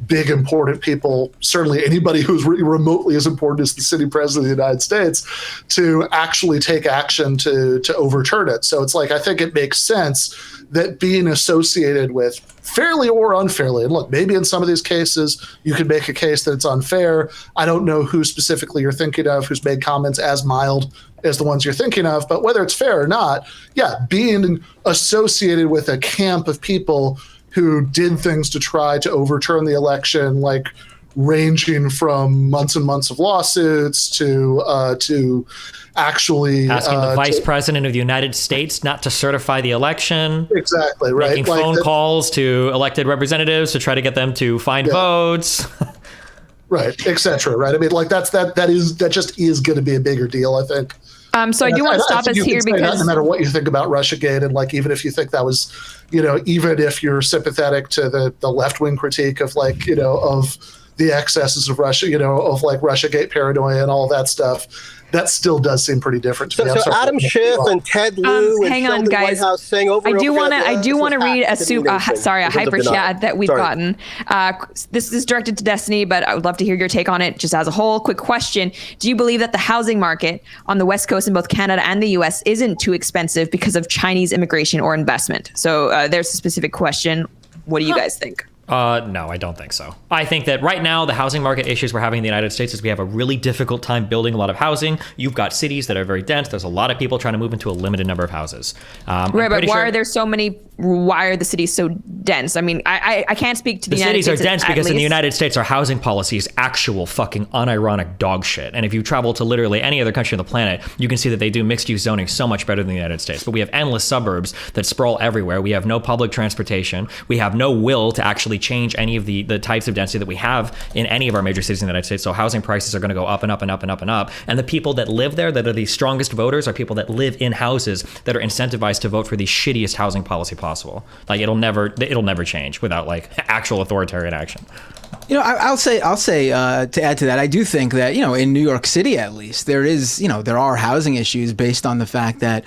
big important people, certainly anybody who's remotely as important as the sitting president of the United States, to actually take action to overturn it. So it's like, I think it makes sense that being associated with, fairly or unfairly, and look, maybe in some of these cases you could make a case that it's unfair. I don't know who specifically you're thinking of who's made comments as mild as the ones you're thinking of, but whether it's fair or not, being associated with a camp of people who did things to try to overturn the election, like ranging from months and months of lawsuits to actually asking the vice president of the United States not to certify the election. Exactly, right. Making phone calls to elected representatives to try to get them to find votes. Right, etc. Right. I mean, like that just is going to be a bigger deal, I think. So I do want to stop us here because no matter what you think about Russiagate, and like even if you think that was, even if you're sympathetic to the left-wing critique of like, of the excesses of Russia, of like Russiagate paranoia and all that stuff, that still does seem pretty different to me. So Adam Schiff and Ted Lieu and hang on, Sheldon guys. Whitehouse saying over and over again, I do want to read a hyper denial. chat that we've gotten. This is directed to Destiny, but I would love to hear your take on it just as a whole. Quick question. Do you believe that the housing market on the West Coast in both Canada and the US isn't too expensive because of Chinese immigration or investment? So there's a specific question. What do you guys think? No, I don't think so. I think that right now the housing market issues we're having in the United States is we have a really difficult time building a lot of housing. You've got cities that are very dense. There's a lot of people trying to move into a limited number of houses. Right, but why are there so many? Why are the cities so dense? I mean, I can't speak to the United States. The cities are dense because in the United States, our housing policy is actual fucking unironic dog shit. And if you travel to literally any other country on the planet, you can see that they do mixed-use zoning so much better than the United States. But we have endless suburbs that sprawl everywhere. We have no public transportation. We have no will to actually change any of the types of density that we have in any of our major cities in the United States. So housing prices are going to go up and up and up and up and up. And the people that live there that are the strongest voters are people that live in houses that are incentivized to vote for the shittiest housing policy possible. Like it'll never change without like actual authoritarian action. You know, I'll say to add to that, I do think that, you know, in New York City at least, there are housing issues based on the fact that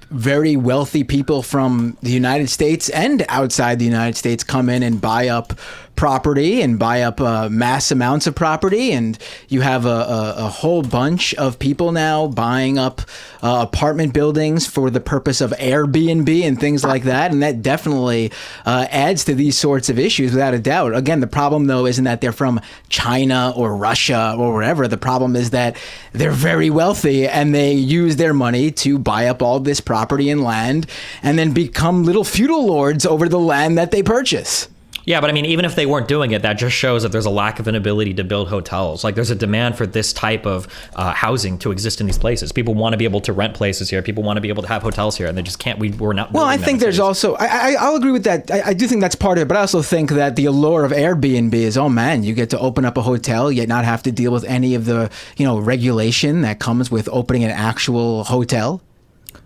very wealthy people from the United States and outside the United States come in and buy up property and buy up mass amounts of property, and you have a whole bunch of people now buying up apartment buildings for the purpose of Airbnb and things like that, and that definitely adds to these sorts of issues without a doubt. Again, the problem though isn't that they're from China or Russia or wherever. The problem is that they're very wealthy and they use their money to buy up all this property and land and then become little feudal lords over the land that they purchase. Yeah, but I mean, even if they weren't doing it, that just shows that there's a lack of an ability to build hotels. Like there's a demand for this type of housing to exist in these places. People want to be able to rent places here. People want to be able to have hotels here, and they just can't. We're not. Well, I think there's also, I'll agree with that. I do think that's part of it, but I also think that the allure of Airbnb is, oh man, you get to open up a hotel, yet not have to deal with any of the, regulation that comes with opening an actual hotel.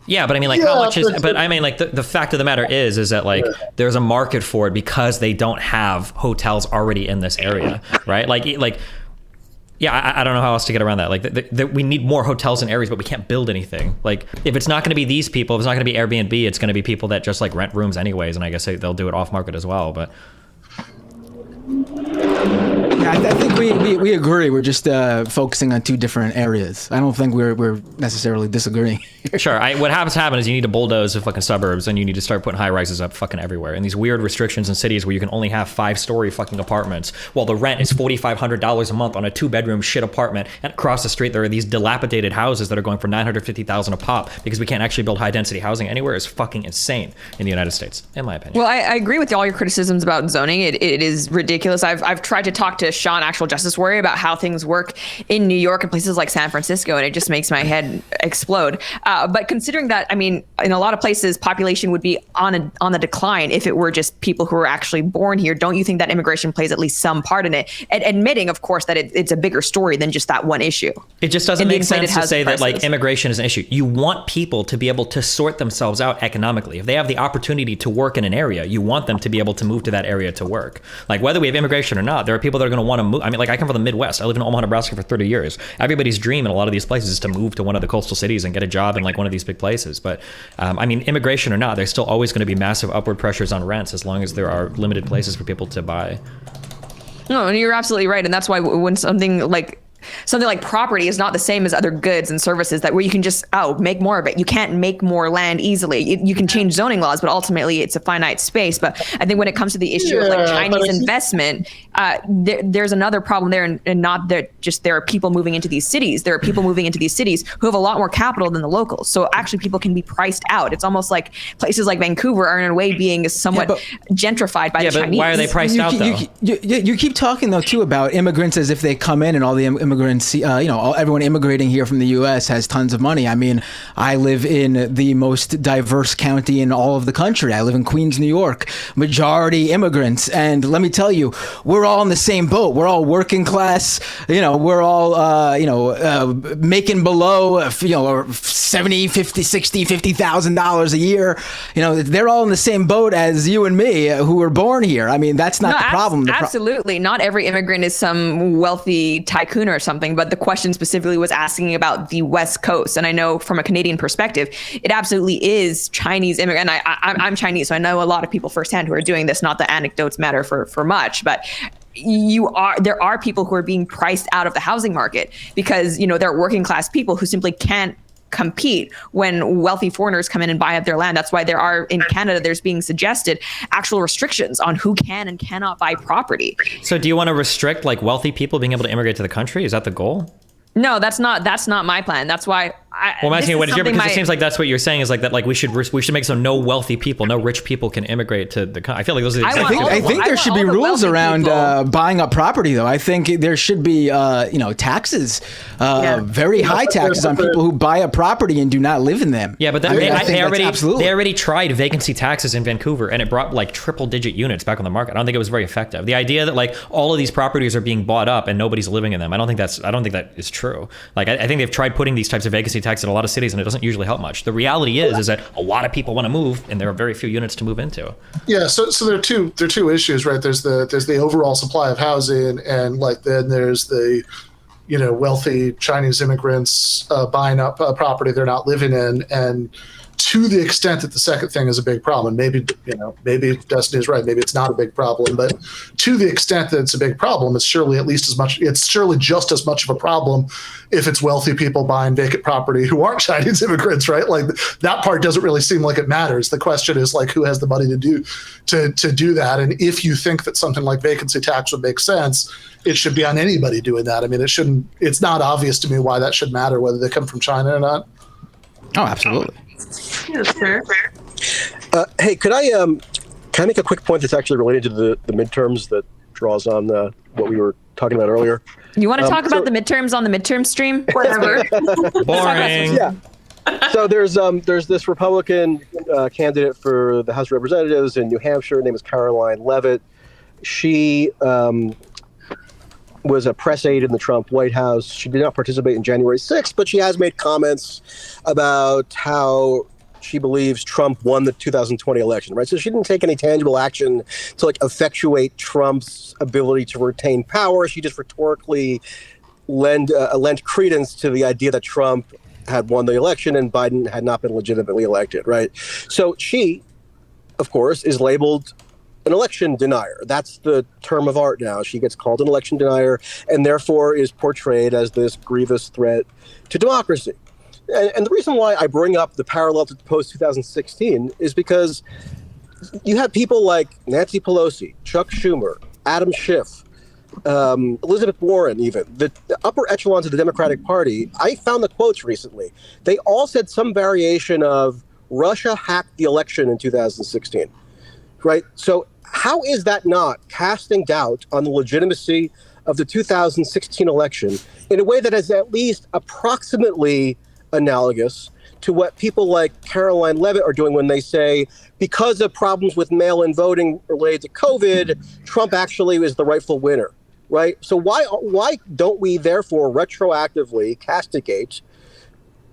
Yeah, but I mean, like, how much is? But I mean, like, the fact of the matter is that like there's a market for it because they don't have hotels already in this area, right? Yeah, I don't know how else to get around that. Like, we need more hotels in areas, but we can't build anything. Like, if it's not going to be these people, if it's not going to be Airbnb, it's going to be people that just like rent rooms anyways, and I guess they'll do it off market as well. But yeah, I think we agree. We're just focusing on two different areas. I don't think we're necessarily disagreeing. Sure. What happens to happen is you need to bulldoze the fucking suburbs, and you need to start putting high rises up fucking everywhere. And these weird restrictions in cities where you can only have 5-story fucking apartments, while the rent is $4,500 a month on a 2-bedroom shit apartment. And across the street there are these dilapidated houses that are going for $950,000 a pop because we can't actually build high density housing anywhere. Is fucking insane in the United States, in my opinion. Well, I agree with all your criticisms about zoning. It is ridiculous. I've tried to talk to Sean, actual Justice Warrior, about how things work in New York and places like San Francisco, and it just makes my head explode. But considering that, I mean, in a lot of places, population would be on the decline if it were just people who were actually born here. Don't you think that immigration plays at least some part in it? Admitting, of course, that it's a bigger story than just that one issue. It just doesn't make sense to say that like immigration is an issue. You want people to be able to sort themselves out economically. If they have the opportunity to work in an area, you want them to be able to move to that area to work. Like whether we have immigration or not, there are people that are going to want to move. I mean, like I come from the Midwest. I lived in Omaha, Nebraska for 30 years. Everybody's dream in a lot of these places is to move to one of the coastal cities and get a job in like one of these big places. But I mean, immigration or not, there's still always going to be massive upward pressures on rents as long as there are limited places for people to buy. No, and you're absolutely right. And that's why when something like property is not the same as other goods and services that where you can just make more of it. You can't make more land easily. You can change zoning laws, but ultimately it's a finite space. But I think when it comes to the issue of like Chinese investment, there's another problem there, and not that just there are people moving into these cities. There are people moving into these cities who have a lot more capital than the locals. So actually people can be priced out. It's almost like places like Vancouver are in a way being somewhat gentrified by the Chinese. But why are they priced out though? You keep talking though too about immigrants as if they come in and all the immigrants, everyone immigrating here from the U.S. has tons of money. I mean, I live in the most diverse county in all of the country. I live in Queens, New York, majority immigrants. And let me tell you, we're all in the same boat. We're all working class. We're all, making below, 70, 50, 60, $50,000 a year. They're all in the same boat as you and me who were born here. I mean, that's not the problem. Absolutely. Not every immigrant is some wealthy tycoon or something, but the question specifically was asking about the West Coast. And I know from a Canadian perspective, it absolutely is Chinese immigrant. And I'm Chinese, so I know a lot of people firsthand who are doing this. Not that anecdotes matter for much, but there are people who are being priced out of the housing market because, they're working class people who simply can't compete when wealthy foreigners come in and buy up their land. That's why there are in Canada, there's being suggested actual restrictions on who can and cannot buy property. So do you want to restrict like wealthy people being able to immigrate to the country? Is that the goal? No, that's not my plan. That's why I'm asking you what is your, because it seems like that's what you're saying is like that, like we should make so no wealthy people, no rich people can immigrate to the country. I feel like those are the I think there should be rules around buying up property, though. I think there should be, taxes, very high taxes on people who buy a property and do not live in them. Yeah, but they already tried vacancy taxes in Vancouver, and it brought like triple-digit units back on the market. I don't think it was very effective. The idea that like all of these properties are being bought up and nobody's living in them, I don't think that is true. Like I think they've tried putting these types of vacancy tax in a lot of cities, and it doesn't usually help much. The reality is that a lot of people want to move, and there are very few units to move into. Yeah, so there are two issues, right? There's the overall supply of housing, and like then there's the wealthy Chinese immigrants buying up a property they're not living in, and to the extent that the second thing is a big problem, maybe Destiny's right, maybe it's not a big problem, but to the extent that it's a big problem, it's surely just as much of a problem if it's wealthy people buying vacant property who aren't Chinese immigrants, right? Like that part doesn't really seem like it matters. The question is like who has the money to do that, and if you think that something like vacancy tax would make sense, it should be on anybody doing that. I mean, it's not obvious to me why that should matter, whether they come from China or not. Oh, absolutely. Yes, sir. Hey, can I make a quick point that's actually related to the midterms that draws on what we were talking about earlier? You want to talk about the midterms on the midterm stream? Whatever. Boring. Yeah. So there's this Republican candidate for the House of Representatives in New Hampshire. Her name is Caroline Leavitt. She was a press aide in the Trump White House. She did not participate in January 6th, but she has made comments about how she believes Trump won the 2020 election, right? So she didn't take any tangible action to like effectuate Trump's ability to retain power. She just rhetorically lent credence to the idea that Trump had won the election and Biden had not been legitimately elected, right? So she, of course, is labeled an election denier. That's the term of art now. She gets called an election denier and therefore is portrayed as this grievous threat to democracy. And the reason why I bring up the parallel to post-2016 is because you have people like Nancy Pelosi, Chuck Schumer, Adam Schiff, Elizabeth Warren, even the upper echelons of the Democratic Party. I found the quotes recently. They all said some variation of Russia hacked the election in 2016. Right. So how is that not casting doubt on the legitimacy of the 2016 election in a way that is at least approximately analogous to what people like Caroline Leavitt are doing when they say, because of problems with mail-in voting related to COVID, Trump actually is the rightful winner. Right. So why don't we therefore retroactively castigate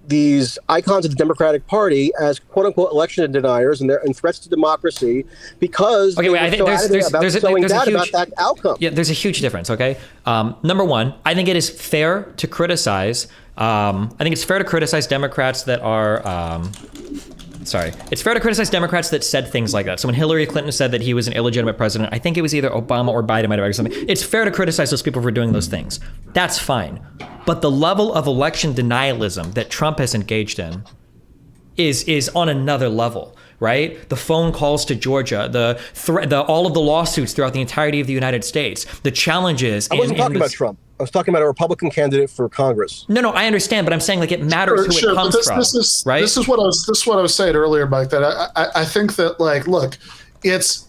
these icons of the Democratic Party as "quote unquote" election deniers and threats to democracy because I think there's a huge about that outcome. Yeah, there's a huge difference. Okay, number one, I think it is fair to criticize. Democrats that are. It's fair to criticize Democrats that said things like that. So when Hillary Clinton said that he was an illegitimate president, I think it was either Obama or Biden might have something. It's fair to criticize those people for doing those things. That's fine. But the level of election denialism that Trump has engaged in is on another level, right? The phone calls to Georgia, all of the lawsuits throughout the entirety of the United States, the challenges. I wasn't talking about Trump. I was talking about a Republican candidate for Congress. No, I understand, but I'm saying like it matters who it comes from, right? This is what I was saying earlier, Mike. That I think that like, look, it's.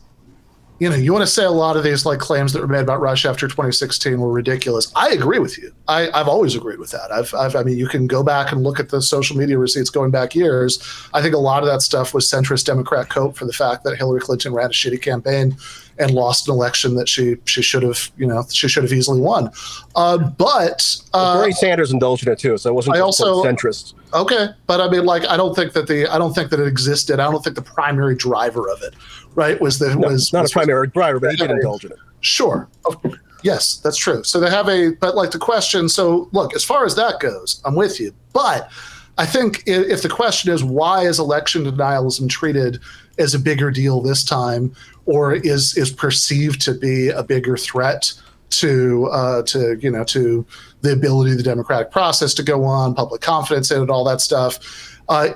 You want to say a lot of these like claims that were made about Russia after 2016 were ridiculous. I agree with you. I've always agreed with that. I mean, you can go back and look at the social media receipts going back years. I think a lot of that stuff was centrist Democrat cope for the fact that Hillary Clinton ran a shitty campaign and lost an election that she should have easily won. But Bernie Sanders indulged in it too, so it wasn't centrist. Okay, but I mean, like, I don't think that it existed. I don't think the primary driver of it, right, was not a primary driver, but he did indulge in it. Sure. Yes, that's true. So they have but like the question. So look, as far as that goes, I'm with you. But I think if the question is why is election denialism treated as a bigger deal this time, or is perceived to be a bigger threat to the ability of the democratic process to go on, public confidence in it, all that stuff.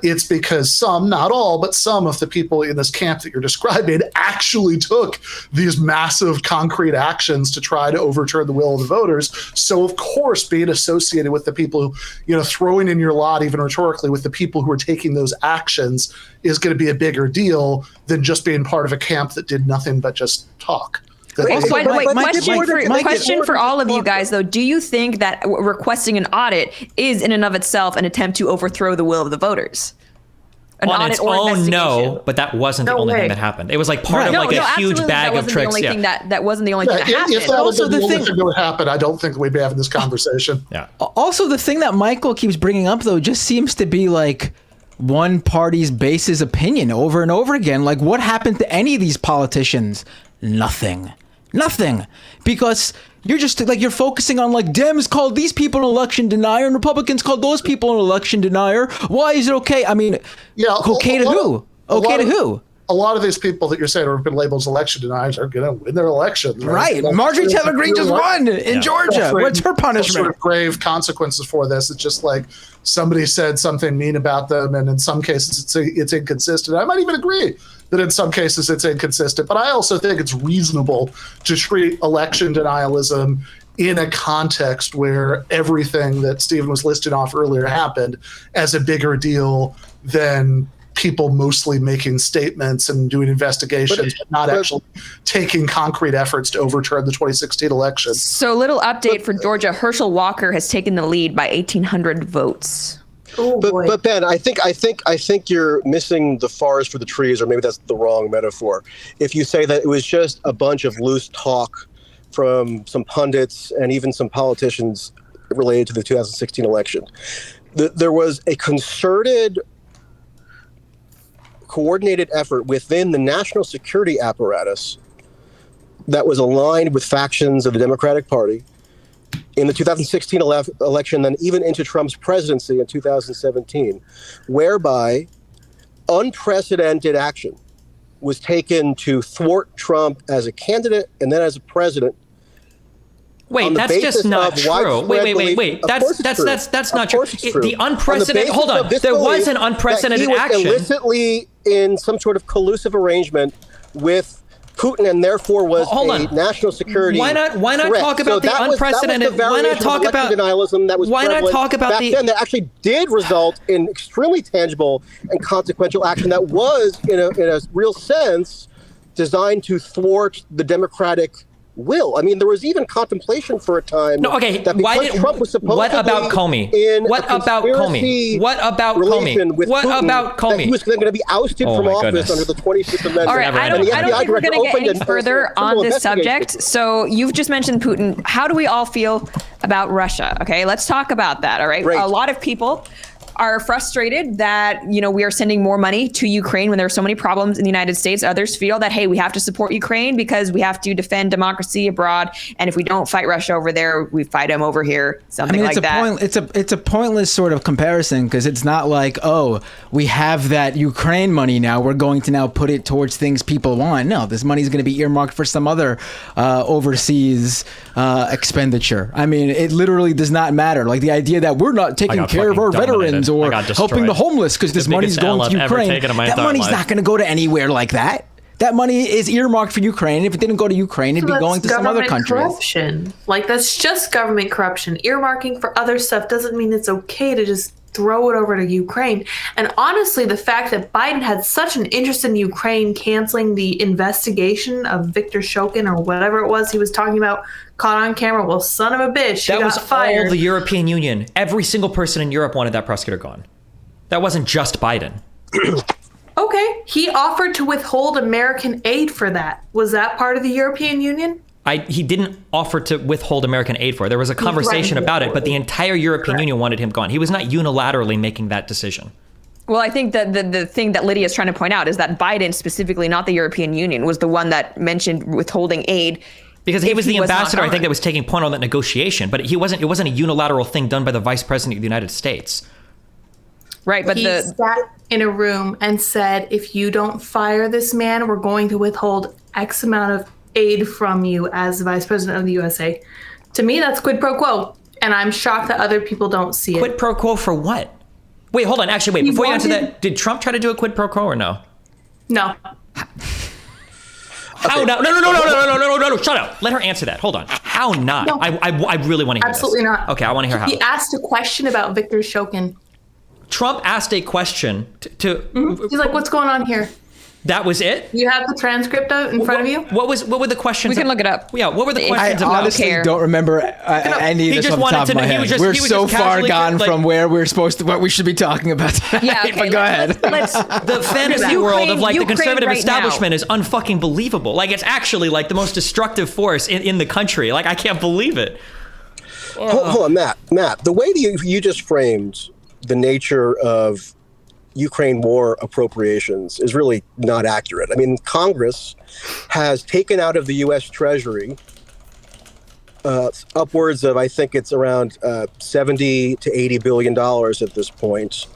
It's because some, not all, but some of the people in this camp that you're describing actually took these massive concrete actions to try to overturn the will of the voters. So, of course, being associated with the people who, throwing in your lot, even rhetorically, with the people who are taking those actions is going to be a bigger deal than just being part of a camp that did nothing but just talk. Question for all of you guys, though. Do you think that requesting an audit is in and of itself an attempt to overthrow the will of the voters? On its own, no, but that wasn't the only thing that happened. It was like part of a huge bag of tricks. That wasn't the only thing that happened. If that was the only thing that would happen, I don't think we'd be having this conversation. Yeah. Also, the thing that Michael keeps bringing up, though, just seems to be like one party's base's opinion over and over again. Like, what happened to any of these politicians? Nothing. Because you're just like, you're focusing on like Dems called these people an election denier and Republicans called those people an election denier. Why is it okay? I mean, okay to who? Okay to who? A lot of these people that you're saying have been labeled as election deniers are going to win their election. Right. Marjorie Taylor Greene just won in Georgia. What's her punishment? Sort of grave consequences for this. It's just like somebody said something mean about them, and in some cases it's inconsistent. I might even agree that in some cases it's inconsistent, but I also think it's reasonable to treat election denialism in a context where everything that Stephen was listing off earlier happened as a bigger deal than people mostly making statements and doing investigations, but not actually taking concrete efforts to overturn the 2016 election. So, little update for Georgia. Herschel Walker has taken the lead by 1,800 votes. But Ben, I think you're missing the forest for the trees, or maybe that's the wrong metaphor. If you say that it was just a bunch of loose talk from some pundits and even some politicians related to the 2016 election, there was a concerted, coordinated effort within the national security apparatus that was aligned with factions of the Democratic Party in the 2016 election, then even into Trump's presidency in 2017, whereby unprecedented action was taken to thwart Trump as a candidate and then as a president. Wait, that's just not true. Wait. That's not true. The unprecedented. Hold on. There was an unprecedented action. He was illicitly in some sort of collusive arrangement with Putin, and therefore was a national security. Why not talk about the unprecedented? Why not talk about denialism that was back then that actually did result in extremely tangible and consequential action that was, in a real sense, designed to thwart the Democratic will. I mean, there was even contemplation for a time. No, okay. That because Trump was supposedly what about Comey? What about Comey? What about Comey? He was going to be ousted from office under the 25th Amendment. All right, I don't think we're going to get any further on this subject. So you've just mentioned Putin. How do we all feel about Russia? Okay, let's talk about that. All right. A lot of people are frustrated that, we are sending more money to Ukraine when there are so many problems in the United States. Others feel that, hey, we have to support Ukraine because we have to defend democracy abroad. And if we don't fight Russia over there, we fight them over here, something like that. It's a pointless sort of comparison, because it's not like, oh, we have that Ukraine money now, we're going to now put it towards things people want. No, this money is going to be earmarked for some other overseas expenditure. I mean, it literally does not matter. Like the idea that we're not taking care of our veterans or helping the homeless because this money's going to Ukraine. That money's not going to go to anywhere like that. That money is earmarked for Ukraine. If it didn't go to Ukraine, it'd be going to some other country. Corruption. Like, that's just government corruption. Earmarking for other stuff doesn't mean it's okay to just throw it over to Ukraine. And honestly, the fact that Biden had such an interest in Ukraine canceling the investigation of Viktor Shokin or whatever it was he was talking about, caught on camera. Well, son of a bitch, that was fired. All the European Union. Every single person in Europe wanted that prosecutor gone. That wasn't just Biden. Okay, he offered to withhold American aid for that. Was that part of the European Union? He didn't offer to withhold American aid for it. There was a conversation about it, but the entire European Union wanted him gone. He was not unilaterally making that decision. Well, I think that the thing that Lydia is trying to point out is that Biden, specifically, not the European Union, was the one that mentioned withholding aid. Because he was the ambassador, I think, that was taking point on that negotiation, but it wasn't a unilateral thing done by the vice president of the United States. Right, but he sat in a room and said, if you don't fire this man, we're going to withhold X amount of aid from you as the vice president of the USA. To me, that's quid pro quo. And I'm shocked that other people don't see it. Quid pro quo for what? Wait, hold on. Actually, wait. Before you answer that, did Trump try to do a quid pro quo or no? No. How not? No. Shut up. Let her answer that. Hold on. How not? No. I really want to hear Absolutely this. not. Okay, I want to hear how. He asked a question about Viktor Shokin. Trump asked a question to He's like, what's going on here? That was it? You have the transcript in front of you? What were the questions? We can look it up. Yeah, what were the questions I about? honestly don't remember any of this off the top of my head. We're so far gone from where we're supposed to, what we should be talking about tonight. Yeah, okay, but go ahead. The fantasy world of like the conservative establishment is unfucking believable. Like it's actually like the most destructive force in the country. Like I can't believe it. Hold on, Matt. The way that you just framed the nature of Ukraine war appropriations is really not accurate. I mean, Congress has taken out of the U.S. Treasury upwards of, I think it's around 70 to 80 billion dollars at this point.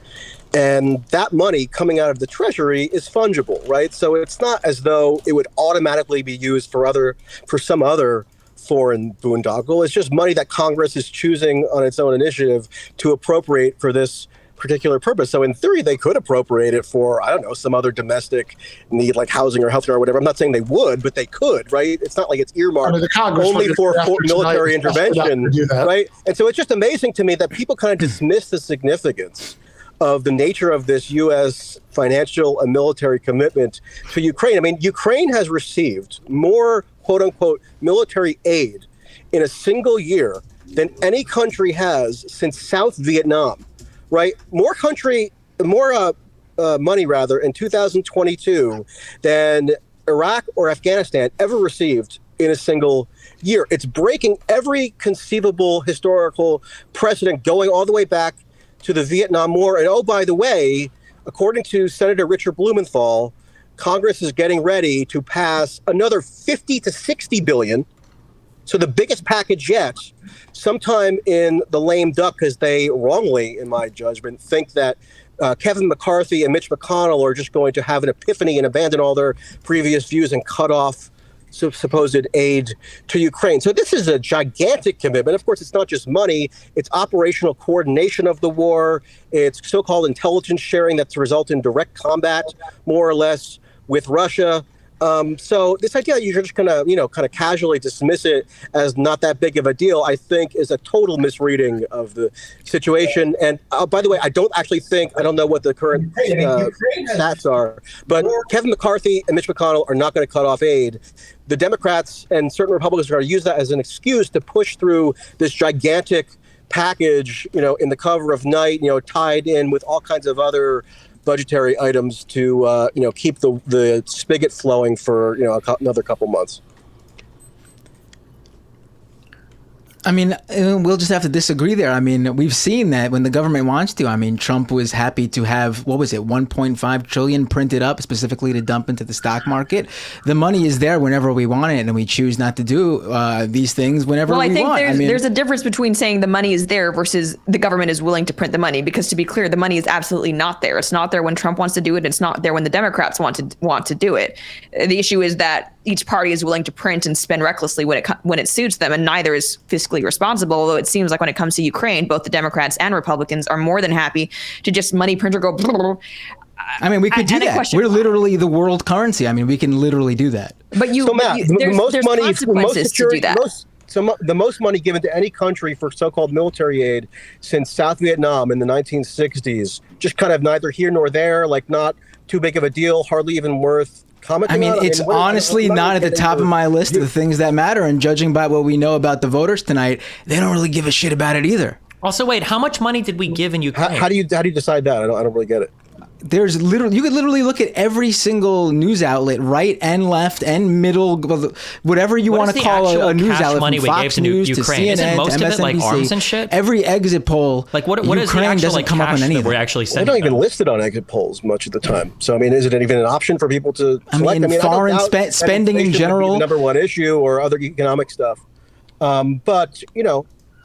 And that money coming out of the Treasury is fungible, right? So it's not as though it would automatically be used for some other foreign boondoggle. It's just money that Congress is choosing on its own initiative to appropriate for this particular purpose. So in theory, they could appropriate it for, I don't know, some other domestic need like housing or healthcare or whatever. I'm not saying they would, but they could, right? It's not like it's earmarked only for military intervention, right? And so it's just amazing to me that people kind of dismiss the significance of the nature of this U.S. financial and military commitment to Ukraine. I mean, Ukraine has received more, quote unquote, military aid in a single year than any country has since South Vietnam. Right, more money in 2022 than Iraq or Afghanistan ever received in a single year. It's breaking every conceivable historical precedent, going all the way back to the Vietnam War. And oh, by the way, according to Senator Richard Blumenthal, Congress is getting ready to pass another 50 to 60 billion. So the biggest package yet, sometime in the lame duck, because they wrongly, in my judgment, think that Kevin McCarthy and Mitch McConnell are just going to have an epiphany and abandon all their previous views and cut off supposed aid to Ukraine. So this is a gigantic commitment. Of course, it's not just money. It's operational coordination of the war. It's so-called intelligence sharing that's result in direct combat, more or less, with Russia. So this idea you're just gonna, kind of casually dismiss it as not that big of a deal, I think is a total misreading of the situation. And by the way, I don't know what the current stats are, but Kevin McCarthy and Mitch McConnell are not going to cut off aid. The Democrats and certain Republicans are going to use that as an excuse to push through this gigantic package, in the cover of night, tied in with all kinds of other budgetary items to keep the spigot flowing for another couple months. I mean, we'll just have to disagree there. I mean, we've seen that when the government wants to. I mean, Trump was happy to have, 1.5 trillion printed up specifically to dump into the stock market. The money is there whenever we want it, and we choose not to do these things whenever we want. Well, I think there's a difference between saying the money is there versus the government is willing to print the money. Because to be clear, the money is absolutely not there. It's not there when Trump wants to do it. It's not there when the Democrats want to do it. The issue is that each party is willing to print and spend recklessly when it suits them, and neither is fiscally responsible. Although it seems like when it comes to Ukraine, both the Democrats and Republicans are more than happy to just money printer go. I mean, we could do that. We're literally the world currency. I mean, we can literally do that. But the most money given to any country for so-called military aid since South Vietnam in the 1960s, just kind of neither here nor there, like not too big of a deal, hardly even worth commenting on. I mean, it's honestly not at the top of my list of the things that matter. And judging by what we know about the voters tonight, they don't really give a shit about it either. Also, wait, how much money did we give in Ukraine? How do you decide that? I don't really get it. There's literally, you could literally look at every single news outlet, right and left and middle, whatever you want to call a news outlet, money from we Fox gave to News Ukraine? to CNN Isn't most to of it like MSNBC. arms and shit? Every exit poll, like what Ukraine is the actual doesn't come up on cash any that of we're it. actually They sending? don't even list it on exit polls much of the time. So I mean, is it even an option for people to select? I mean, foreign spending in general, the number one issue, or other economic stuff. But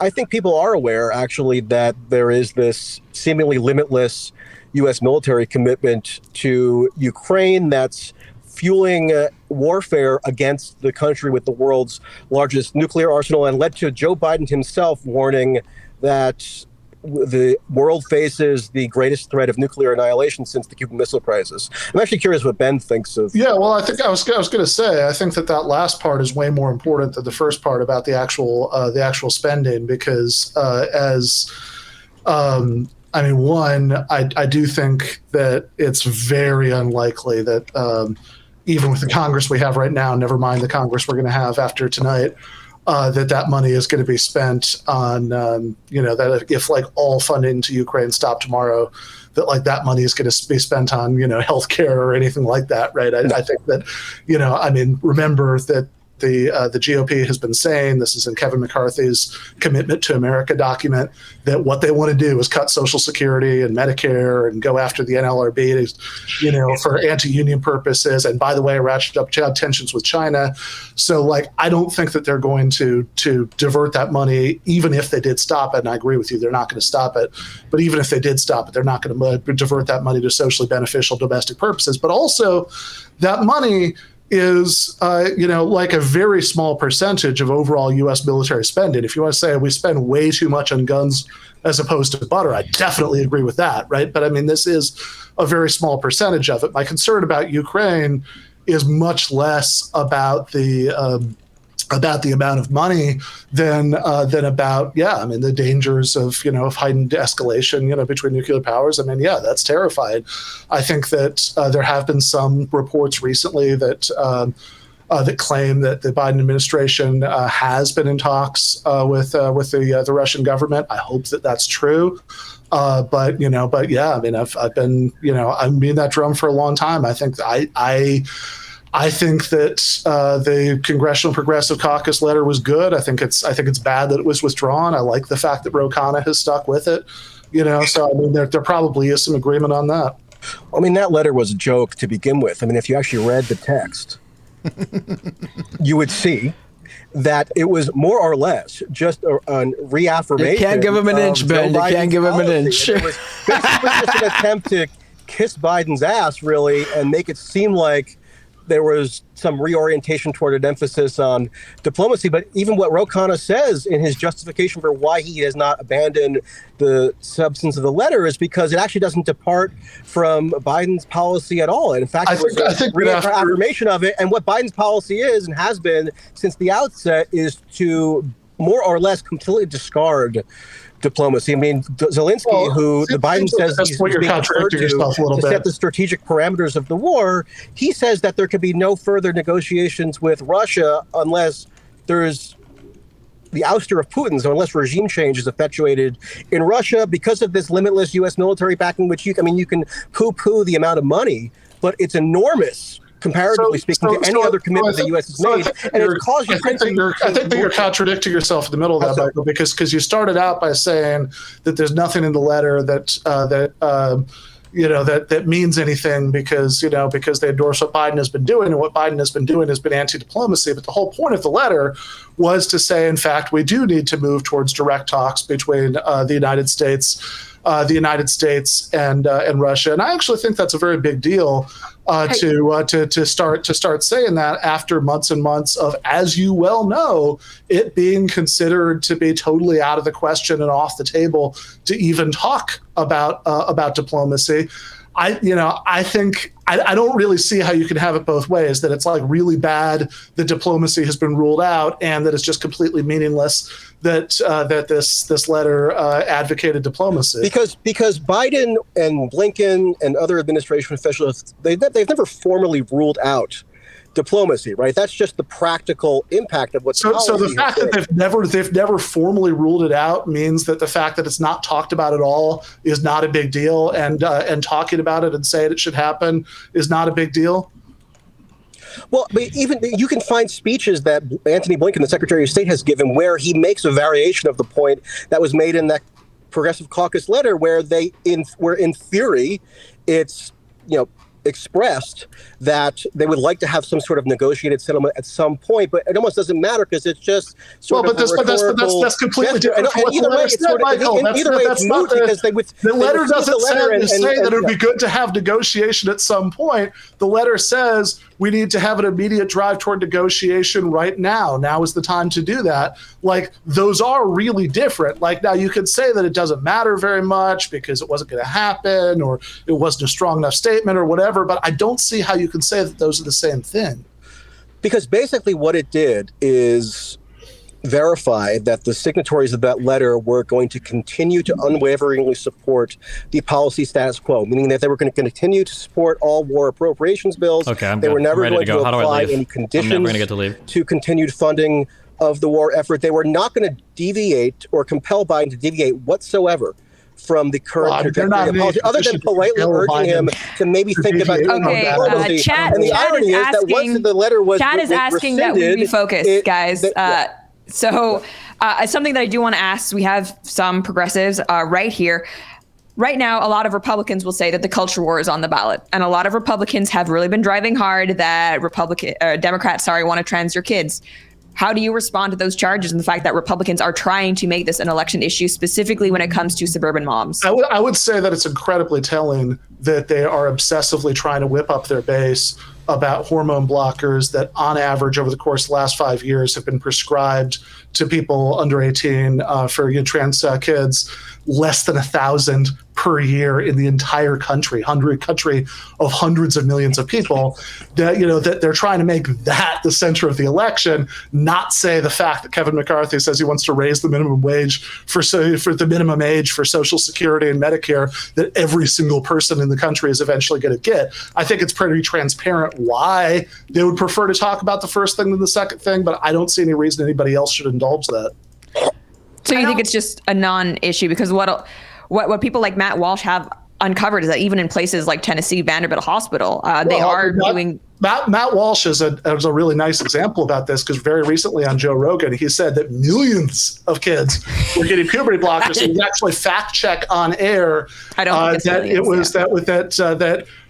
I think people are aware actually that there is this seemingly limitless U.S. military commitment to Ukraine that's fueling warfare against the country with the world's largest nuclear arsenal, and led to Joe Biden himself warning that the world faces the greatest threat of nuclear annihilation since the Cuban Missile Crisis. I'm actually curious what Ben thinks of. Yeah, well, I think I was going to say, I think that last part is way more important than the first part about the actual spending, because I do think that it's very unlikely that even with the Congress we have right now, never mind the Congress we're going to have after tonight, that money is going to be spent on, that if like all funding to Ukraine stopped tomorrow, that like that money is going to be spent on, healthcare or anything like that, right? I think that, remember that the GOP has been saying, this is in Kevin McCarthy's Commitment to America document, that what they want to do is cut Social Security and Medicare and go after the NLRB, for anti-union purposes. And by the way, ratchet up tensions with China. So like, I don't think that they're going to divert that money, even if they did stop it. And I agree with you, they're not going to stop it. But even if they did stop it, they're not going to divert that money to socially beneficial domestic purposes. But also that money is, like a very small percentage of overall U.S. military spending. If you want to say we spend way too much on guns as opposed to butter, I definitely agree with that, right? But this is a very small percentage of it. My concern about Ukraine is much less about the amount of money than about the dangers of heightened escalation between nuclear powers. That's terrifying. I think that there have been some reports recently that that claim that the Biden administration has been in talks with the Russian government. I hope that that's true. I've been I've been that drum for a long time. I think that the Congressional Progressive Caucus letter was good. I think it's bad that it was withdrawn. I like the fact that Ro Khanna has stuck with it. So there probably is some agreement on that. That letter was a joke to begin with. If you actually read the text, you would see that it was more or less just a reaffirmation. You can't give him an inch, Ben. You can't give him an inch. It was basically just an attempt to kiss Biden's ass, really, and make it seem like there was some reorientation toward an emphasis on diplomacy. But even what Ro Khanna says in his justification for why he has not abandoned the substance of the letter is because it actually doesn't depart from Biden's policy at all. And in fact, it's a reaffirmation of it. And what Biden's policy is and has been since the outset is to more or less completely discard diplomacy. Zelensky, who the Biden says he's being referred to set the strategic parameters of the war, he says that there could be no further negotiations with Russia unless there's the ouster of Putin, so unless regime change is effectuated in Russia because of this limitless U.S. military backing, which you can poo-poo the amount of money, but it's enormous comparatively speaking to any other commitment the U.S. has made. And it caused you I think that you're contradicting yourself in the middle of that, Michael, because you started out by saying that there's nothing in the letter that means anything because they endorse what Biden has been doing, and what Biden has been doing has been anti-diplomacy. But the whole point of the letter was to say, in fact, we do need to move towards direct talks between the United States and Russia. And I actually think that's a very big deal to start saying that after months and months of, as you well know, it being considered to be totally out of the question and off the table to even talk about diplomacy. I don't really see how you can have it both ways, that it's like really bad that diplomacy has been ruled out and that it's just completely meaningless that this letter advocated diplomacy. Because Biden and Blinken and other administration officials, they've never formally ruled out diplomacy, right? That's just the practical impact of what's so the fact that they've never formally ruled it out means that the fact that it's not talked about at all is not a big deal, and talking about it and saying it should happen is not a big deal. Well, but even you can find speeches that Antony Blinken, the Secretary of State, has given where he makes a variation of the point that was made in that Progressive Caucus letter, where in theory, it's expressed that they would like to have some sort of negotiated settlement at some point, but it almost doesn't matter because it's just sort of that's completely different. Either way, it's moot because the letter doesn't say that it would be good to have negotiation at some point. The letter says we need to have an immediate drive toward negotiation right now. Now is the time to do that. Like, those are really different. Like, now you could say that it doesn't matter very much because it wasn't going to happen or it wasn't a strong enough statement or whatever, but I don't see how you can say that those are the same thing. Because basically what it did is verify that the signatories of that letter were going to continue to unwaveringly support the policy status quo, meaning that they were going to continue to support all war appropriations bills. Okay, they were never going to apply any I'm conditions never going to get to leave. to continued funding of the war effort. They were not going to deviate or compel Biden to deviate whatsoever from the current trajectory of policy, other than politely urging him to maybe think about okay. Chad, and the irony is that once the letter was Chad is asking that we be focused, guys. So something that I do want to ask, we have some progressives right here. Right now, a lot of Republicans will say that the culture war is on the ballot. And a lot of Republicans have really been driving hard that Democrats want to trans your kids. How do you respond to those charges and the fact that Republicans are trying to make this an election issue, specifically when it comes to suburban moms? I would say that it's incredibly telling that they are obsessively trying to whip up their base about hormone blockers that on average over the course of the last 5 years have been prescribed to people under 18 for trans kids, less than 1,000 per year in the entire country of hundreds of millions of people. That they're trying to make that the center of the election, not say the fact that Kevin McCarthy says he wants to raise the minimum wage for the minimum age for Social Security and Medicare that every single person in the country is eventually going to get. I think it's pretty transparent why they would prefer to talk about the first thing than the second thing, but I don't see any reason anybody else should indulge that. So you think it's just a non-issue? Because what people like Matt Walsh have uncovered is that even in places like Tennessee, Vanderbilt Hospital, they are doing. Matt Walsh is a really nice example about this because very recently on Joe Rogan, he said that millions of kids were getting puberty blockers. So he actually fact check on air that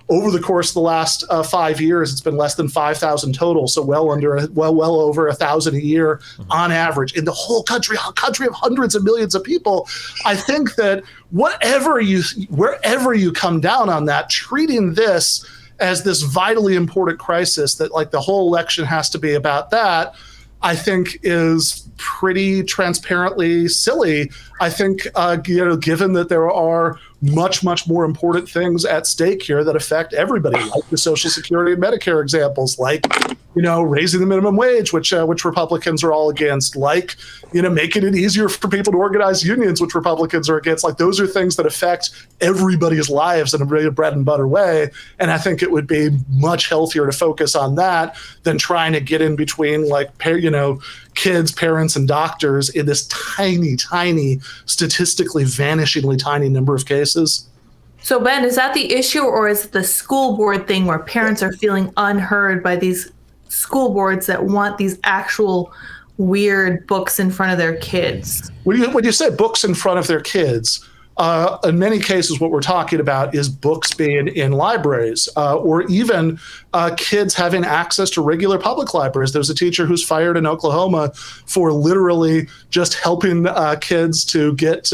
over the course of the last 5 years, it's been less than 5,000 total, so well over 1,000 a year on average in the whole country, a country of hundreds of millions of people. I think that wherever you come down on that, treating this as this vitally important crisis that like the whole election has to be about that, I think is pretty transparently silly. I think, given that there are much, much more important things at stake here that affect everybody, like the Social Security and Medicare examples, like, raising the minimum wage, which Republicans are all against, like, making it easier for people to organize unions, which Republicans are against. Like, those are things that affect everybody's lives in a very bread and butter way. And I think it would be much healthier to focus on that than trying to get in between, kids, parents, and doctors in this tiny, tiny, statistically vanishingly tiny number of cases. So Ben, is that the issue, or is it the school board thing where parents are feeling unheard by these school boards that want these actual weird books in front of their kids? When you say books in front of their kids, in many cases, what we're talking about is books being in libraries, or even kids having access to regular public libraries. There's a teacher who's fired in Oklahoma for literally just helping kids to get,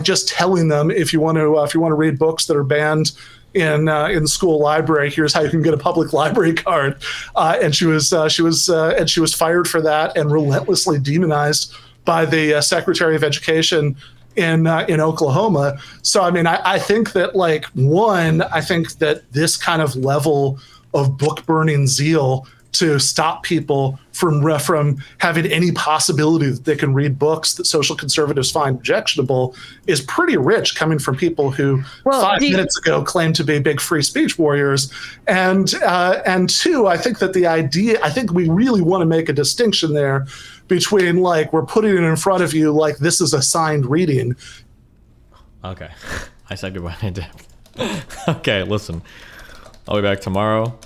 just telling them if you want to read books that are banned in the school library, here's how you can get a public library card. And she was fired for that and relentlessly demonized by the Secretary of Education in Oklahoma. So, I think that I think that this kind of level of book burning zeal to stop people from having any possibility that they can read books that social conservatives find objectionable is pretty rich, coming from people who 5 minutes ago claimed to be big free speech warriors. And two, I think that we really want to make a distinction there between we're putting it in front of you like this is assigned reading. Okay. I said goodbye to Deb. Okay, listen. I'll be back tomorrow.